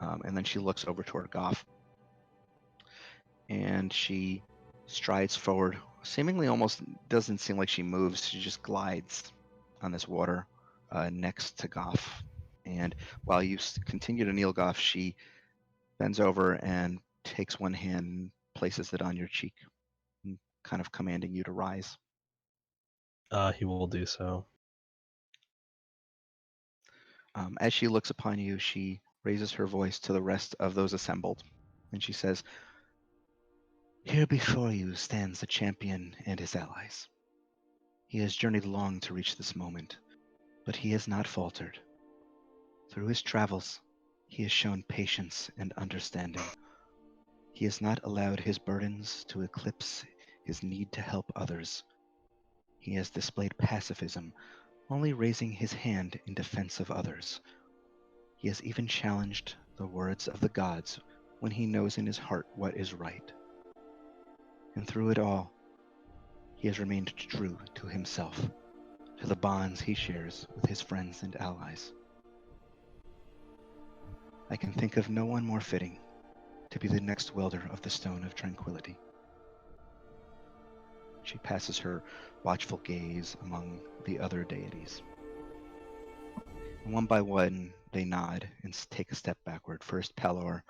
And then she looks over toward Goff, and she strides forward, seemingly almost doesn't seem like she moves, she just glides on this water next to Goff. And while you continue to kneel, Goff, she bends over and takes one hand and places it on your cheek, kind of commanding you to rise. He will do so. As she looks upon you, she raises her voice to the rest of those assembled, and she says, "Here before you stands the champion and his allies. He has journeyed long to reach this moment, but he has not faltered. Through his travels, he has shown patience and understanding. He has not allowed his burdens to eclipse his need to help others. He has displayed pacifism, only raising his hand in defense of others. He has even challenged the words of the gods when he knows in his heart what is right. And through it all, he has remained true to himself, to the bonds he shares with his friends and allies. I can think of no one more fitting to be the next wielder of the Stone of Tranquility." She passes her watchful gaze among the other deities. And one by one, they nod and take a step backward. First Pelor,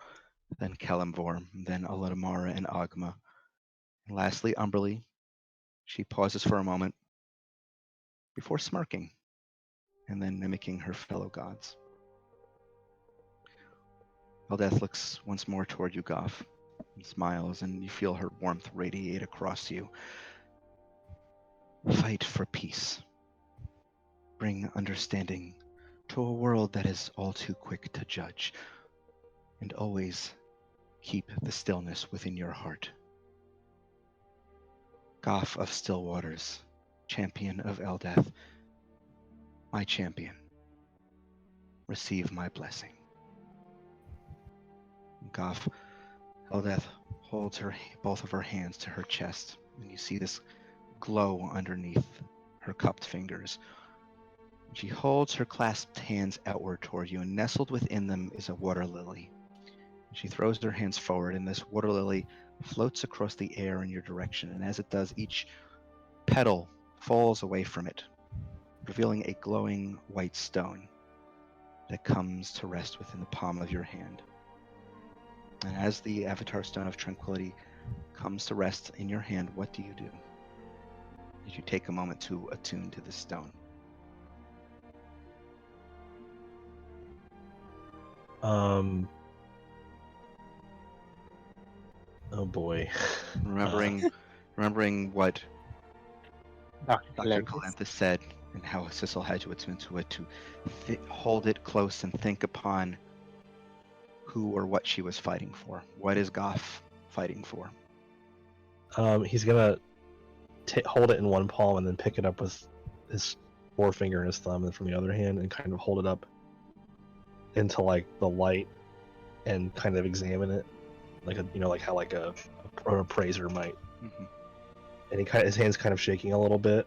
then Kelimvor, then Elidamara and Ogma, and lastly Umberly. She pauses for a moment before smirking and then mimicking her fellow gods. Eldath looks once more toward you, Goff, and smiles, and you feel her warmth radiate across you. Fight for peace. Bring understanding to a world that is all too quick to judge, and always keep the stillness within your heart. Goff of Still Waters, champion of Eldath, my champion, receive my blessing. Goff, Eldath holds both of her hands to her chest, and you see this glow underneath her cupped fingers. She holds her clasped hands outward toward you, and nestled within them is a water lily. She throws her hands forward, and this water lily floats across the air in your direction, and as it does, each petal falls away from it, revealing a glowing white stone that comes to rest within the palm of your hand. And as the Avatar Stone of Tranquility comes to rest in your hand, what do you do? As you take a moment to attune to the stone. Oh boy. Remembering what Dr. Dr. Calentus. Calanthus said and how Sissel had you attune to it, to hold it close and think upon who or what she was fighting for. What is Goff fighting for? He's gonna hold it in one palm and then pick it up with his forefinger and his thumb, and from the other hand, and kind of hold it up into like the light and kind of examine it, like like how like a appraiser might. Mm-hmm. And his hand's kind of shaking a little bit,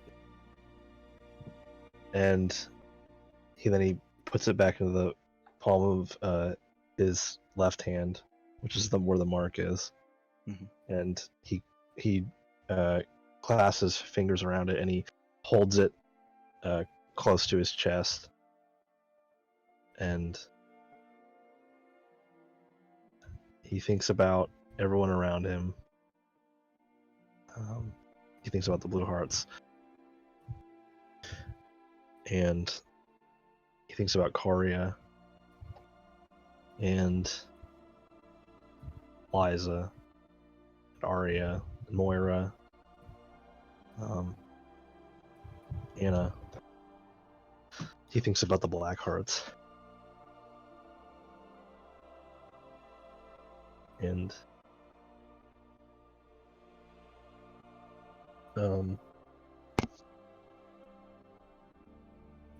and he puts it back into the palm of his left hand, which is where the mark is. Mhm. And he clasps his fingers around it, and he holds it close to his chest, and he thinks about everyone around him. He thinks about the Blue Hearts, and he thinks about Karia and Liza, and Arya, and Moira, Anna. He thinks about the Black Hearts, and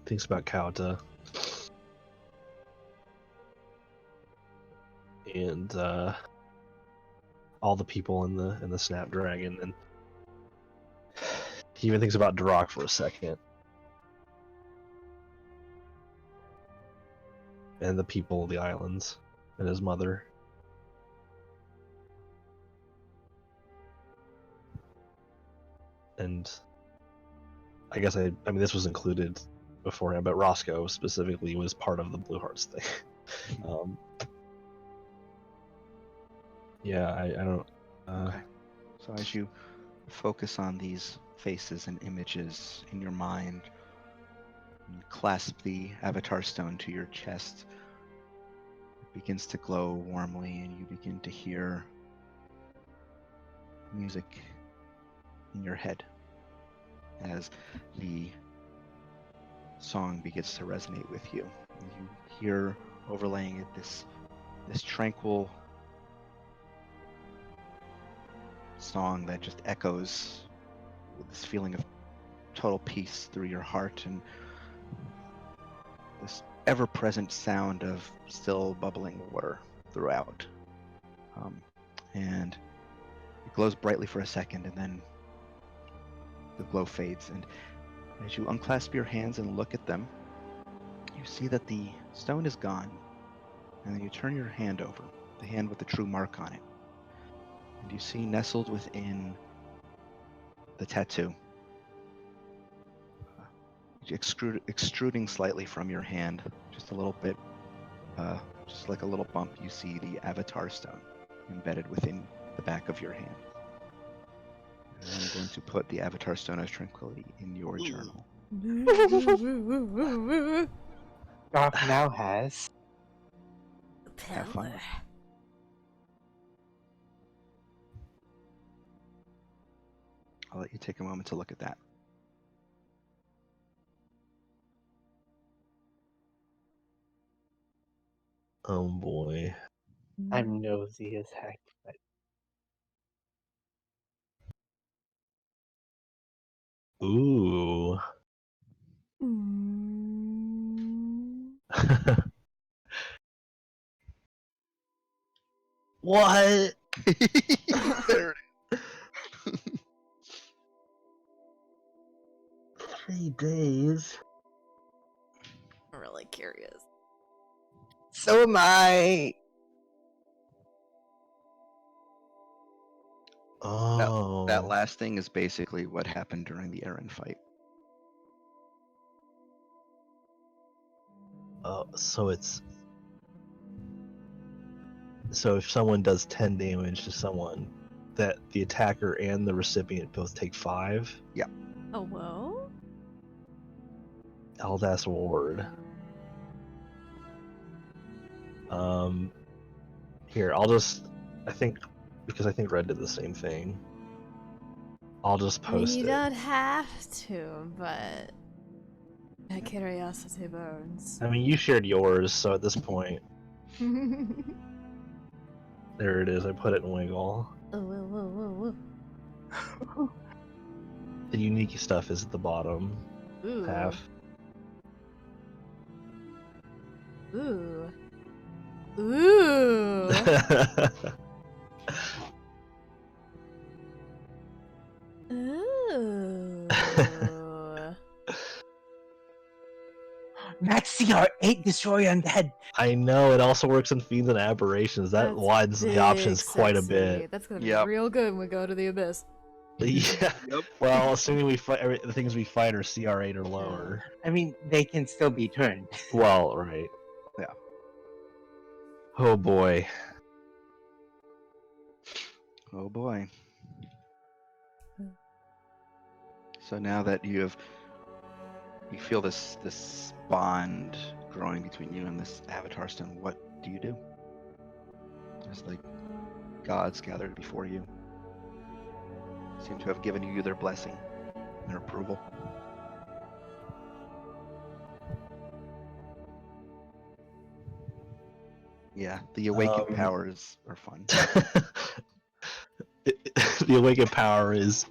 thinks about Kauta, and all the people in the Snapdragon, and he even thinks about Duroc for a second, and the people of the islands, and his mother. And I guess I mean this was included beforehand, but Roscoe specifically was part of the Blue Hearts thing. Yeah, I don't. Okay. So as you focus on these faces and images in your mind, and clasp the Avatar Stone to your chest, it begins to glow warmly, and you begin to hear music in your head as the song begins to resonate with you. And you hear overlaying it this tranquil song that just echoes with this feeling of total peace through your heart, and this ever-present sound of still bubbling water throughout. And it glows brightly for a second, and then the glow fades. And as you unclasp your hands and look at them, you see that the stone is gone. And then you turn your hand over, the hand with the true mark on it, and you see nestled within the tattoo, extruding slightly from your hand, just a little bit, just like a little bump, you see the Avatar Stone embedded within the back of your hand. And I'm going to put the Avatar Stone of Tranquility in your journal. Goff now has Have fun with it. I'll let you take a moment to look at that. Oh boy. I'm nosy as heck, but Ooh. What? There it 3 days. really curious. So am I. Oh. That last thing is basically what happened during the Eren fight. So it's. So if someone does 10 damage to someone, that the attacker and the recipient both take 5. Oh, whoa? Eldas Ward. Here, I think Red did the same thing. I'll just I mean, post you it. don't have to, but my curiosity burns. I mean, you shared yours, so at this point, there it is. I put it in Wiggle. Whoa. The unique stuff is at the bottom Ooh. half. Ooh. Ooh. Ooh. Max CR8 Destroy Undead. I know, it also works in Fiends and Aberrations. That That's widens the big options quite a sexy. bit. That's gonna be Yep. real good when we go to the abyss. Yeah. Yep. Well, assuming we fight the things we fight are CR8 or lower. I mean, they can still be turned. Well, right. Yeah. Oh boy. Oh boy. So now that you feel this bond growing between you and this Avatar Stone, what do you do? There's like gods gathered before you. Seem to have given you their blessing, their approval. Yeah, the awakened powers are fun. The awakened power is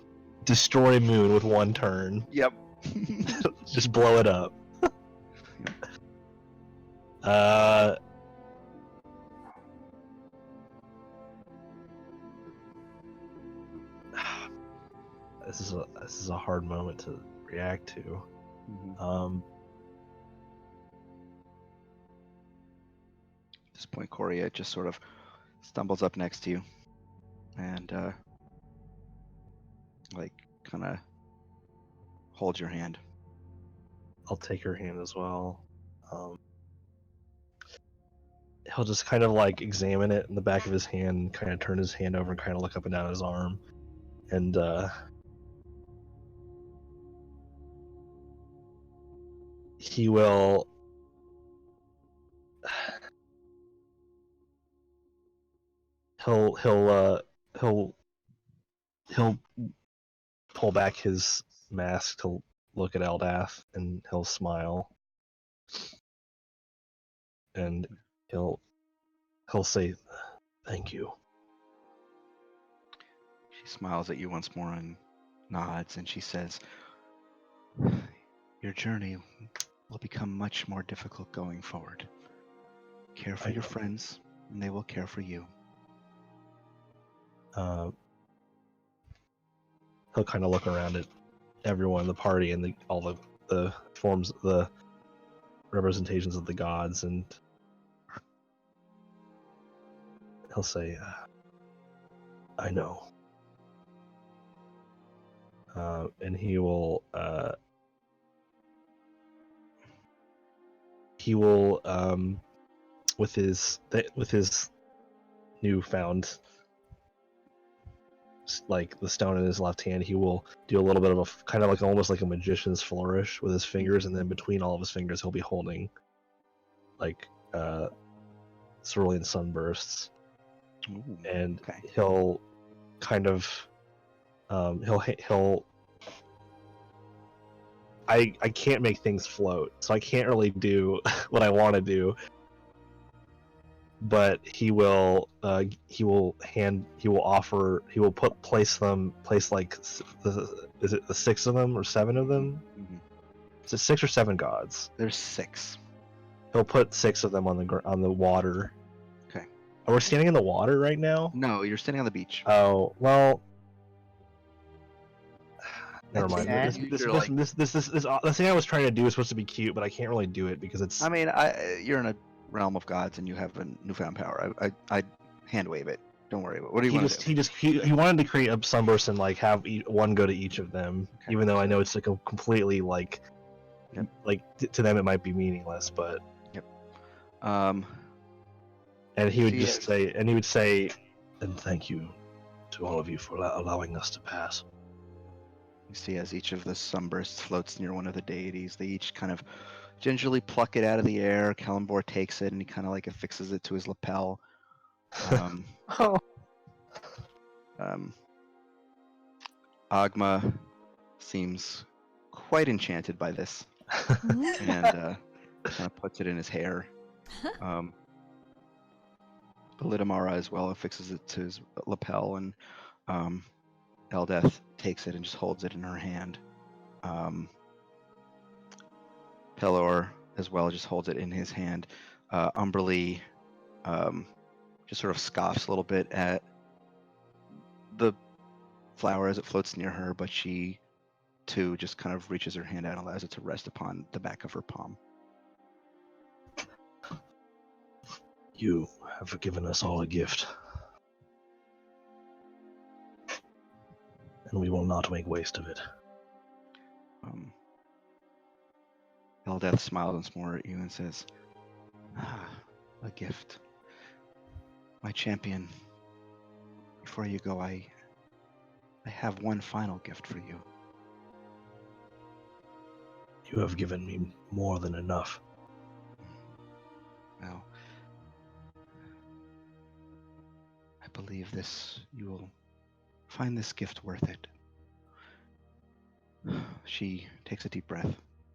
destroy moon with one turn. Yep. Just blow it up. This is a hard moment to react to. Mhm. At this point, Korea just sort of stumbles up next to you and like kind of holds your hand. I'll take her hand as well. He'll just kind of like examine it in the back of his hand, kind of turn his hand over and kind of look up and down his arm, and he will he'll pull back his mask to look at Eldath, and he'll smile, and he'll say, "Thank you." She smiles at you once more and nods, and she says, "Your journey will become much more difficult going forward. Care for I your know. friends, and they will care for you." He'll kind of look around at everyone in the party and all the forms, the representations of the gods, and he'll say, "I know." And he will with his newfound, like the stone in his left hand, he will do a little bit of a kind of like almost like a magician's flourish with his fingers, and then between all of his fingers he'll be holding like cerulean sunbursts. Ooh, And okay. he'll kind of he'll I can't make things float, so I can't really do what I want to do, but he will place like is it the 6 of them or 7 of them? Mhm. Is it 6 or 7 gods? There's 6. He'll put 6 of them on the water. Okay. Are we standing in the water right now? No, you're standing on the beach. Oh, well, Never I'd mind. say Okay. The thing I was trying to do is supposed to be cute, but I can't really do it because it's. I mean, you're in a realm of gods and you have a newfound power. I hand wave it. Don't worry. What do you want to do? He wanted to create a sunburst and like have one go to each of them, Okay. even though I know it's like a completely like, Yep. to them it might be meaningless, but. Um, And he would See, just say, and he would say, and thank you to all of you for allowing us to pass. you see, as each of the sunbursts floats near one of the deities, they each kind of gingerly pluck it out of the air. Kalimdor takes it and he kind of like affixes it to his lapel. Um, Oh, Agma seems quite enchanted by this Mhm. and kind of puts it in his hair. Belidamara as well affixes it to his lapel, and Eldeth takes it and just holds it in her hand. Pelor as well just holds it in his hand. Umberly just sort of scoffs a little bit at the flower as it floats near her, but she too just kind of reaches her hand out and allows it to rest upon the back of her palm. You have given us all a gift, and we will not make waste of it. Eldeth smiles once more at you and says, a gift. My champion, before you go, I have one final gift for you. You have given me more than enough. Well, I believe you will find this gift worth it. She takes a deep breath.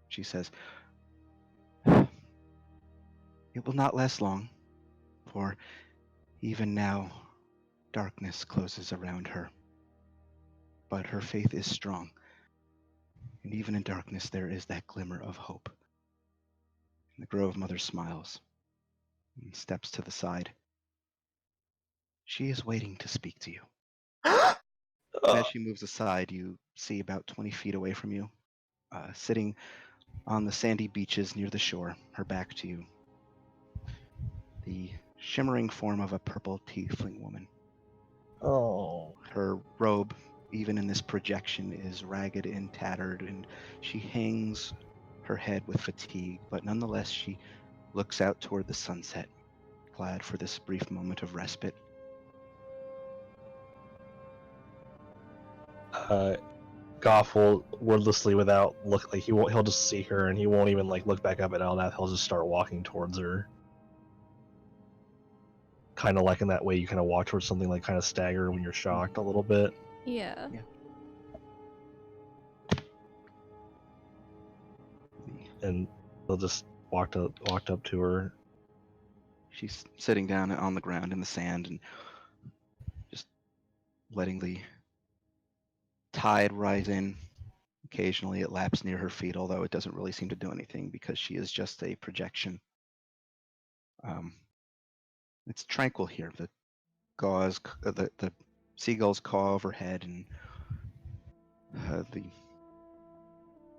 She says, it will not last long, for even now darkness closes around her. But her faith is strong, and even in darkness there is that glimmer of hope. And the Grove Mother smiles and steps to the side. She is waiting to speak to you. And as she moves aside, you see about 20 feet away from you, sitting on the sandy beaches near the shore, her back to you, the shimmering form of a purple tiefling woman. Oh. Her robe, even in this projection, is ragged and tattered, and she hangs her head with fatigue, but nonetheless she looks out toward the sunset, glad for this brief moment of respite. Goff will wordlessly, without look, like he'll just see her and he won't even like look back up at Elnath. He'll just start walking towards her, kind of like in that way you kind of walk towards something, like kind of stagger when you're shocked a little bit. Yeah. And he'll just walked up to her. She's sitting down on the ground in the sand and just letting the tide rise in. Occasionally it laps near her feet, although it doesn't really seem to do anything because she is just a projection. It's tranquil here. The seagulls caw overhead, and the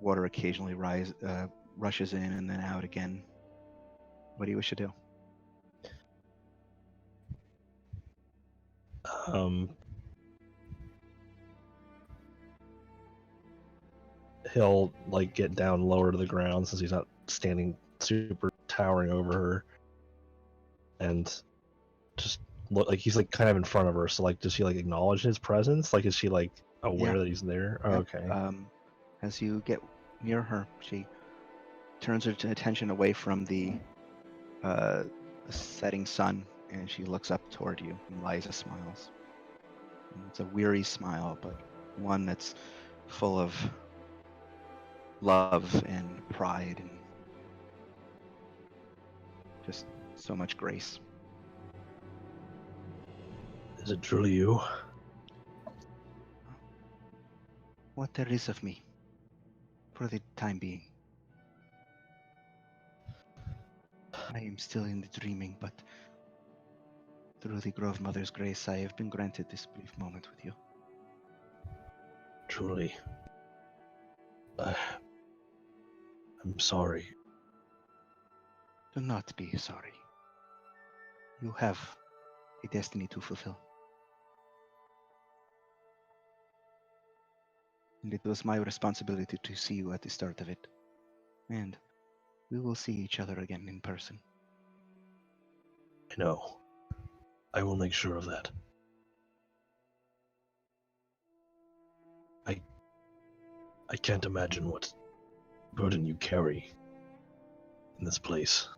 water occasionally rushes in and then out again. What do you wish to do? He'll like get down lower to the ground since he's not standing super towering over her, and just look like he's like kind of in front of her. So like, does she like acknowledge his presence? Like, is she like aware that he's there? Oh, Yep. okay. As you get near her, she turns her attention away from the setting sun, and she looks up toward you. And Liza smiles. And it's a weary smile, but one that's full of love and pride and just so much grace. Is it truly you? What there is of me, for the time being. I am still in the dreaming, but through the Grove Mother's grace, I have been granted this brief moment with you. Truly. I'm sorry. Do not be sorry. You have a destiny to fulfill. And it was my responsibility to see you at the start of it. And we will see each other again in person. I know. I will make sure of that. I can't imagine what burden you carry in this place,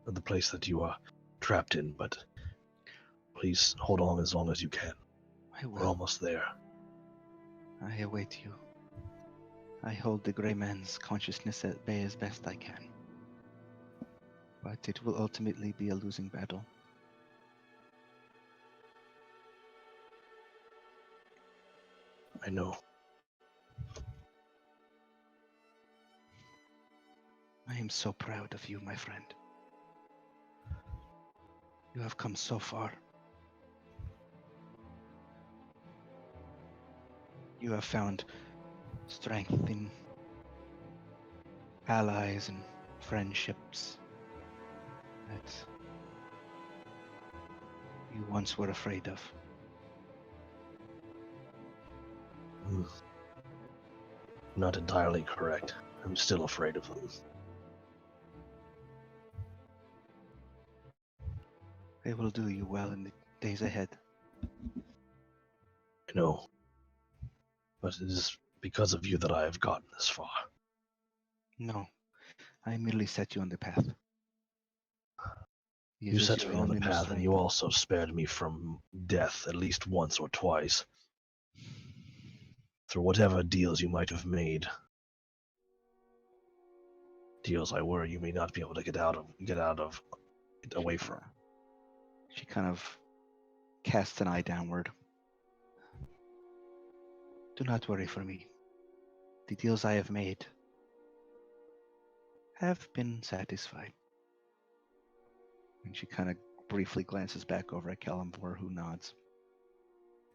or the place that you are trapped in, but please hold on as long as you can. I We're will. almost there. I await you. I hold the Grey Man's consciousness at bay as best I can. But it will ultimately be a losing battle. I know. I am so proud of you, my friend. You have come so far. You have found strength in allies and friendships that you once were afraid of. Mm. Not entirely correct. I'm still afraid of them. They will do you well in the days ahead. I know. But it is because of you that I have gotten this far. No, I merely set you on the path. It You is set your me on own the inner path, and strength. you also spared me from death at least once or twice. Through whatever deals you might have made. Deals I worry you may not be able to get out of, get away from. She kind of casts an eye downward. Do not worry for me. The deals I have made have been satisfied. And she kind of briefly glances back over at Calimbor, who nods.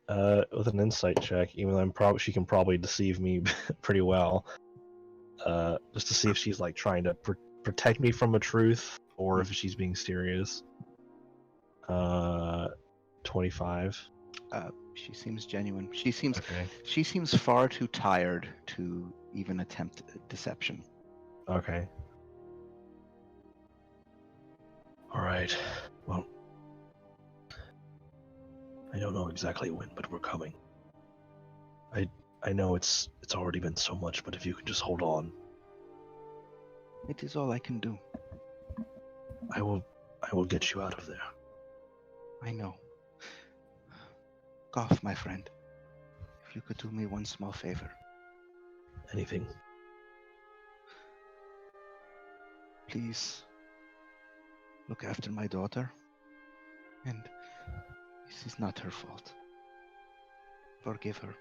With an insight check, even though she can probably deceive me pretty well. Just to see if she's like trying to protect me from a truth, or if she's being serious. 25. She seems genuine. She seems Okay. She seems far too tired to even attempt deception. Okay. All right. Well, I don't know exactly when, but we're coming. I know it's already been so much, but if you can just hold on, It is all I can do. I will get you out of there. I know. Goff, my friend, if you could do me one small favor. Anything. Please look after my daughter. And this is not her fault. Forgive her.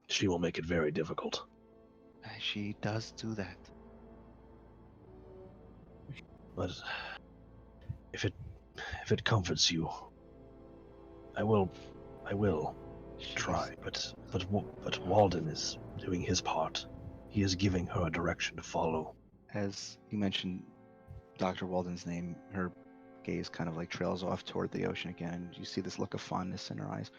She will make it very difficult. She does do that. But if it comforts you, I will try. But Walden is doing his part. He is giving her a direction to follow. As you mentioned Dr. Walden's name, her gaze kind of like trails off toward the ocean again, and you see this look of fondness in her eyes.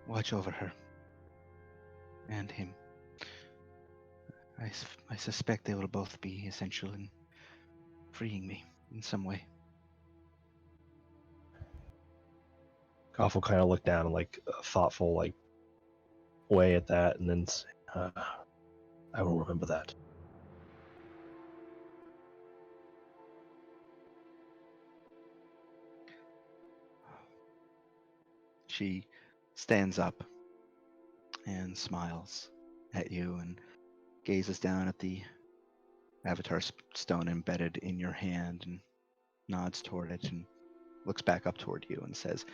Watch over her. And him. I suspect they will both be essential in freeing me in some way. Goff will kind of look down in like a thoughtful like way at that, and then say, I will remember that. She stands up and smiles at you and gazes down at the avatar stone embedded in your hand and nods toward it and looks back up toward you and says,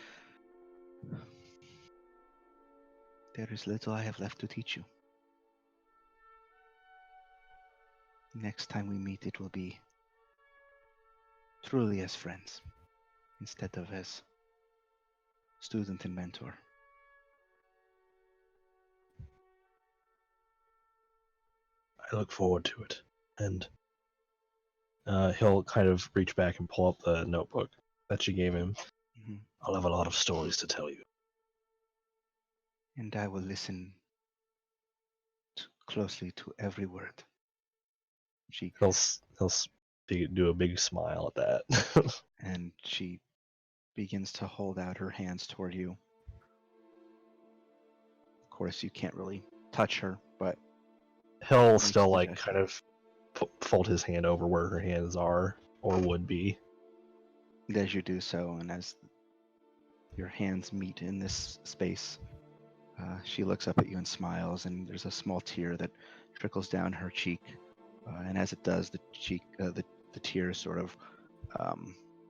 "There is little I have left to teach you. Next time we meet, it will be truly as friends." instead of as student and mentor. I look forward to it. And he'll kind of reach back and pull up the notebook that you gave him. Mhm. I'll have a lot of stories to tell you. And I will listen closely to every word. She Do a big smile at that. and she begins to hold out her hands toward you. Of course, you can't really touch her, but He'll makes still the like gesture. kind of fold his hand over where her hands are or would be. As you do so, and as your hands meet in this space, she looks up at you and smiles, and there's a small tear that trickles down her cheek. And as it does, the tear sort of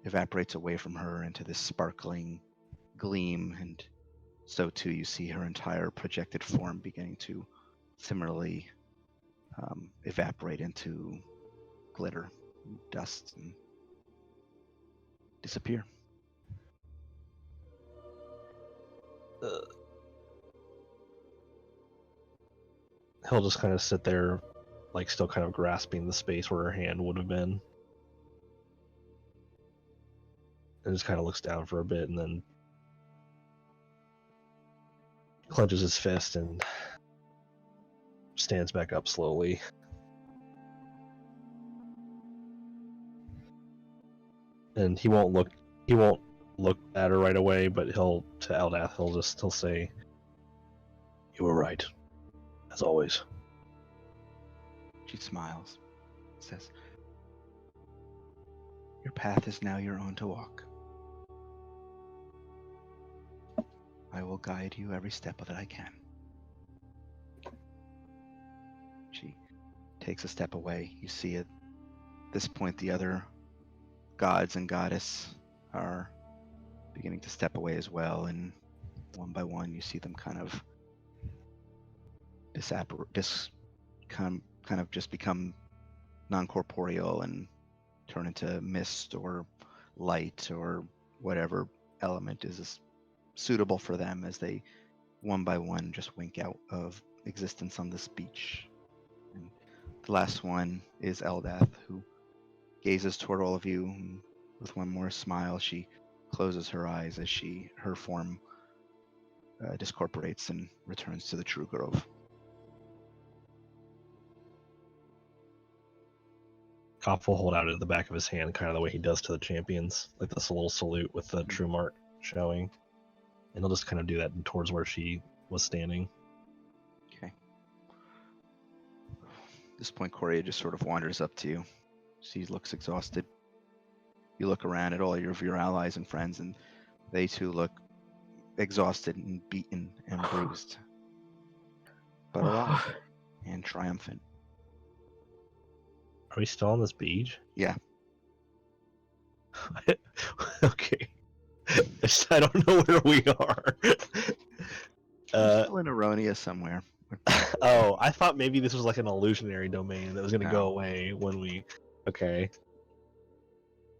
evaporates away from her into this sparkling gleam, and so too you see her entire projected form beginning to similarly evaporate into glitter, and dust, and disappear. He'll just kind of sit there, like still kind of grasping the space where her hand would have been. And just kind of looks down for a bit and then clenches his fist and stands back up slowly. And he won't look at her right away, but to Eldath he'll say, "You were right, as always." She smiles, says, "Your path is now your own to walk. I will guide you every step that I can." She takes a step away. You see at this point the other gods and goddess are beginning to step away as well, and one by one you see them kind of kind of just become non-corporeal and turn into mist or light or whatever element is suitable for them as they one by one just wink out of existence on this beach. And the last one is Eldath, who gazes toward all of you, and with one more smile she closes her eyes as her form discorporates and returns to the true grove. Koff will hold out at the back of his hand, kind of the way he does to the champions, like this little salute with the true mark showing. And he'll just kind of do that towards where she was standing. Okay. At this point, Coria just sort of wanders up to you. She looks exhausted. You look around at all of your allies and friends, and they too look exhausted and beaten and bruised, but alive and triumphant. Are we still on this beach? Yeah. Okay. I don't know where we are. We're still in Aronia somewhere. Oh, I thought maybe this was like an illusionary domain that was going to No. go away when we. Okay.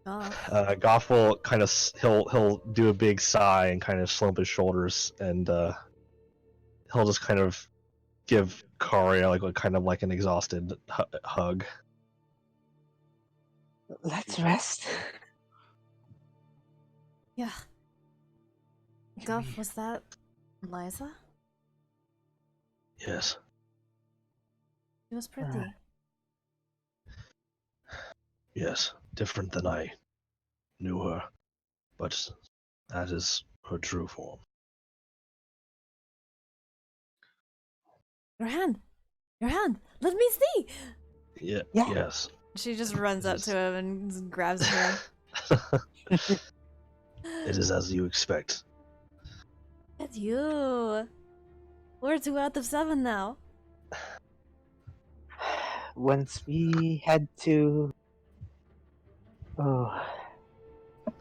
Oh. Goff will kind of he'll do a big sigh and kind of slump his shoulders, and he'll just kind of give Karia like kind of like an exhausted hug. Let's rest. Yeah. Guff, was that Liza? Yes. She was pretty. Yes. Different than I knew her, but that is her true form. Your hand! Your hand! Let me see! Yeah. Yeah. Yes. She just runs up to him and grabs his hand. It is as you expect. It's you! We're 2 out of 7 now. Once we head to... Oh...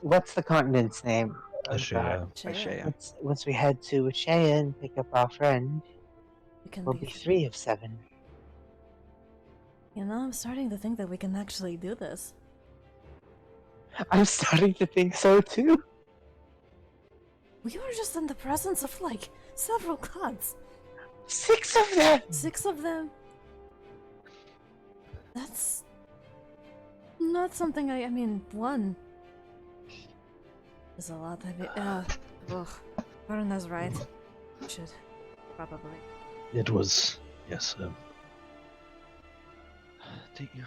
What's the continent's name? Ashea. Ashea. Once we head to Ashea and pick up our friend, We can we'll be 3 of 7. You know, I'm starting to think that we can actually do this. I'm starting to think so too. We were just in the presence of like several gods. 6 of them. 6 of them. That's not something I mean, 1 is a lot. Ugh. Verona's right. Should probably. It was, yes. Do you?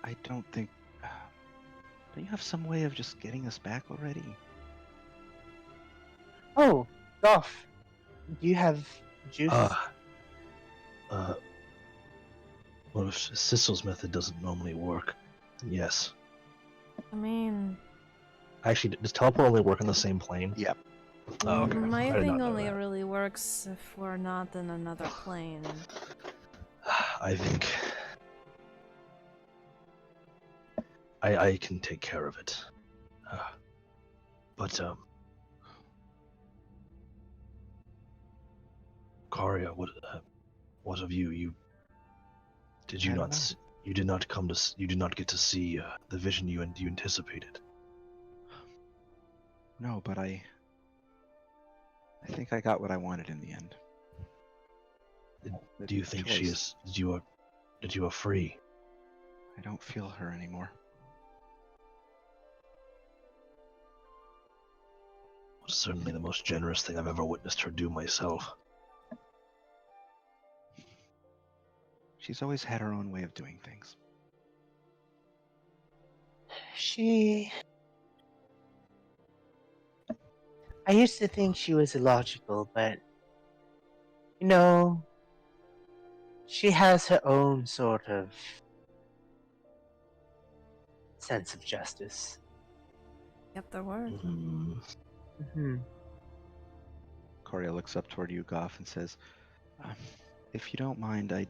I don't think. Don't you have some way of just getting us back already? Oh, Golf. Do you have juice? Well, if Sissel's method doesn't normally work, then yes. I mean, Actually, does teleport only work on the same plane? Yep. Oh, okay. my I did not thing know only that. really works if we're not in another plane. I think I can take care of it. But Karia, what of you? You did you I don't not? know. You did not come to. You did not get to see the vision you anticipated. No, but I think I got what I wanted in the end. Do you think she choice. is? That you are free? I don't feel her anymore. Was certainly the most generous thing I've ever witnessed her do myself. She's always had her own way of doing things. I used to think she was illogical, but you know, she has her own sort of sense of justice. Yep, there were. Mm-hmm. Coria looks up toward you, Goff, and says, if you don't mind, I'd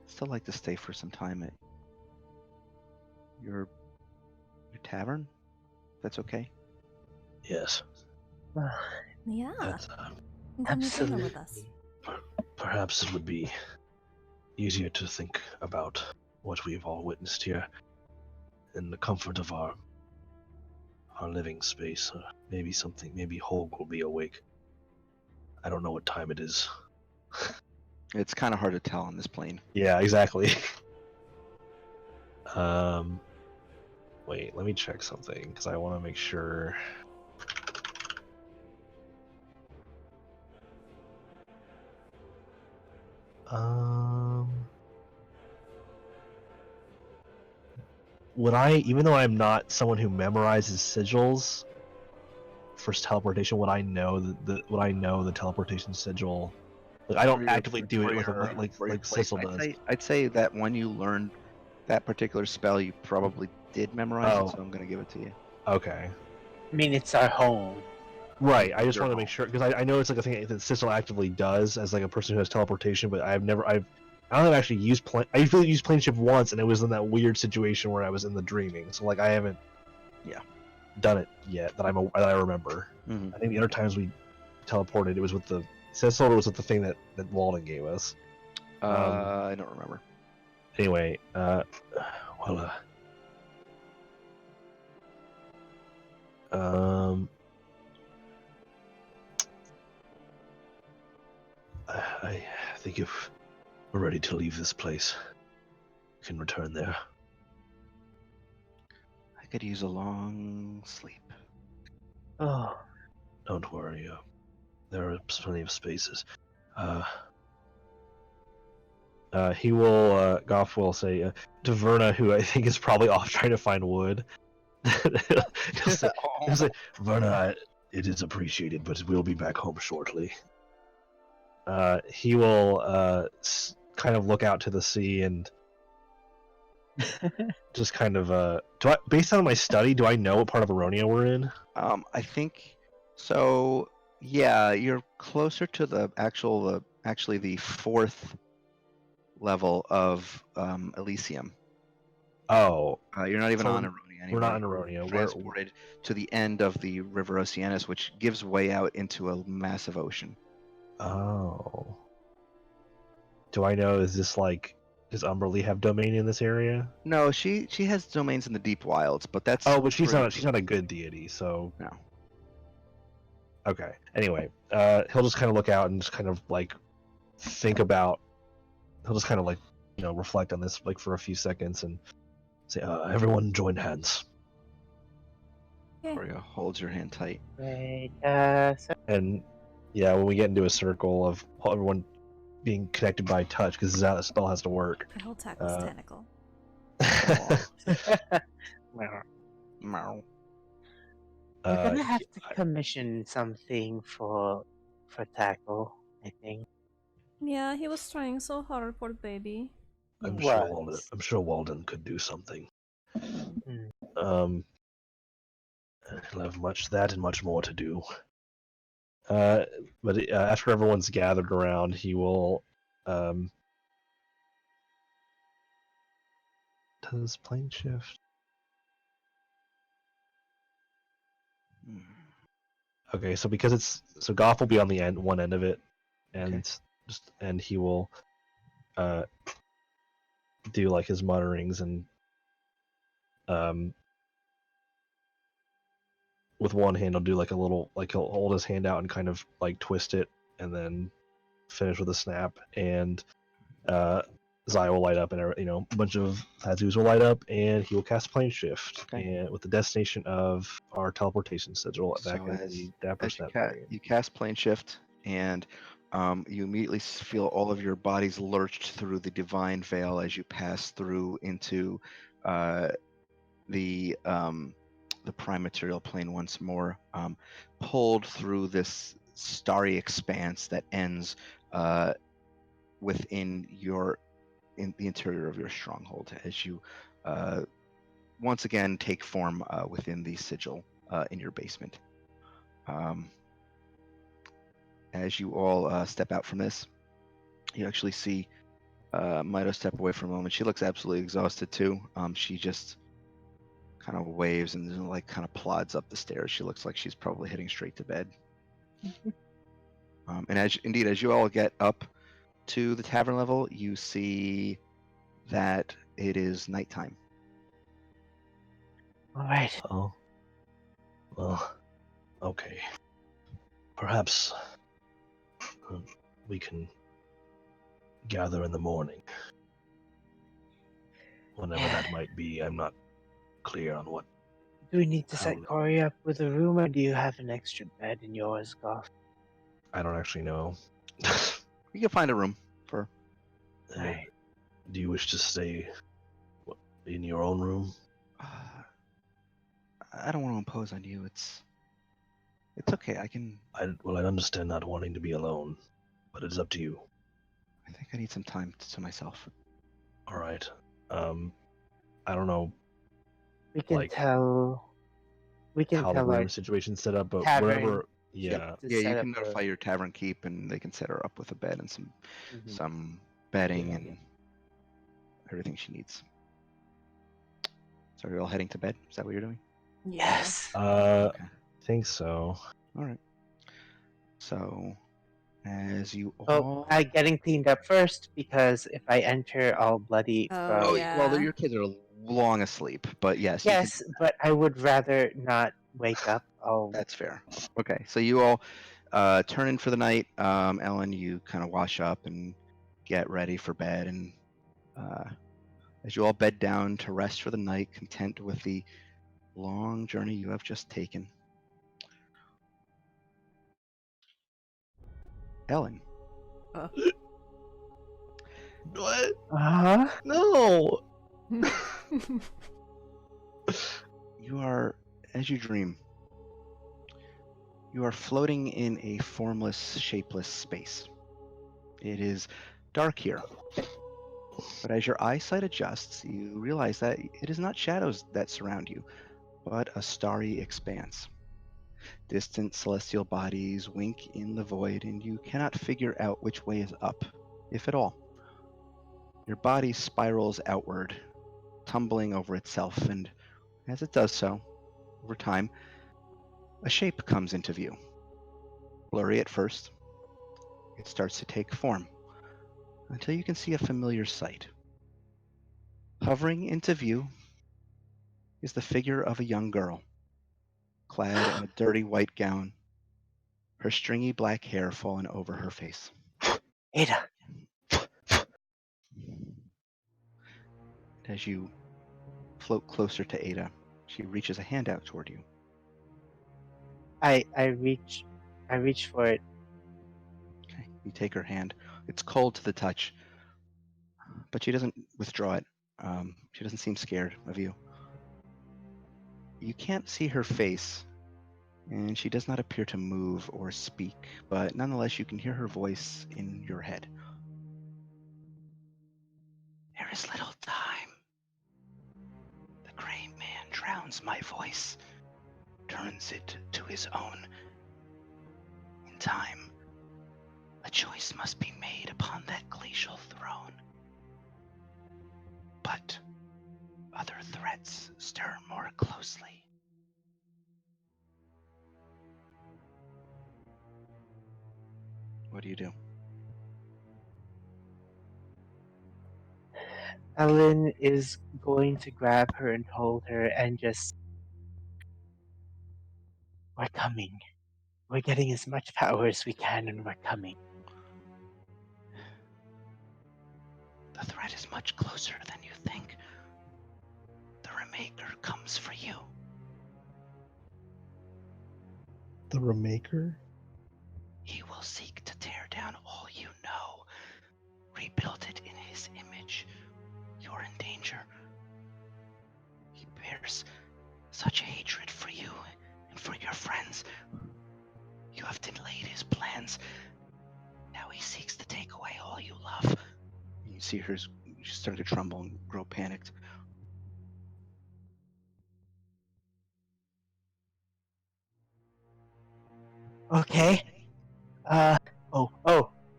still like to stay for some time at your tavern. That's okay? Yes. Yeah. That's, You can come eat dinner with us. perhaps it would be easier to think about what we've all witnessed here in the comfort of our living space. Maybe Holg will be awake. I don't know what time it is. It's kind of hard to tell on this plane. Yeah, exactly. Wait, let me check something because I want to make sure. Would I, even though I'm not someone who memorizes sigils for teleportation, would I know the teleportation sigil? Like, I don't actively do it with like Sissel does. I'd say that when you learned that particular spell, you probably did memorize Oh. it, so I'm going to give it to you. Okay. I mean, it's our home. Right. I just Your want to make sure because I know it's like a thing that Sissel actively does as like a person who has teleportation, but I don't think I've actually used I really used planeship once, and it was in that weird situation where I was in the dreaming. So like I haven't done it yet that I remember. Mm-hmm. I think the other times we teleported, it was with the Sissel, it was with the thing that Walden gave us. I don't remember. Anyway, I think if we're ready to leave this place, we can return there. I could use a long sleep. Oh, Don't worry. There are plenty of spaces. Goff will say to Verna, who I think is probably off trying to find wood. he'll say, Verna, it is appreciated, but we'll be back home shortly. He will kind of look out to the sea and just kind of based on my study, do I know what part of Aronia we're in? I think so. Yeah, you're closer to the actually the 4th level of Elysium. Oh, you're not even so on Aronia anymore. we're not in Aronia. You're transported to the end of the River Oceanus, which gives way out into a massive ocean. Oh. Do I know, is this like Does Umberly have domain in this area? No, she has domains in the deep wilds, but that's Oh, but she's pretty- not a good deity, so No. okay. Anyway, he'll just kind of look out and just kind of like think about. He'll just kind of like reflect on this like for a few seconds and say, "Everyone, join hands." Victoria holds your hand tight. Right. So And yeah, when we get into a circle of everyone being connected by touch, because this is how the spell has to work. He'll tackle his Uh, tentacle. Meow. we're uh, gonna have to commission something for tackle, I think. Yeah, he was trying so hard, poor baby. I'm He sure was. Walden could do something. Hmm. He'll have much that and much more to do. But after everyone's gathered around, he will. Does plane shift? Okay, so because it's Goff will be on the one end of it, and he will do like his mutterings and with one hand he'll do like a little like he'll hold his hand out and kind of like twist it and then finish with a snap, and Zai will light up, and a bunch of tattoos will light up, and he will cast plane shift, and with the destination of our teleportation sigil back in the Dapper As Snap. you cast plane shift, and you immediately feel all of your bodies lurched through the divine veil as you pass through into the prime material plane once more, pulled through this starry expanse that ends within in the interior of your stronghold as you once again take form within the sigil in your basement. As you all step out from this, you actually see Mito step away for a moment. She looks absolutely exhausted too. She just kind of waves and like kind of plods up the stairs. She looks like she's probably heading straight to bed. And as you all get up to the tavern level, you see that it is nighttime. All right. Oh, well, okay. Perhaps we can gather in the morning. Whenever that might be, I'm not clear on what. Do we need to set Corey up with a room, or do you have an extra bed in yours, Goff? I don't actually know. You can find a room for. Right. Do you wish to stay in your own room? I don't want to impose on you. It's okay. I can. I understand not wanting to be alone, but it's up to you. I think I need some time to myself. All right. I don't know. We can tell. We can how tell the our room situation's set up, but tavern whatever. Yeah. to Yeah, set you up can notify your tavern keep, and they can set her up with a bed and Mhm. some bedding and everything she needs. So are you all heading to bed? Is that what you're doing? Yes. I think so. All right. So, as you Oh, all. I'm getting cleaned up first because if I enter all bloody Oh, from. yeah. Well, your kids are long asleep, but yes. Yes, but I would rather not wake up. That's fair. Okay, so you all turn in for the night. Ellen, you kind of wash up and get ready for bed, and as you all bed down to rest for the night, content with the long journey you have just taken. Ellen. What? Uh-huh. No. You are, as you dream, you are floating in a formless, shapeless space. It is dark here, but as your eyesight adjusts, you realize that it is not shadows that surround you, but a starry expanse. Distant celestial bodies wink in the void, and you cannot figure out which way is up, if at all. Your body spirals outward, tumbling over itself, and as it does so, over time, a shape comes into view. Blurry at first, it starts to take form, until you can see a familiar sight. Hovering into view is the figure of a young girl, clad in a dirty white gown, her stringy black hair falling over her face. Ada, As you float closer to Ada, she reaches a hand out toward you. I reach for it. Okay, you take her hand. It's cold to the touch, but she doesn't withdraw it. She doesn't seem scared of you. You can't see her face, and she does not appear to move or speak, but nonetheless, you can hear her voice in your head. There is little time. The gray man drowns my voice, turns it to his own. In time, a choice must be made upon that glacial throne. But other threats stir more closely. What do you do? Ellen is going to grab her and hold her and just, we're coming. We're getting as much power as we can and we're coming. The threat is much closer than you think. The Remaker comes for you. The Remaker? He will seek to tear down all you know, rebuild it in his image. You're in danger. He bears such hatred for you and for your friends. You have delayed his plans. Now he seeks to take away all you love. You see her she's starting to tremble and grow panicked. Okay.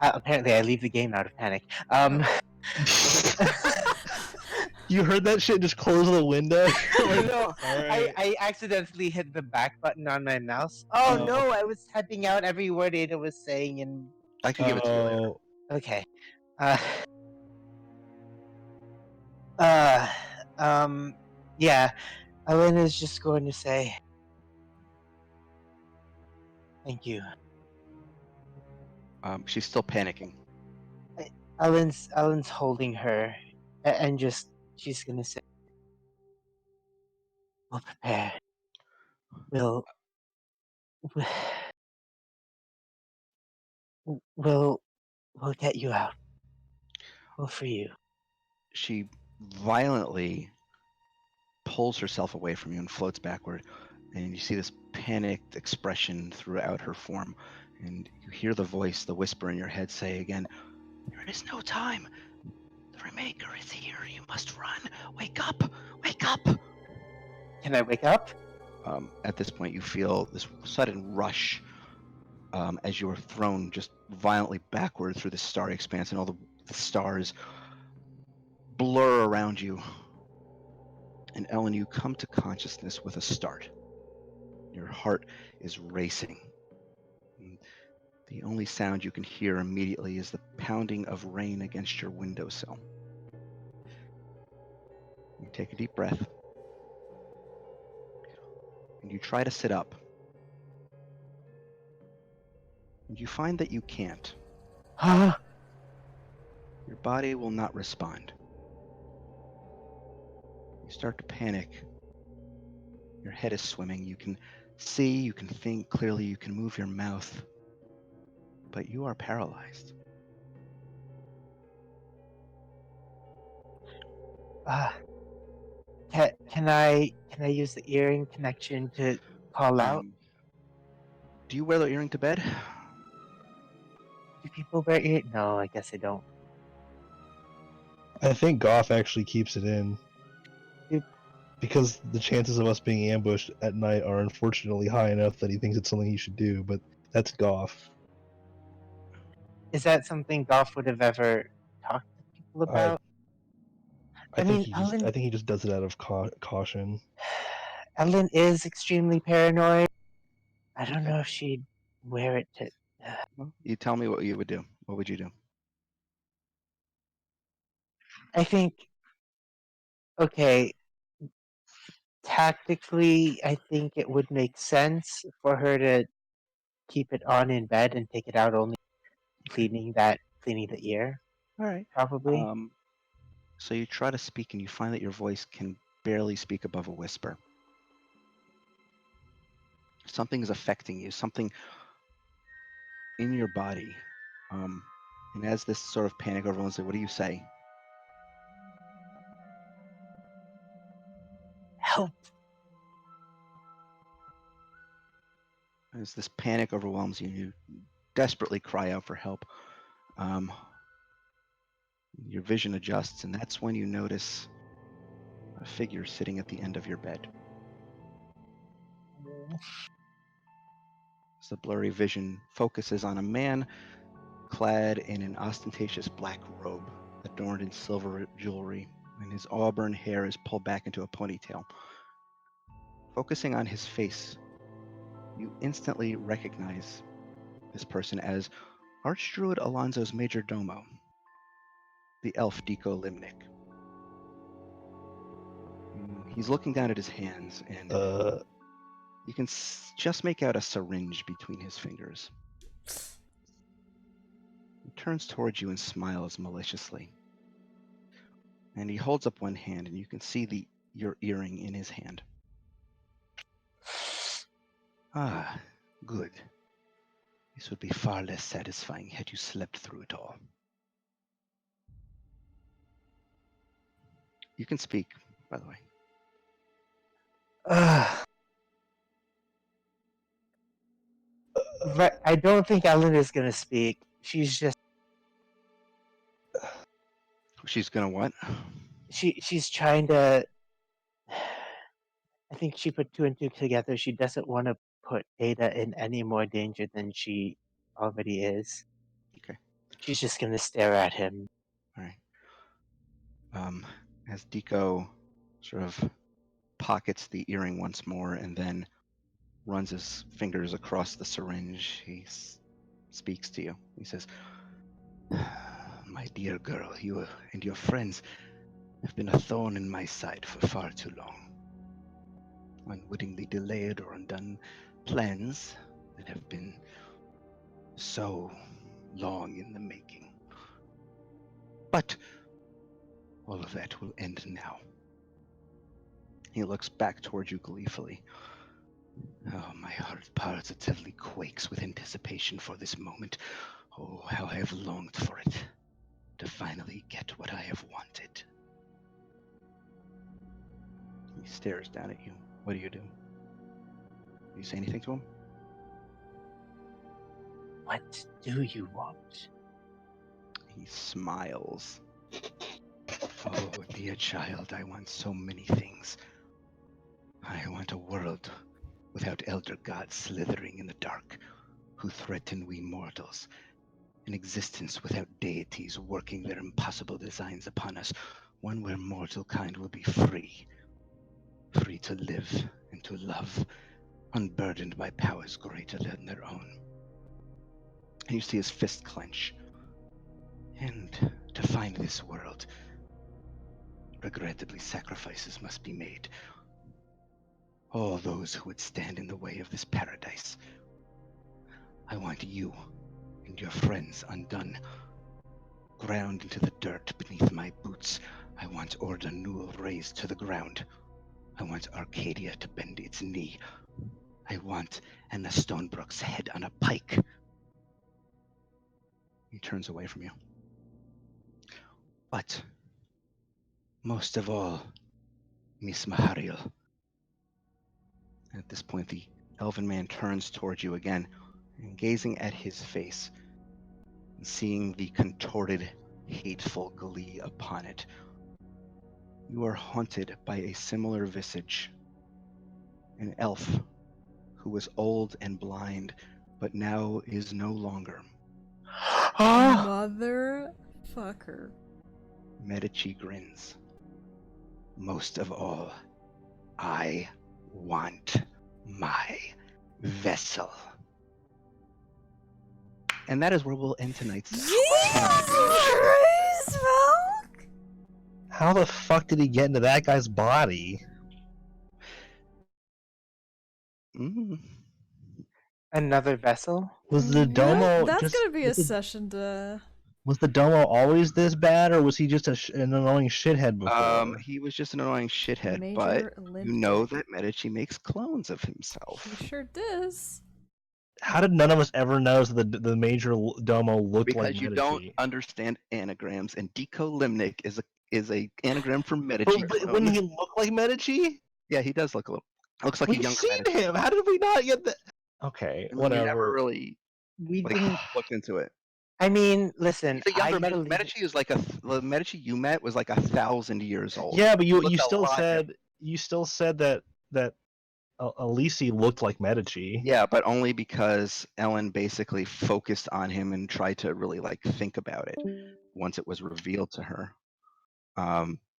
Apparently I leave the game out of panic. You heard that shit? Just close the window. No, Alright. I accidentally hit the back button on my mouse. Oh Oh. no, I was typing out every word Ada was saying and I can give it to you later. Oh, okay. Uh uh yeah. Elena's just going to say thank you. She's still panicking. Ellen's holding her and just she's gonna say we'll prepare. We'll we'll we'll get you out. We'll free you. She violently pulls herself away from you and floats backward. And you see this panicked expression throughout her form. And you hear the voice, the whisper in your head say again, there is no time. The Remaker is here. You must run. Wake up. Wake up. Can I wake up? At this point, you feel this sudden rush as you are thrown just violently backward through the starry expanse, and all the stars blur around you. And Ellen, you come to consciousness with a start. Your heart is racing. And the only sound you can hear immediately is the pounding of rain against your windowsill. You take a deep breath. And you try to sit up. And you find that you can't. Huh? Your body will not respond. You start to panic. Your head is swimming. You can see, you can think clearly, you can move your mouth. But you are paralyzed. Can I use the earring connection to call out? Do you wear the earring to bed? Do people wear ear? No, I guess I don't. I think Goff actually keeps it in. Dude. Because the chances of us being ambushed at night are unfortunately high enough that he thinks it's something he should do, but that's Goff. Is that something Goff would have ever talked to people about? I think Ellen, he just does it out of caution. Ellen is extremely paranoid. I don't Okay. know if she'd wear it to. Well, you tell me what you would do. What would you do? I think Okay, tactically, I think it would make sense for her to keep it on in bed and take it out only Okay. cleaning the ear, All right. probably. So you try to speak, and you find that your voice can barely speak above a whisper. Something is affecting you. Something in your body. And as this sort of panic overwhelms you, what do you say? Help! As this panic overwhelms you, you desperately cry out for help. Your vision adjusts, and that's when you notice a figure sitting at the end of your bed. As the blurry vision focuses on a man clad in an ostentatious black robe adorned in silver jewelry, and his auburn hair is pulled back into a ponytail. Focusing on his face, you instantly recognize this person as Archdruid Alonzo's major domo, the elf Deco Limnic. He's looking down at his hands, and you can just make out a syringe between his fingers. He turns towards you and smiles maliciously. And he holds up one hand, and you can see your earring in his hand. Ah, good. This would be far less satisfying had you slept through it all. You can speak, by the way. Right, I don't think Ellen is gonna speak. She's just She's gonna what? she's trying to. I think she put two and two together. She doesn't want to put Ada in any more danger than she already is. Okay. She's just gonna stare at him. All right. As Deco sort of pockets the earring once more and then runs his fingers across the syringe, he speaks to you. He says, "My dear girl, you and your friends have been a thorn in my side for far too long. Unwittingly delayed or undone plans that have been so long in the making. But all of that will end now." He looks back towards you gleefully. Oh, my heart positively quakes with anticipation for this moment. Oh, how I have longed for it, to finally get what I have wanted. He stares down at you. What do? Do you say anything to him? What do you want? He smiles. Oh, dear child, I want so many things. I want a world without elder gods slithering in the dark, who threaten we mortals. An existence without deities working their impossible designs upon us. One where mortal kind will be free. Free to live and to love, unburdened by powers greater than their own. And you see his fist clench. And to find this world, regrettably sacrifices must be made. All those who would stand in the way of this paradise. I want you and your friends undone, ground into the dirt beneath my boots. I want Order Newell razed to the ground. I want Arcadia to bend its knee. I want Anna Stonebrook's head on a pike. He turns away from you. But most of all, Miss Mahariel. At this point, the elven man turns towards you again, and gazing at his face, and seeing the contorted, hateful glee upon it, you are haunted by a similar visage. An elf who was old and blind, but now is no longer. Motherfucker. Medici grins. Most of all, I want my vessel. And that is where we'll end tonight's. Jesus Christ, Valk! How the fuck did he get into that guy's body? Mm. Another vessel? Was the domo That's just gonna be a was the, session to. was the domo always this bad, or was he just an annoying shithead before? He was just an annoying shithead, Major but limp you know dick. that Medici makes clones of He himself. sure does. How did none of us ever notice that the major domo looked like Because you don't Medici? understand anagrams, and Deco Limnic is a anagram for Medici But wouldn't clone. he look like Medici? Yeah, he does look a little. Looks like a We've younger seen Medici. him. How did we not get that? Okay, I mean, you never whatever. really We like didn't. looked into it. I mean, listen, He's a younger I Medici. believe. Medici is like the Medici you met was like 1,000 years old. Yeah, but He you looked a still lot said different. that Alisi looked like Medici. Yeah, but only because Ellen basically focused on him and tried to really like think about it once it was revealed to her.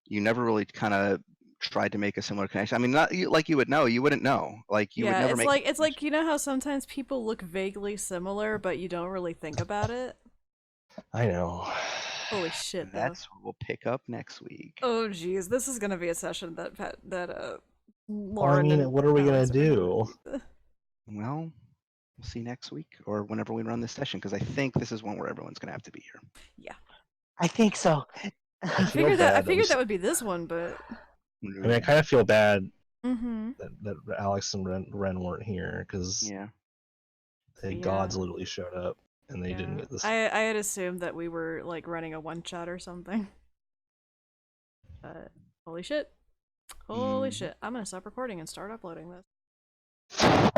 You never really kind of tried to make a similar connection. I mean, not like you would know. You wouldn't know. Like you would Yeah, never make. it's like you know how sometimes people look vaguely similar, but you don't really think about it. I know. Holy shit, And though. that's what we'll pick up next week. Oh jeez, this is gonna be a session that Well, I Lauren mean, and what are we gonna Alex are gonna do? Well, we'll see next week or whenever we run this session because I think this is one where everyone's gonna have to be here. Yeah, I think so. I feel bad I that figured that would be this one, but I mean, I kind of feel bad mm-hmm. that Alex and Ren weren't here because Yeah. the Yeah. gods literally showed up and they didn't Yeah. get this. I had assumed that we were like running a one shot or something. But holy shit. Holy shit. I'm gonna stop recording and start uploading this.